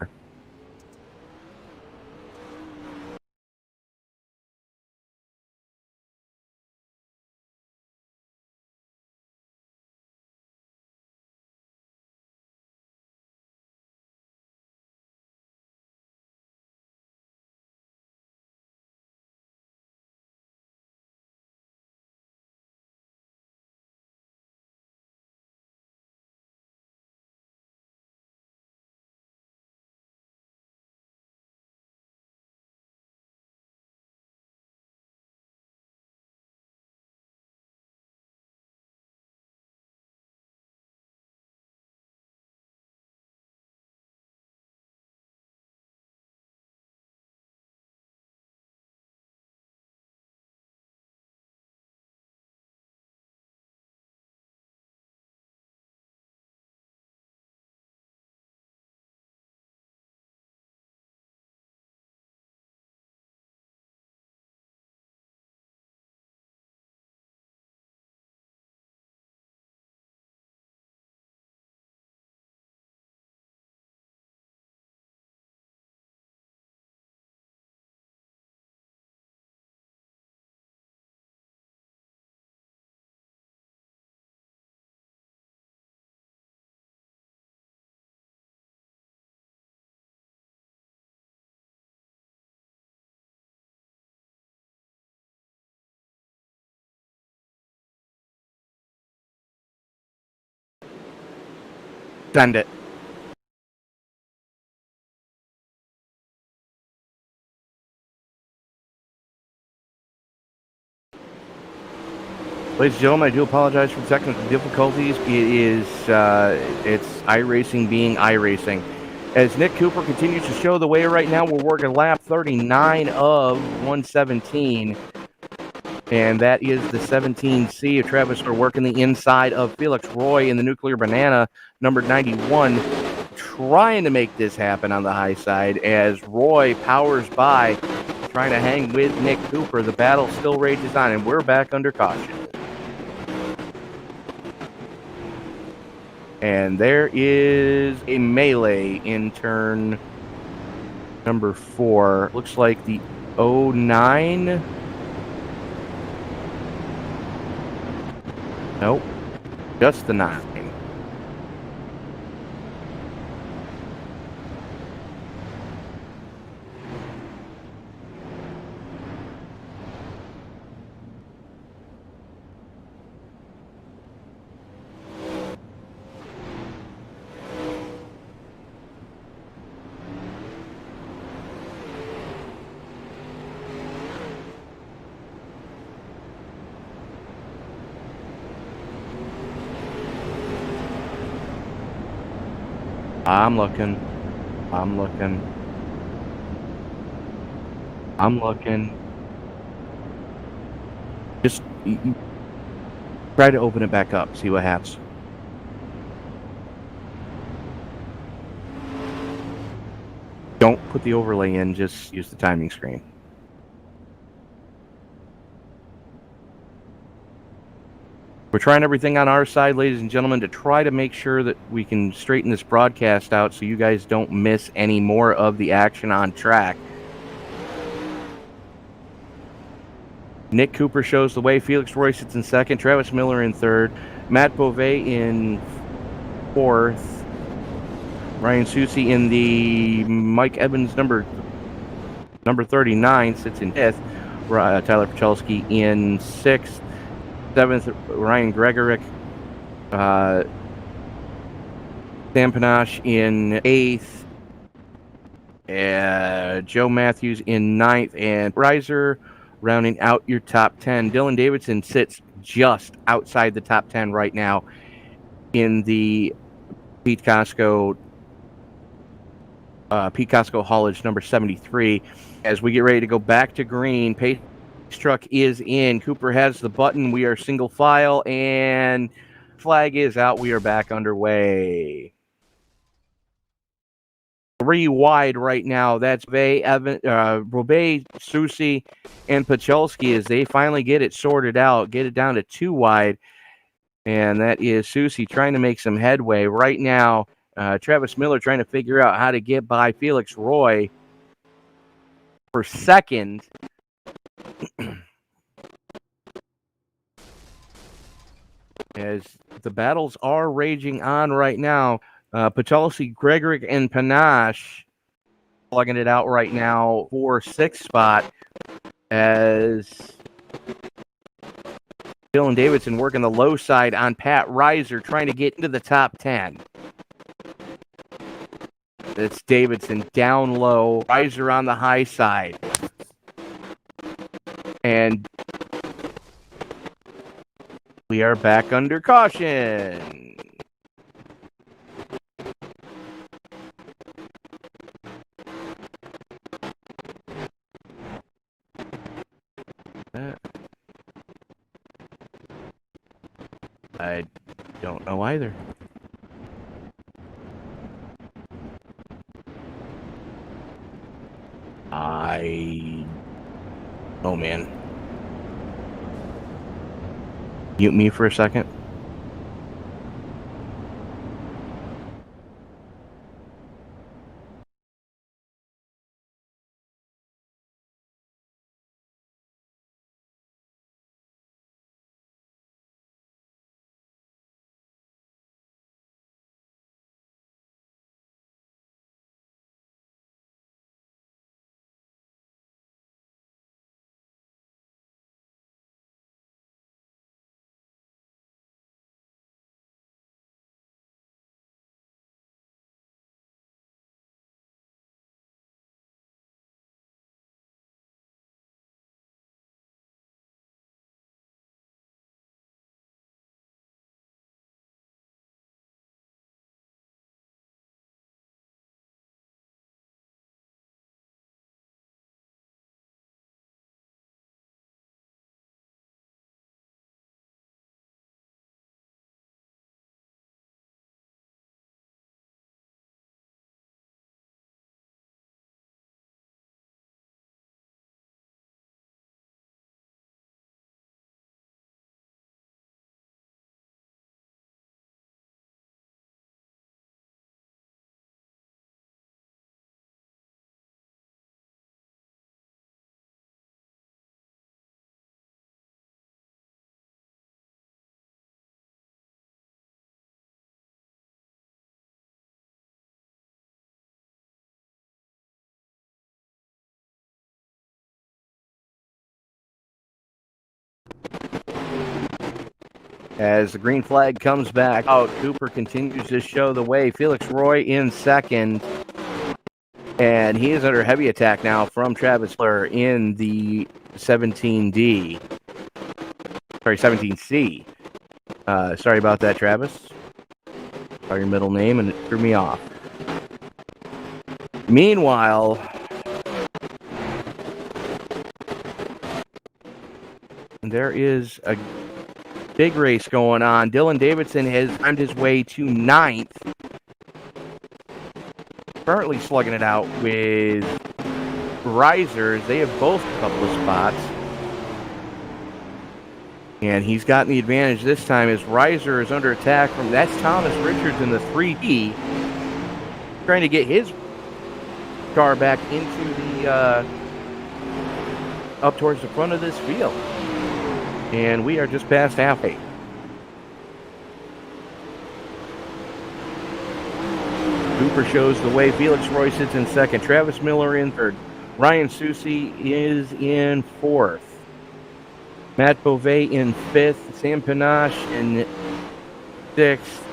Send it. Ladies and gentlemen, I do apologize for the technical difficulties. It's iRacing being iRacing. As Nick Cooper continues to show the way right now, we're working lap 39 of 117. And that is the 17C of Travis. We're working the inside of Felix Roy in the Nuclear Banana, number 91, trying to make this happen on the high side as Roy powers by, trying to hang with Nick Cooper. The battle still rages on, and we're back under caution. And there is a melee in turn number 4. Looks like the 09. Nope. Just the 9. I'm looking. Just try to open it back up. See what happens. Don't put the overlay in. Just use the timing screen. We're trying everything on our side, ladies and gentlemen, to try to make sure that we can straighten this broadcast out so you guys don't miss any more of the action on track. Nick Cooper shows the way. Felix Roy sits in second. Travis Miller in third. Matt Beauvais in fourth. Ryan Susi in the Mike Evans number 39 sits in fifth. Tyler Pachelski in sixth. Seventh, Ryan Gregorick. Sam Panache in eighth. Joe Matthews in ninth. And Riser rounding out your top 10. Dylan Davidson sits just outside the top 10 right now in the Pete Cosco haulage number 73. As we get ready to go back to green, pace truck is in. Cooper has the button. We are single file, and flag is out. We are back underway. 3 wide right now. That's Beauvais, Susi, and Pachelski as they finally get it sorted out, get it down to 2 wide. And that is Susi trying to make some headway. Right now, Travis Miller trying to figure out how to get by Felix Roy for second. As the battles are raging on right now, Pachelski, Gregorick, and Panache plugging it out right now for 6th spot as Dylan Davidson working the low side on Pat Reiser, trying to get into the top 10. That's Davidson down low, Reiser on the high side. And we are back under caution. I don't know either. Oh man. Mute me for a second. As the green flag comes back out, Cooper continues to show the way. Felix Roy in second. And he is under heavy attack now from Travis Miller in the 17D. Sorry, 17C. Sorry about that, Travis. Sorry, your middle name, and it threw me off. Meanwhile, there is a big race going on. Dylan Davidson has found his way to 9th. Currently slugging it out with Risers. They have both a couple of spots. And he's gotten the advantage this time as Riser is under attack from, that's Thomas Richards in the 3D. Trying to get his car back into the, up towards the front of this field. And we are just past halfway. Cooper shows the way. Felix Roy sits in second. Travis Miller in third. Ryan Susi is in fourth. Matt Beauvais in fifth. Sam Panache in sixth.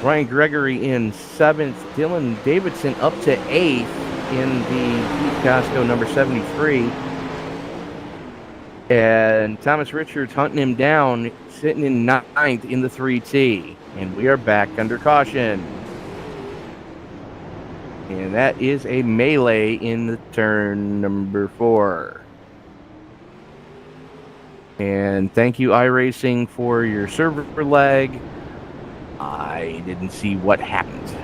Ryan Gregory in seventh. Dylan Davidson up to eighth in the Pete Cosco number 73. And Thomas Richards hunting him down, sitting in ninth in the 3T. And we are back under caution. And that is a melee in the turn number 4. And thank you, iRacing, for your server lag. I didn't see what happened.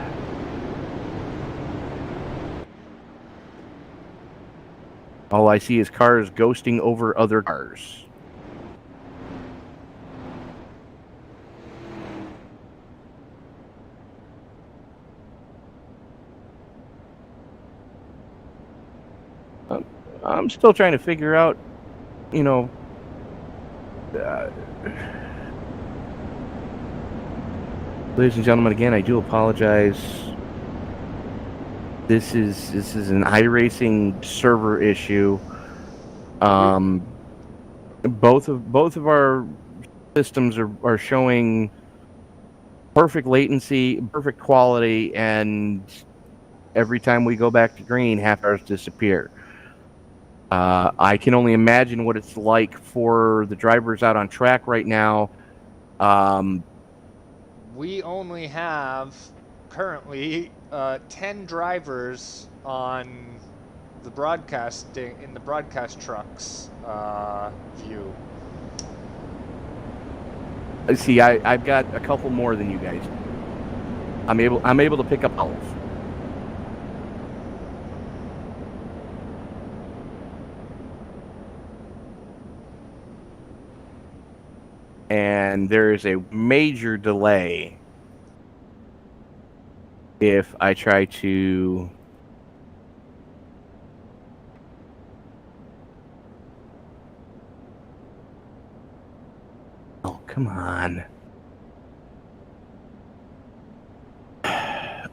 All I see is cars ghosting over other cars. I'm still trying to figure out, you know, ladies and gentlemen, again, I do apologize. This is an iRacing server issue. Both of our systems are showing perfect latency, perfect quality, and every time we go back to green, half hours disappear. I can only imagine what it's like for the drivers out on track right now. We only have currently 10 drivers on the broadcasting in the broadcast trucks view. See, I've got a couple more than you guys. I'm able to pick up all. And there is a major delay if I try to come on.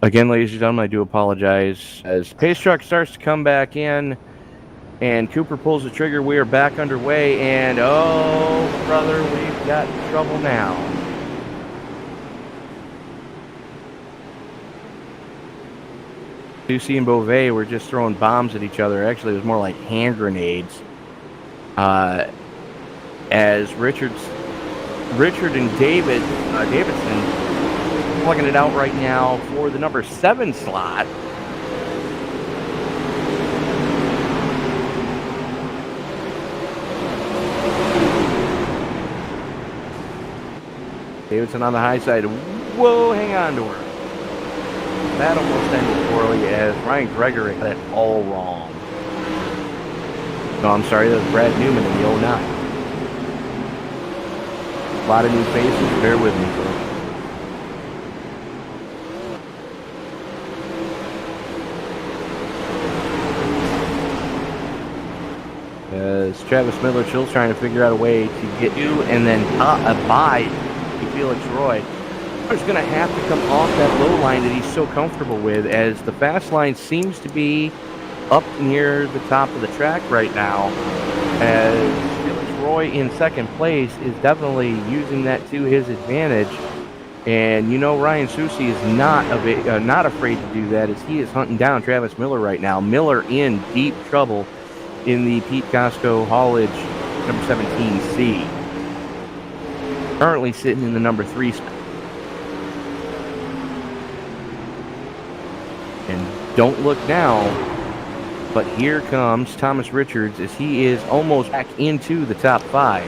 Again, ladies and gentlemen, I do apologize. As Pace Truck starts to come back in and Cooper pulls the trigger, we are back underway, and oh, brother, we've got trouble now. Susi and Beauvais were just throwing bombs at each other. Actually, it was more like hand grenades. As Richard and Davidson plugging it out right now for the number 7 slot. Davidson on the high side. Whoa, hang on to her. That almost ended poorly as Ryan Gregory had it all wrong. No, I'm sorry, that was Brad Newman in the 09. A lot of new faces, bear with me, folks. As Travis Miller chill's trying to figure out a way to get you and then by Felix Roy. He's going to have to come off that low line that he's so comfortable with, as the fast line seems to be up near the top of the track right now, as Felix Roy in second place is definitely using that to his advantage. And you know, Ryan Susi is not afraid to do that, as he is hunting down Travis Miller right now. Miller in deep trouble in the Pete Cosco haulage number 17C. Currently sitting in the number 3 spot. And Don't look now, but here comes Thomas Richards as he is almost back into the top 5.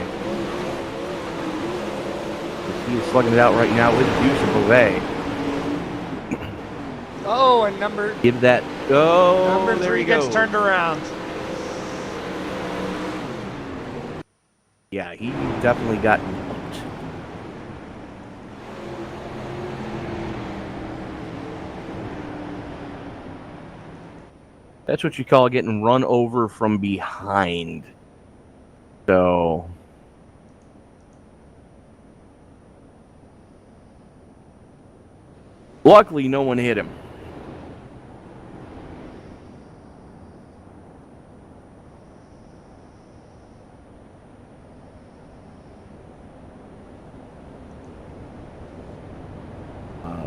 He is slugging it out right now with the use of Beauvais. Oh, and number Give that. Oh, number there 3 he gets goes. turned around. Yeah, he definitely got bumped. That's what you call getting run over from behind. So, luckily, no one hit him.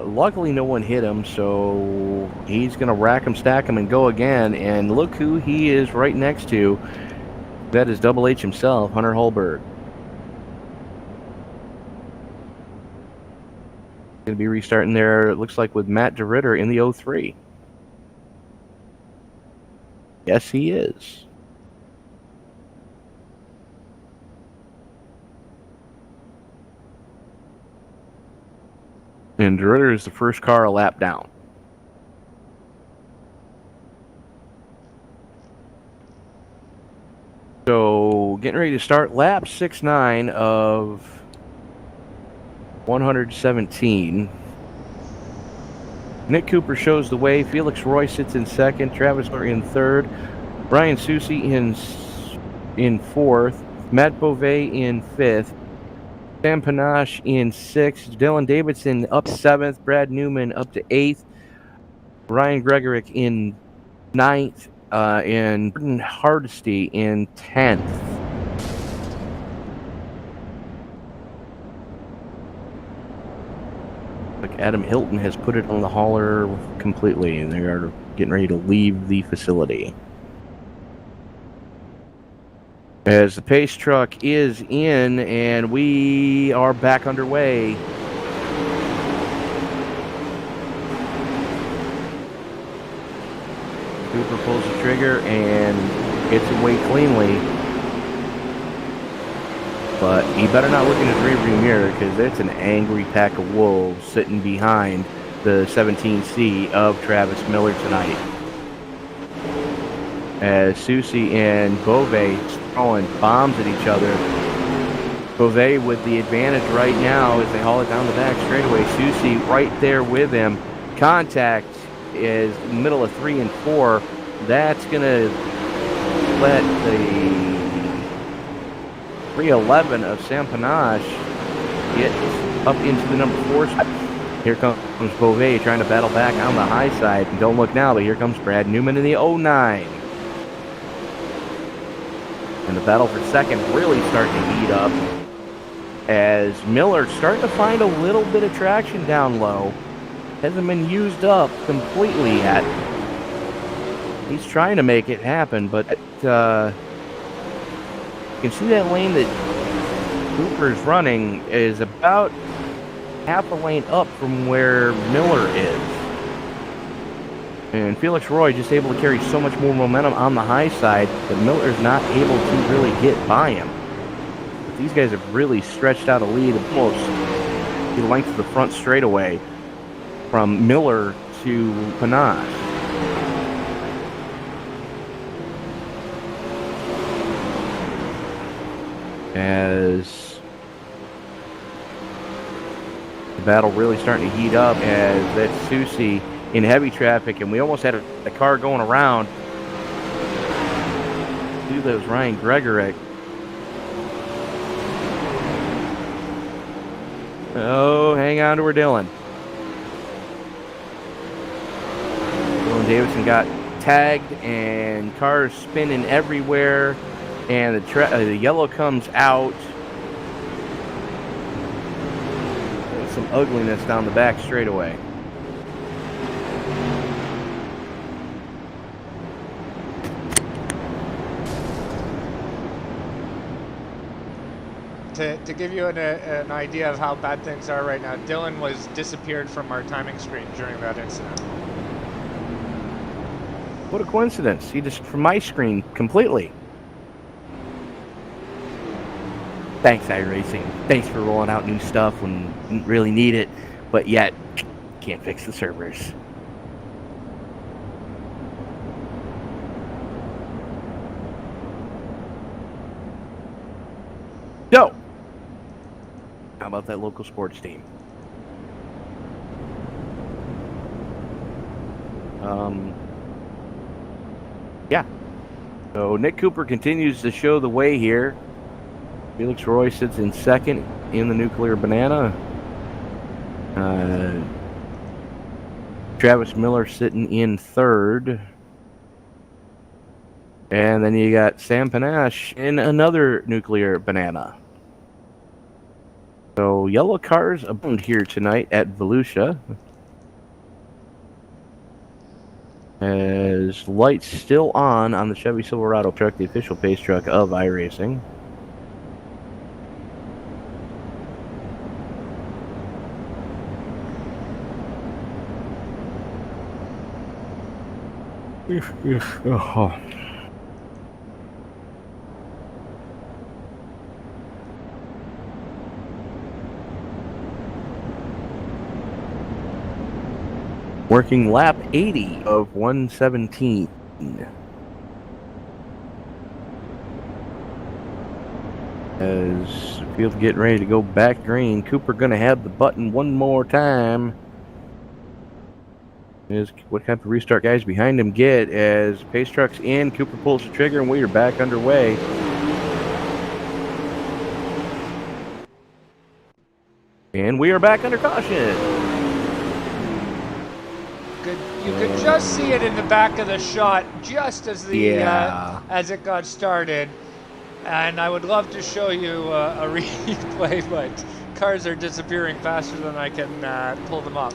Luckily, no one hit him, so he's going to rack him, stack him, and go again. And look who he is right next to. That is Double H himself, Hunter Holberg. Going to be restarting there, it looks like, with Matt DeRitter in the 03. Yes, he is. And DeRitter is the first car a lap down. So, getting ready to start lap 6-9 of 117. Nick Cooper shows the way. Felix Roy sits in second. Travis Miller in third. Brian Susie in fourth. Matt Beauvais in fifth. Sam Panache in sixth. Dylan Davidson up seventh. Brad Newman up to eighth. Ryan Gregorick in ninth. And Jordan Hardesty in 10th. Like Adam Hilton has put it on the hauler completely, and they are getting ready to leave the facility. As the pace truck is in, and we are back underway. Cooper pulls the trigger and gets away cleanly. But he better not look in his rearview mirror, because it's an angry pack of wolves sitting behind the 17C of Travis Miller tonight. As Susie and Beauvais throwing bombs at each other. Beauvais with the advantage right now as they haul it down the back straightaway. Susie right there with him. Contact is in the middle of 3 and 4. That's going to let the 311 of Sam Panache get up into the number 4 spot. Here comes Beauvais trying to battle back on the high side. And don't look now, but here comes Brad Newman in the 09. And the battle for second really starting to heat up as Miller starting to find a little bit of traction down low. Hasn't been used up completely yet. He's trying to make it happen, but you can see that lane that Cooper's running is about half a lane up from where Miller is. And Felix Roy just able to carry so much more momentum on the high side that Miller's not able to really get by him. But these guys have really stretched out a lead almost the length of the front straightaway from Miller to Panache. As the battle really starting to heat up as that's Susie in heavy traffic, and we almost had a car going around. Do those Ryan Gregorick. Oh, hang on to her, Dylan. Dylan Davidson got tagged, and cars spinning everywhere, and the yellow comes out. There's some ugliness down the back straightaway. To give you an idea of how bad things are right now, Dylan was disappeared from our timing screen during that incident. What a coincidence. He just from my screen completely. Thanks, iRacing. Thanks for rolling out new stuff when you didn't really need it, but yet can't fix the servers. So, how about that local sports team? Yeah. So Nick Cooper continues to show the way here. Felix Roy sits in second in the Nuclear Banana. Travis Miller sitting in third. And then you got Sam Panache in another Nuclear Banana. So yellow cars abound here tonight at Volusia. As lights still on the Chevy Silverado truck, the official pace truck of iRacing. Oh. Working lap 80 of 117. As the field getting ready to go back green, Cooper going to have the button one more time. Is what kind of restart guys behind him get as pace truck's in, Cooper pulls the trigger, and we are back underway. And we are back under caution. You could just see it in the back of the shot, just as the as it got started. And I would love to show you a replay, but cars are disappearing faster than I can pull them up.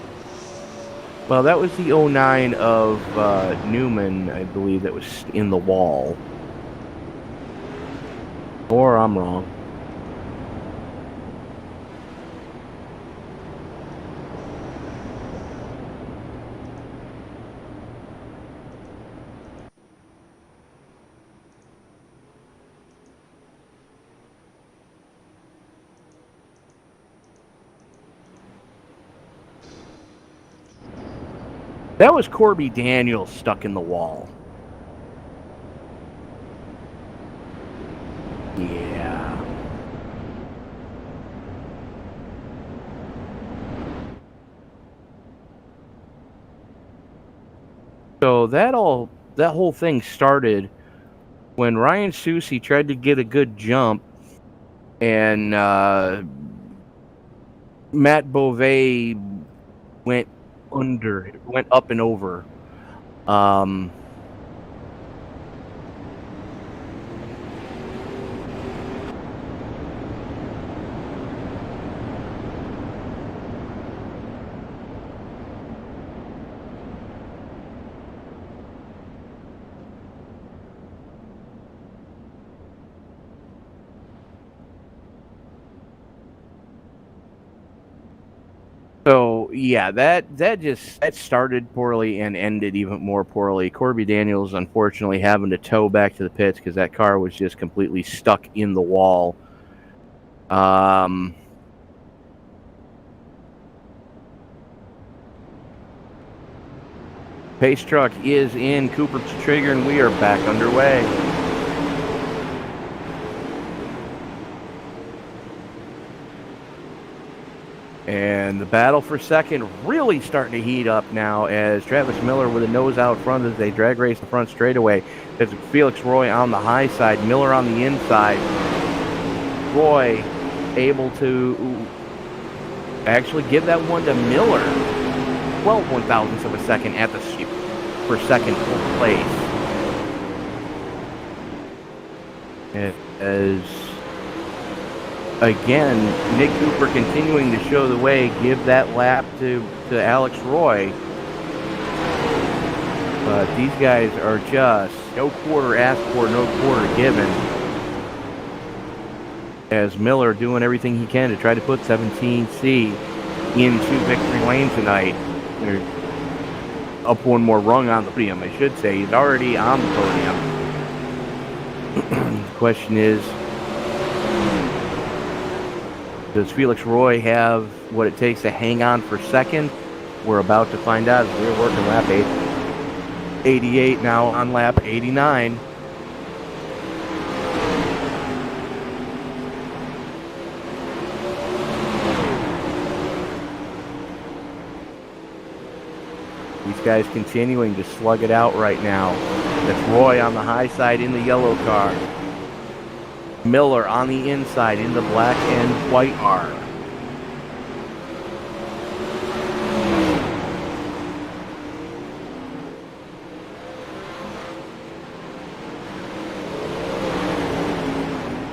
Well, that was the 09 of Newman, I believe, that was in the wall. Or I'm wrong. That was Corby Daniels stuck in the wall. Yeah. So that whole thing started when Ryan Susi tried to get a good jump, and Matt Beauvais went up and over. So yeah, that started poorly and ended even more poorly. Corby Daniels unfortunately having to tow back to the pits because that car was just completely stuck in the wall. Pace truck is in, Cooper to trigger, and we are back underway. And the battle for second really starting to heat up now as Travis Miller with a nose out front as they drag race the front straightaway. There's Felix Roy on the high side, Miller on the inside. Roy able to actually give that one to Miller. 12 one-thousandths of a second at the for second place. As again, Nick Cooper continuing to show the way, give that lap to Alex Roy. But these guys are just no quarter asked for, no quarter given. As Miller doing everything he can to try to put 17C into victory lane tonight. up one more rung on the podium, I should say. He's already on the podium. The question is, does Felix Roy have what it takes to hang on for second? We're about to find out as we're working lap 88 now on lap 89. These guys continuing to slug it out right now. That's Roy on the high side in the yellow car. Miller on the inside in the black and white car.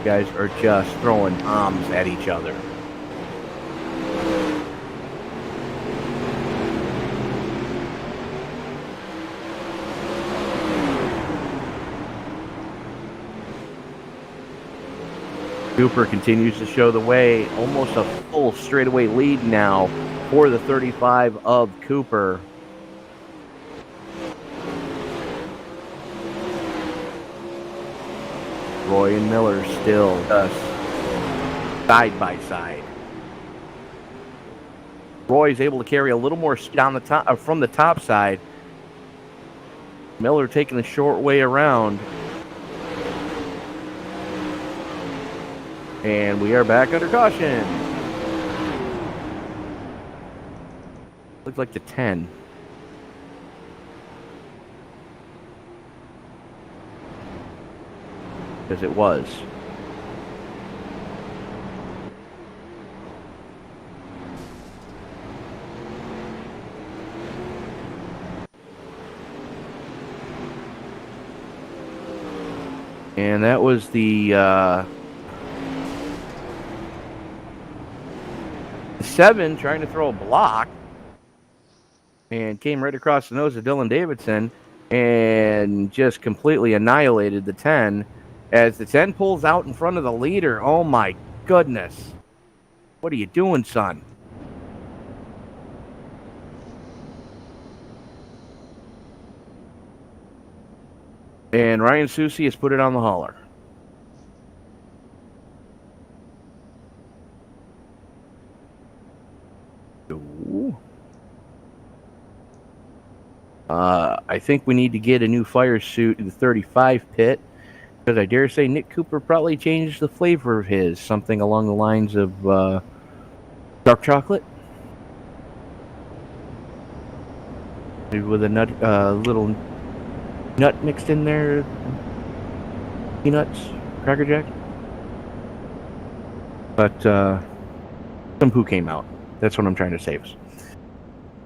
Guys are just throwing bombs at each other. Cooper continues to show the way, almost a full straightaway lead now for the 35 of Cooper. Roy and Miller still just side by side. Roy's able to carry a little more down the top from the top side. Miller taking the short way around. And we are back under caution. Looks like the 10. Because it was. And that was the 7 trying to throw a block and came right across the nose of Dylan Davidson and just completely annihilated the 10 as the 10 pulls out in front of the leader. Oh my goodness. What are you doing, son? And Ryan Susi has put it on the hauler. I think we need to get a new fire suit in the 35 pit, because I dare say Nick Cooper probably changed the flavor of his, something along the lines of dark chocolate, maybe with a nut, little nut mixed in there, peanuts, Cracker Jack. But some poo came out. That's what I'm trying to say.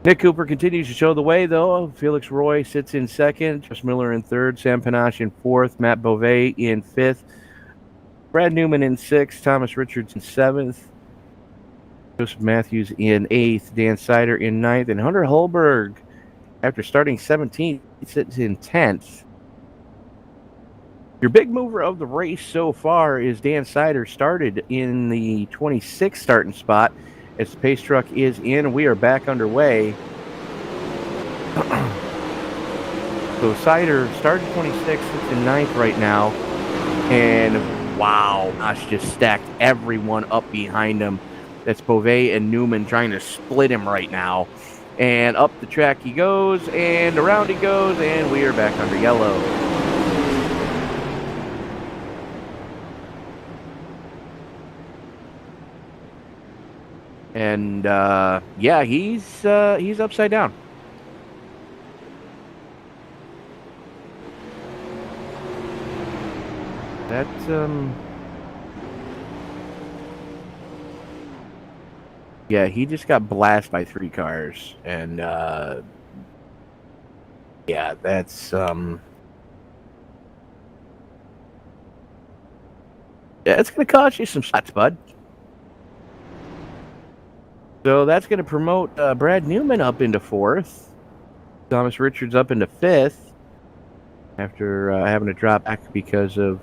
Nick Cooper continues to show the way, though. Felix Roy sits in second. Just Miller in third. Sam Panache in fourth. Matt Beauvais in fifth. Brad Newman in sixth. Thomas Richards in seventh. Joseph Matthews in eighth. Dan Cider in ninth. And Hunter Holberg, after starting 17th, sits in 10th. Your big mover of the race so far is Dan Cider, started in the 26th starting spot. As the pace truck is in, we are back underway. So Cider started 26th, sits in 9th right now. And wow, Josh just stacked everyone up behind him. That's Beauvais and Newman trying to split him right now. And up the track he goes, and around he goes, and we are back under yellow. And yeah, he's upside down. That's yeah, he just got blasted by 3 cars, and yeah, that's yeah, it's gonna cost you some spots, bud. So that's going to promote Brad Newman up into 4th. Thomas Richards up into 5th. After having to drop back because of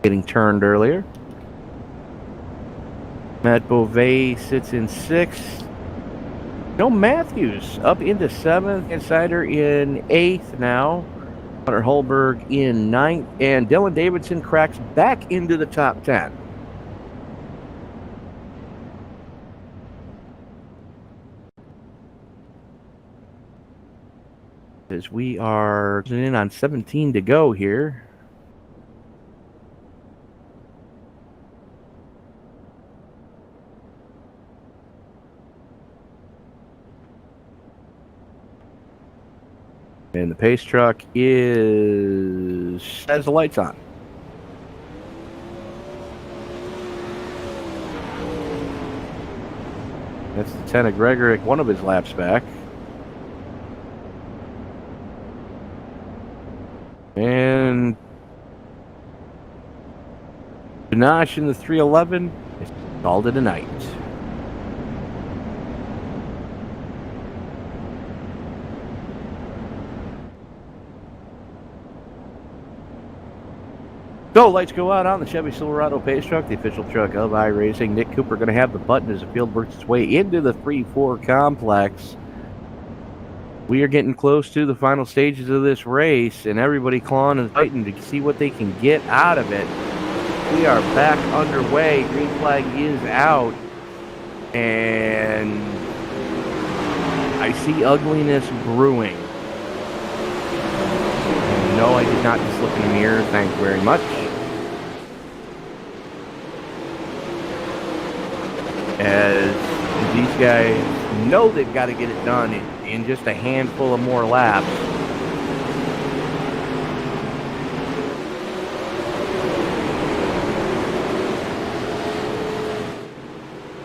getting turned earlier. Matt Beauvais sits in 6th. Joe Matthews up into 7th and Cider in 8th now. Hunter Holberg in 9th, and Dylan Davidson cracks back into the top 10. As we are in on 17 to go here. And the pace truck has the lights on. That's Lieutenant Gregorick, one of his laps back. And Panache in the 311 is called it a night. So, lights go out on the Chevy Silverado pace truck, the official truck of iRacing. Nick Cooper going to have the button as the field works its way into the 3-4 complex. We are getting close to the final stages of this race, and everybody clawing and fighting to see what they can get out of it. We are back underway. Green flag is out, and I see ugliness brewing. No, I did not just look in the mirror. Thank you very much. As these guys know they've got to get it done in just a handful of more laps.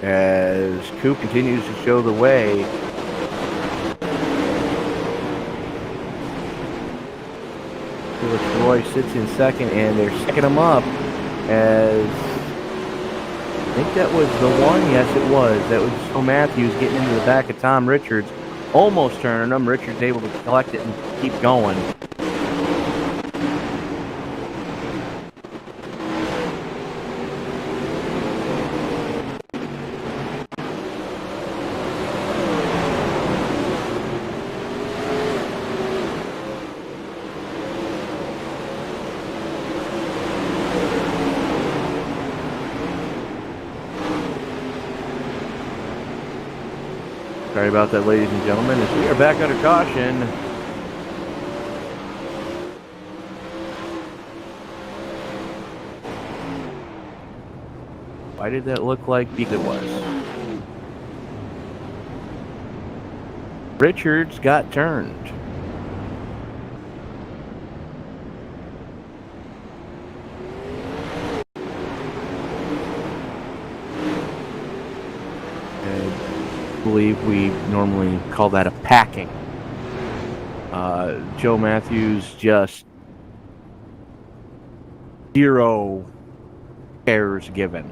As Coop continues to show the way. Felix Roy sits in second, and they're second him up as I think that was the one. Yes, it was. That was Joe Matthews getting into the back of Tom Richards, almost turning him. Richards able to collect it and keep going. Sorry about that, ladies and gentlemen, as we are back under caution. Why did that look like it was? Richards got turned. I believe we normally call that a packing. Joe Matthews just zero errors given.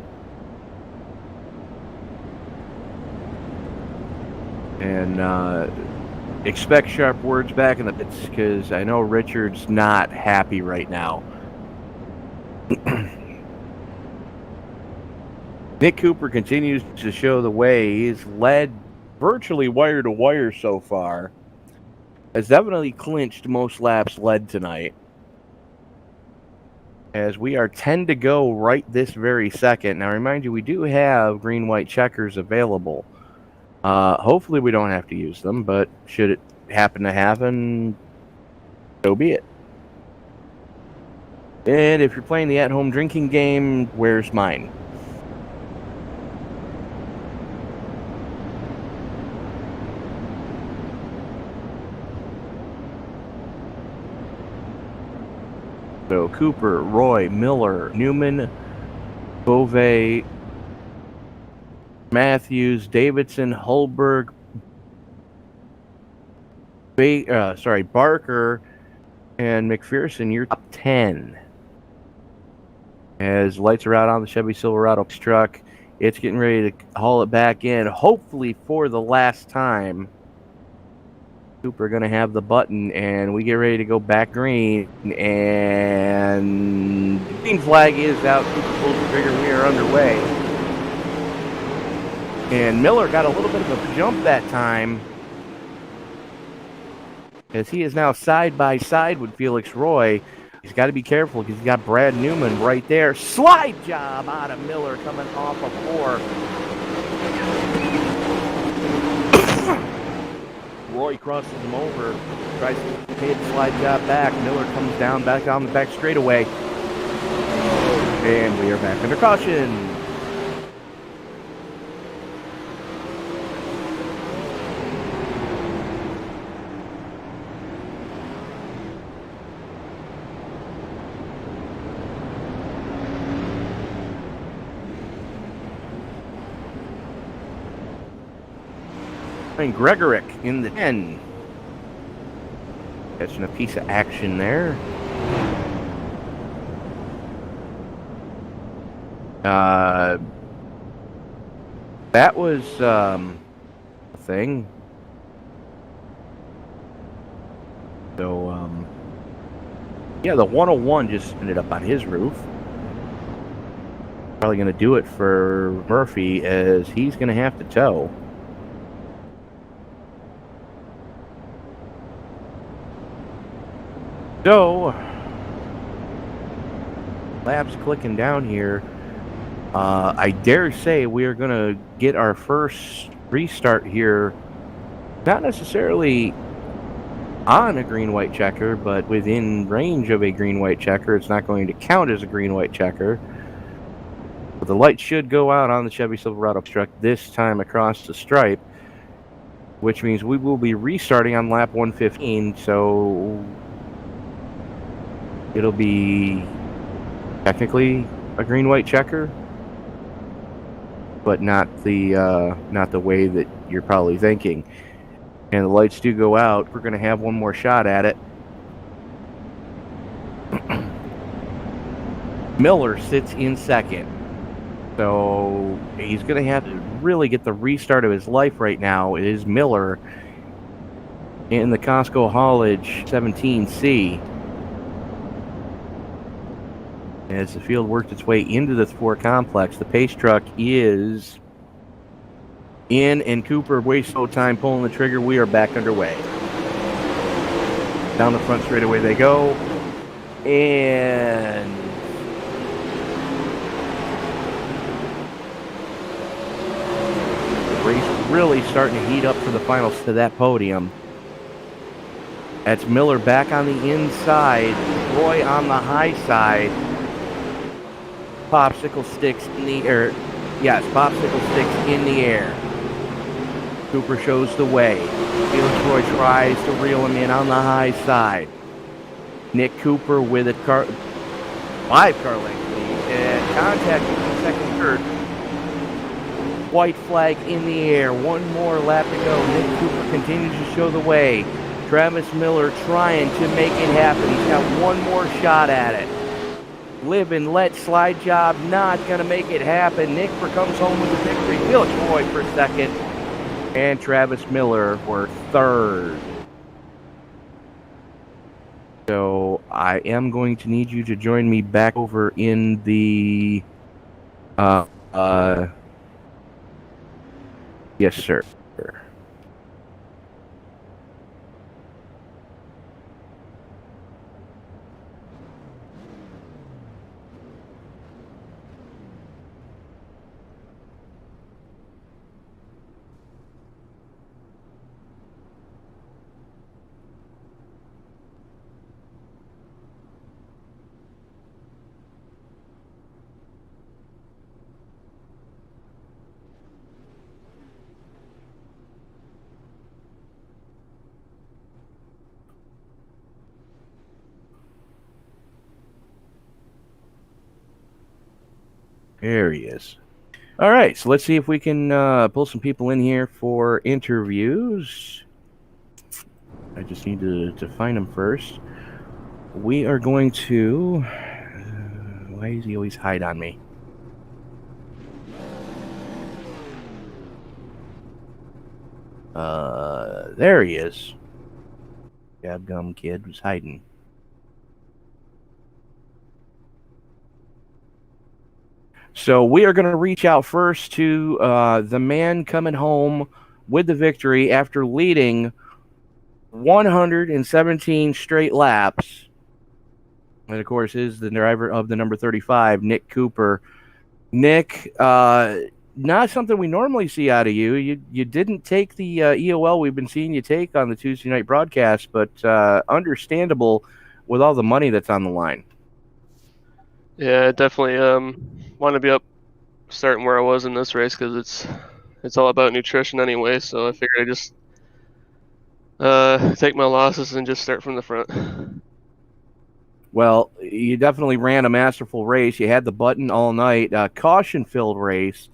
And expect sharp words back in the pits, because I know Richard's not happy right now. Nick Cooper continues to show the way. He's led virtually wire to wire so far. Has definitely clinched most laps led tonight. As we are 10 to go right this very second. Now, remind you, we do have green-white checkers available. Hopefully we don't have to use them, but should it happen to happen, so be it. And if you're playing the at-home drinking game, where's mine? So Cooper, Roy, Miller, Newman, Bove, Matthews, Davidson, Holberg, Barker, and McPherson, you're top 10. As lights are out on the Chevy Silverado truck, it's getting ready to haul it back in, hopefully for the last time. Cooper going to have the button, and we get ready to go back green, and the green flag is out. Cooper pulls the trigger. We are underway. And Miller got a little bit of a jump that time, as he is now side by side with Felix Roy. He's got to be careful because he's got Brad Newman right there. Slide job out of Miller coming off of 4. Roy crosses him over, tries to pay the slide job back. Miller comes down back on the back straightaway. And we are back under caution. And Gregorick in the 10. Catching a piece of action there. That was a thing. So, yeah, the 101 just ended up on his roof. Probably going to do it for Murphy, as he's going to have to tow. So, laps clicking down here. I dare say we are going to get our first restart here. Not necessarily on a green-white checker, but within range of a green-white checker. It's not going to count as a green-white checker. But the light should go out on the Chevy Silverado truck this time across the stripe, which means we will be restarting on lap 115. So it'll be technically a green-white checker, but not the way that you're probably thinking. And the lights do go out. We're going to have one more shot at it. Miller sits in second, so he's going to have to really get the restart of his life right now. It is Miller in the Cosco Haulage 17C. As the field worked its way into the 4 complex, the pace truck is in, and Cooper wastes no time pulling the trigger. We are back underway. Down the front straightaway they go. And the race really starting to heat up for the finals to that podium. That's Miller back on the inside. Roy on the high side. Popsicle sticks in the air. Yes, popsicle sticks in the air. Cooper shows the way. Felix Roy tries to reel him in on the high side. Nick Cooper with a 5-car length lead, and contact between second and third. White flag in the air. One more lap to go. Nick Cooper continues to show the way. Travis Miller trying to make it happen. He's got one more shot at it. Live and let slide job, not going to make it happen. Nick comes home with the victory. Felix Roy for second, and Travis Miller for third. So I am going to need you to join me back over in the yes, sir. There he is. All right, so let's see if we can pull some people in here for interviews. I just need to find them first. We are going to... why does he always hide on me? There he is. Gabgum kid was hiding. So we are going to reach out first to the man coming home with the victory after leading 117 straight laps. And of course, is the driver of the number 35, Nick Cooper. Nick, not something we normally see out of you. You didn't take the EOL we've been seeing you take on the Tuesday night broadcast, but understandable with all the money that's on the line. Yeah, definitely want to be up starting where I was in this race because it's all about nutrition anyway. So I figured I just take my losses and just start from the front. Well, you definitely ran a masterful race. You had the button all night. Caution-filled race.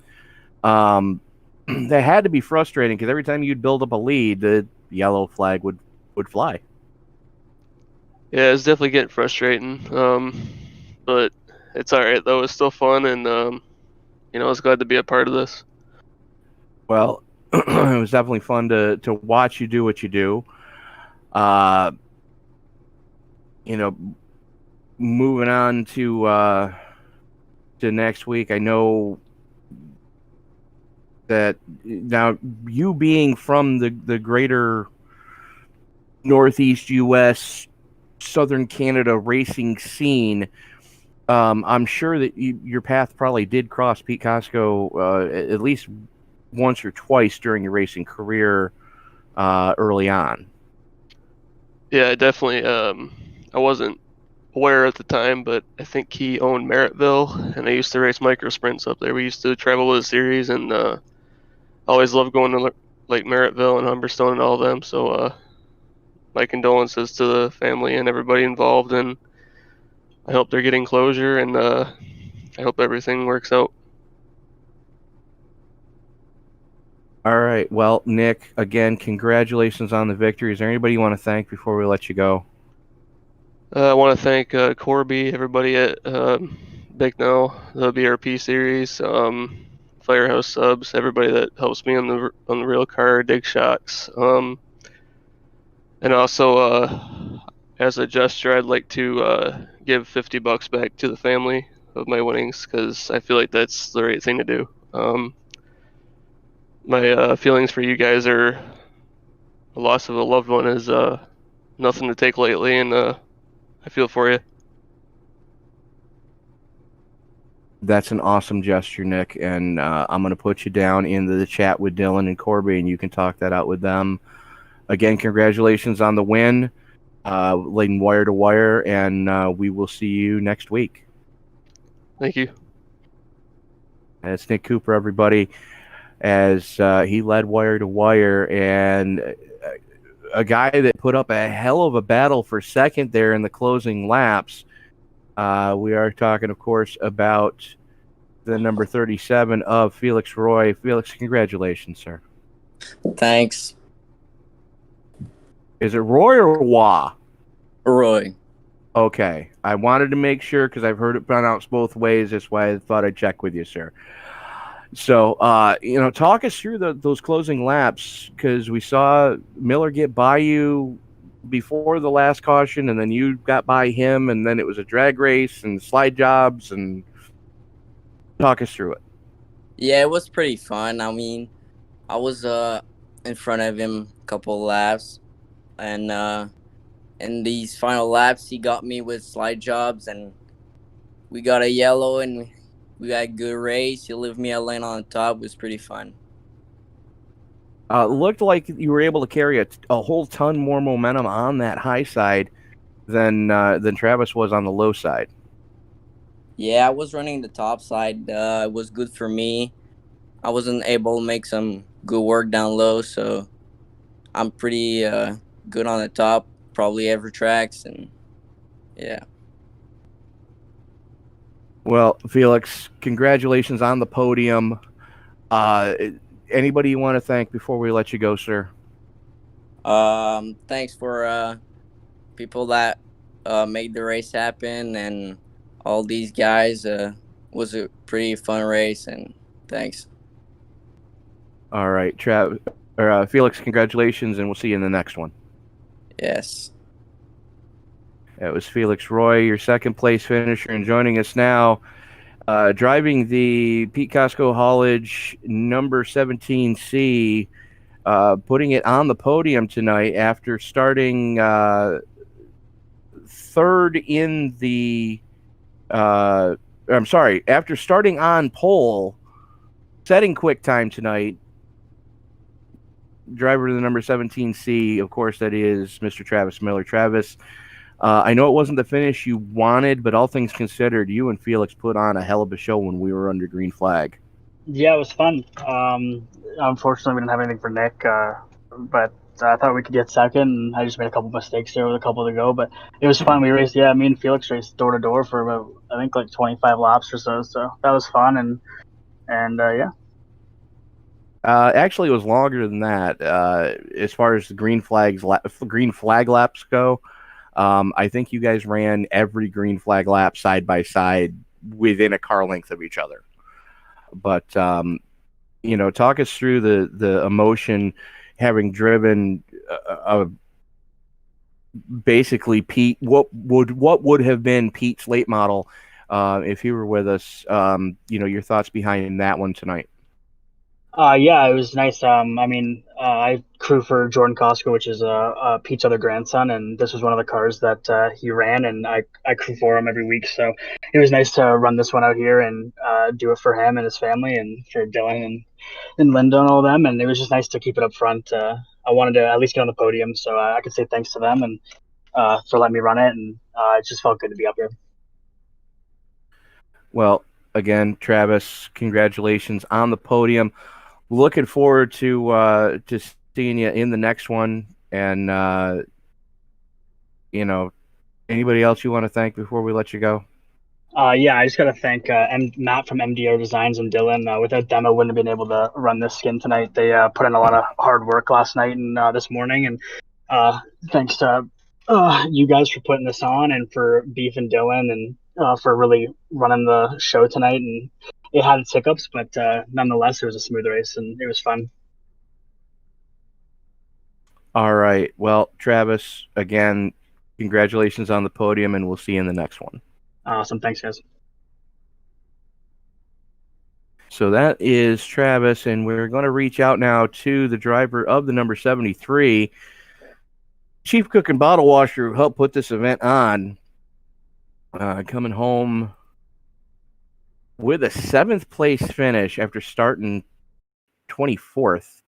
That had to be frustrating because every time you'd build up a lead, the yellow flag would fly. Yeah, it's definitely getting frustrating. But it's all right though. It's still fun, and I was glad to be a part of this. Well, it was definitely fun to watch you do what you do. Moving on to next week, I know that now you being from the greater Northeast U.S., Southern Canada racing scene, I'm sure that your path probably did cross Pete Cosco at least once or twice during your racing career early on. Yeah, definitely. I wasn't aware at the time, but I think he owned Merrittville, and I used to race micro sprints up there. We used to travel with a series, and always loved going to like Merrittville and Humberstone and all of them. So my condolences to the family and everybody involved, and I hope they're getting closure, and I hope everything works out. All right. Well, Nick, again, congratulations on the victory. Is there anybody you want to thank before we let you go? I want to thank Corby, everybody at Bicknell, the BRP series, Firehouse Subs, everybody that helps me on the real car, Dig Shocks, and also as a gesture, I'd like to give $50 back to the family of my winnings because I feel like that's the right thing to do. My feelings for you guys are the loss of a loved one is nothing to take lightly, and I feel for you. That's an awesome gesture, Nick, and I'm going to put you down into the chat with Dylan and Corby, and you can talk that out with them. Again, congratulations on the win, leading wire to wire, and we will see you next week. Thank you. That's Nick Cooper, everybody, as he led wire to wire, and a guy that put up a hell of a battle for second there in the closing laps. We are talking, of course, about the number 37 of Felix Roy. Felix, congratulations, sir. Thanks. Is it Roy or Wah? Roy. Okay. I wanted to make sure because I've heard it pronounced both ways. That's why I thought I'd check with you, sir. So, talk us through those closing laps because we saw Miller get by you before the last caution, and then you got by him, and then it was a drag race and slide jobs, and talk us through it. Yeah, it was pretty fun. I mean, I was in front of him a couple of laps, and in these final laps, he got me with slide jobs, and we got a yellow, and we got a good race. He left me a lane on top. It was pretty fun. Looked like you were able to carry a whole ton more momentum on that high side than Travis was on the low side. Yeah, I was running the top side. It was good for me. I wasn't able to make some good work down low, so I'm pretty good on the top, probably every tracks, and yeah. Well, Felix, congratulations on the podium. Anybody you want to thank before we let you go, sir? Thanks for people that made the race happen, and all these guys. Was a pretty fun race, and thanks. All right, Felix, congratulations, and we'll see you in the next one. Yes. It was Felix Roy, your second place finisher, and joining us now, Driving the Pete Cosco haulage number 17C, putting it on the podium tonight after starting third in the. After starting on pole, setting quick time tonight. Driver to the number 17C, of course, that is Mr. Travis Miller. Travis, I know it wasn't the finish you wanted, but all things considered, you and Felix put on a hell of a show when we were under green flag. Yeah, it was fun. Unfortunately, we didn't have anything for Nick, but I thought we could get second. And I just made a couple mistakes there with a couple to go, but it was fun. We raced, me and Felix raced door to door for about, I think, like 25 laps or so. So that was fun, and yeah. Actually, it was longer than that. As far as the green flag laps go, I think you guys ran every green flag lap side by side within a car length of each other. But talk us through the emotion having driven basically Pete. What would have been Pete's late model if he were with us? Your thoughts behind that one tonight. Yeah, it was nice. I crew for Jordan Cosco, which is Pete's other grandson, and this was one of the cars that he ran, and I crew for him every week. So it was nice to run this one out here and do it for him and his family, and for Dylan and Linda and all of them. And it was just nice to keep it up front. I wanted to at least get on the podium, so I could say thanks to them and for letting me run it, and it just felt good to be up here. Well, again, Travis, congratulations on the podium. Looking forward to seeing you in the next one. And anybody else you want to thank before we let you go? I just got to thank Matt from MDO Designs and Dylan. Without them, I wouldn't have been able to run this skin tonight. They put in a lot of hard work last night and this morning. And thanks to you guys for putting this on, and for Beef and Dylan, and for really running the show tonight. And it had its hiccups, but nonetheless, it was a smooth race and it was fun. All right. Well, Travis, again, congratulations on the podium, and we'll see you in the next one. Awesome. Thanks, guys. So that is Travis, and we're going to reach out now to the driver of the number 73, Chief Cook and Bottle Washer, who helped put this event on, coming home with a 7th place finish after starting 24th.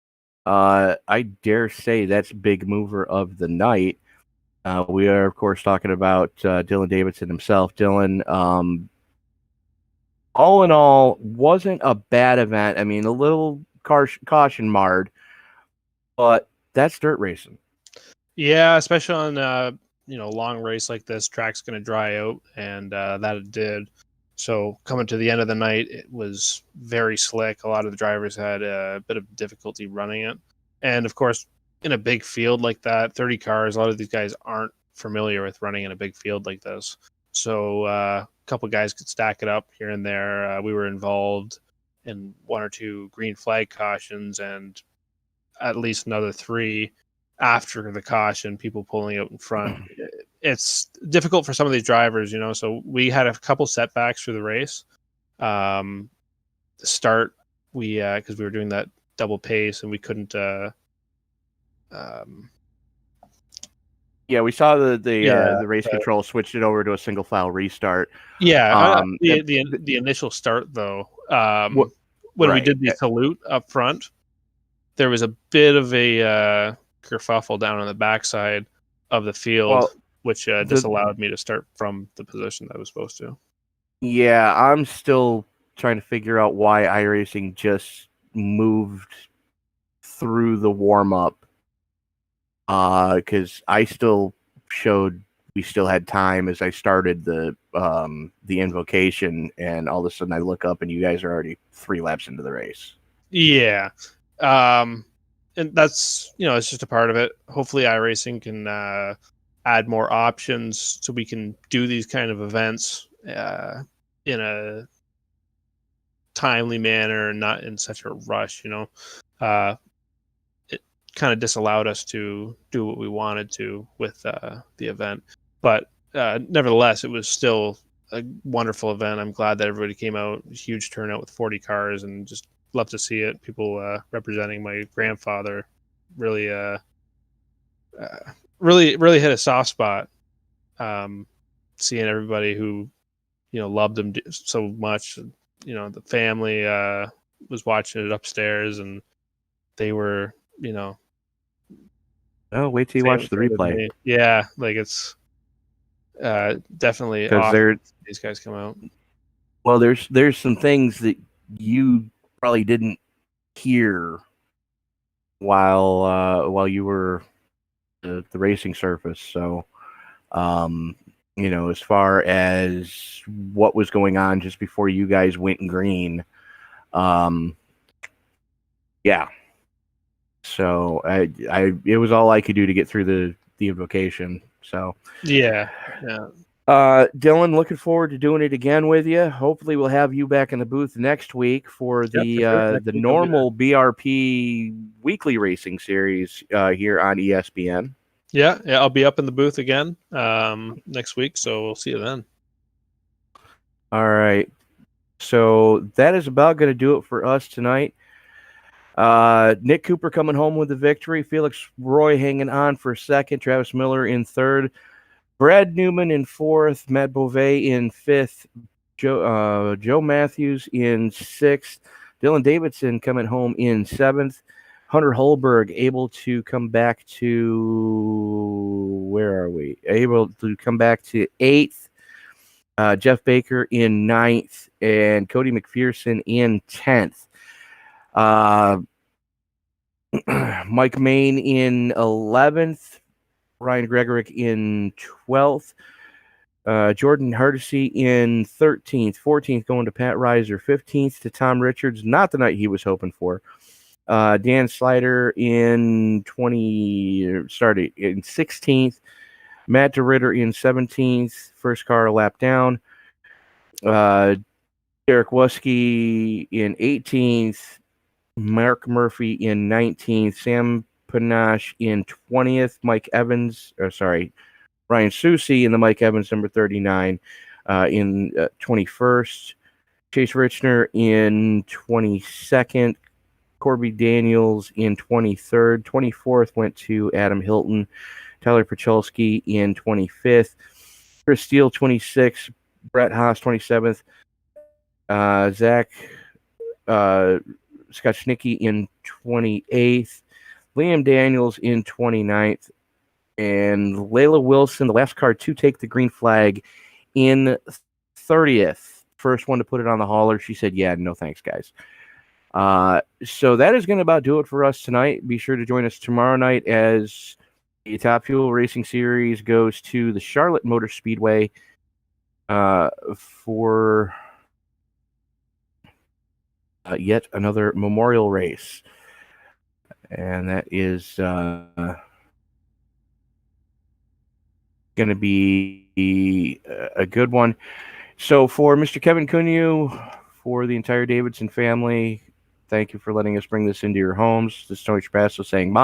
I dare say that's big mover of the night. We are, of course, talking about Dylan Davidson himself. Dylan, all in all, wasn't a bad event. I mean, a little caution marred, but that's dirt racing. Yeah, especially on long race like this, track's going to dry out, and that it did. So coming to the end of the night, it was very slick. A lot of the drivers had a bit of difficulty running it, and of course, in a big field like that, 30 cars, a lot of these guys aren't familiar with running in a big field like this. So a couple guys could stack it up here and there. We were involved in 1 or 2 green flag cautions, and at least another 3 after the caution, people pulling out in front. It's difficult for some of these drivers, so we had a couple setbacks through the race. The start, because we were doing that double pace, and we couldn't we saw the race control switched it over to a single file restart. The initial start, though, when we did the salute up front, there was a bit of a kerfuffle down on the backside of the field, which disallowed me to start from the position that I was supposed to. Yeah, I'm still trying to figure out why iRacing just moved through the warm-up, because I still showed we still had time as I started the invocation, and all of a sudden I look up and you guys are already 3 laps into the race. Yeah. And that's, it's just a part of it. Hopefully iRacing can add more options so we can do these kind of events in a timely manner and not in such a rush. It kind of disallowed us to do what we wanted to with the event, but nevertheless, it was still a wonderful event. I'm glad that everybody came out. Huge turnout with 40 cars, and just love to see it. People representing my grandfather really, really hit a soft spot. Seeing everybody who loved him so much. The family was watching it upstairs, and they were Oh, wait till you watch the replay. Yeah, like it's definitely 'Cause awesome. These guys come out. Well, there's some things that you probably didn't hear while you were the racing surface. So, as far as what was going on just before you guys went green, yeah. So it was all I could do to get through the invocation. So Yeah. Dylan, looking forward to doing it again with you. Hopefully, we'll have you back in the booth next week for the normal BRP weekly racing series here on ESPN. Yeah, I'll be up in the booth again next week, so we'll see you then. All right. So that is about going to do it for us tonight. Nick Cooper coming home with the victory. Felix Roy hanging on for second. Travis Miller in third. Brad Newman in fourth. Matt Beauvais in fifth. Joe Matthews in sixth. Dylan Davidson coming home in seventh. Hunter Holberg able to come back to eighth. Jeff Baker in ninth, and Cody McPherson in 10th. Mike Main in 11th. Ryan Gregorick in 12th. Jordan Hardesty in 13th. 14th going to Pat Reiser. 15th to Tom Richards. Not the night he was hoping for. Dan Slider started in 16th. Matt DeRitter in 17th. First car a lap down. Derek Wuske in 18th. Mark Murphy in 19th. Sam Panache in 20th. Ryan Susi in the Mike Evans number 39 in 21st. Chase Richner in 22nd. Corby Daniels in 23rd. 24th went to Adam Hilton. Tyler Pacholski in 25th. Chris Steele, 26th. Brett Haas, 27th. Zach Skotchnicki in 28th. Liam Daniels in 29th. And Layla Wilson, the last car to take the green flag, in 30th. First one to put it on the hauler. She said, yeah, no thanks, guys. So that is going to about do it for us tonight. Be sure to join us tomorrow night as the Top Fuel Racing Series goes to the Charlotte Motor Speedway for yet another memorial race. And that is going to be a good one. So for Mr. Kevin Cunyu, for the entire Davidson family, thank you for letting us bring this into your homes. This is Tony Trapasso saying bye.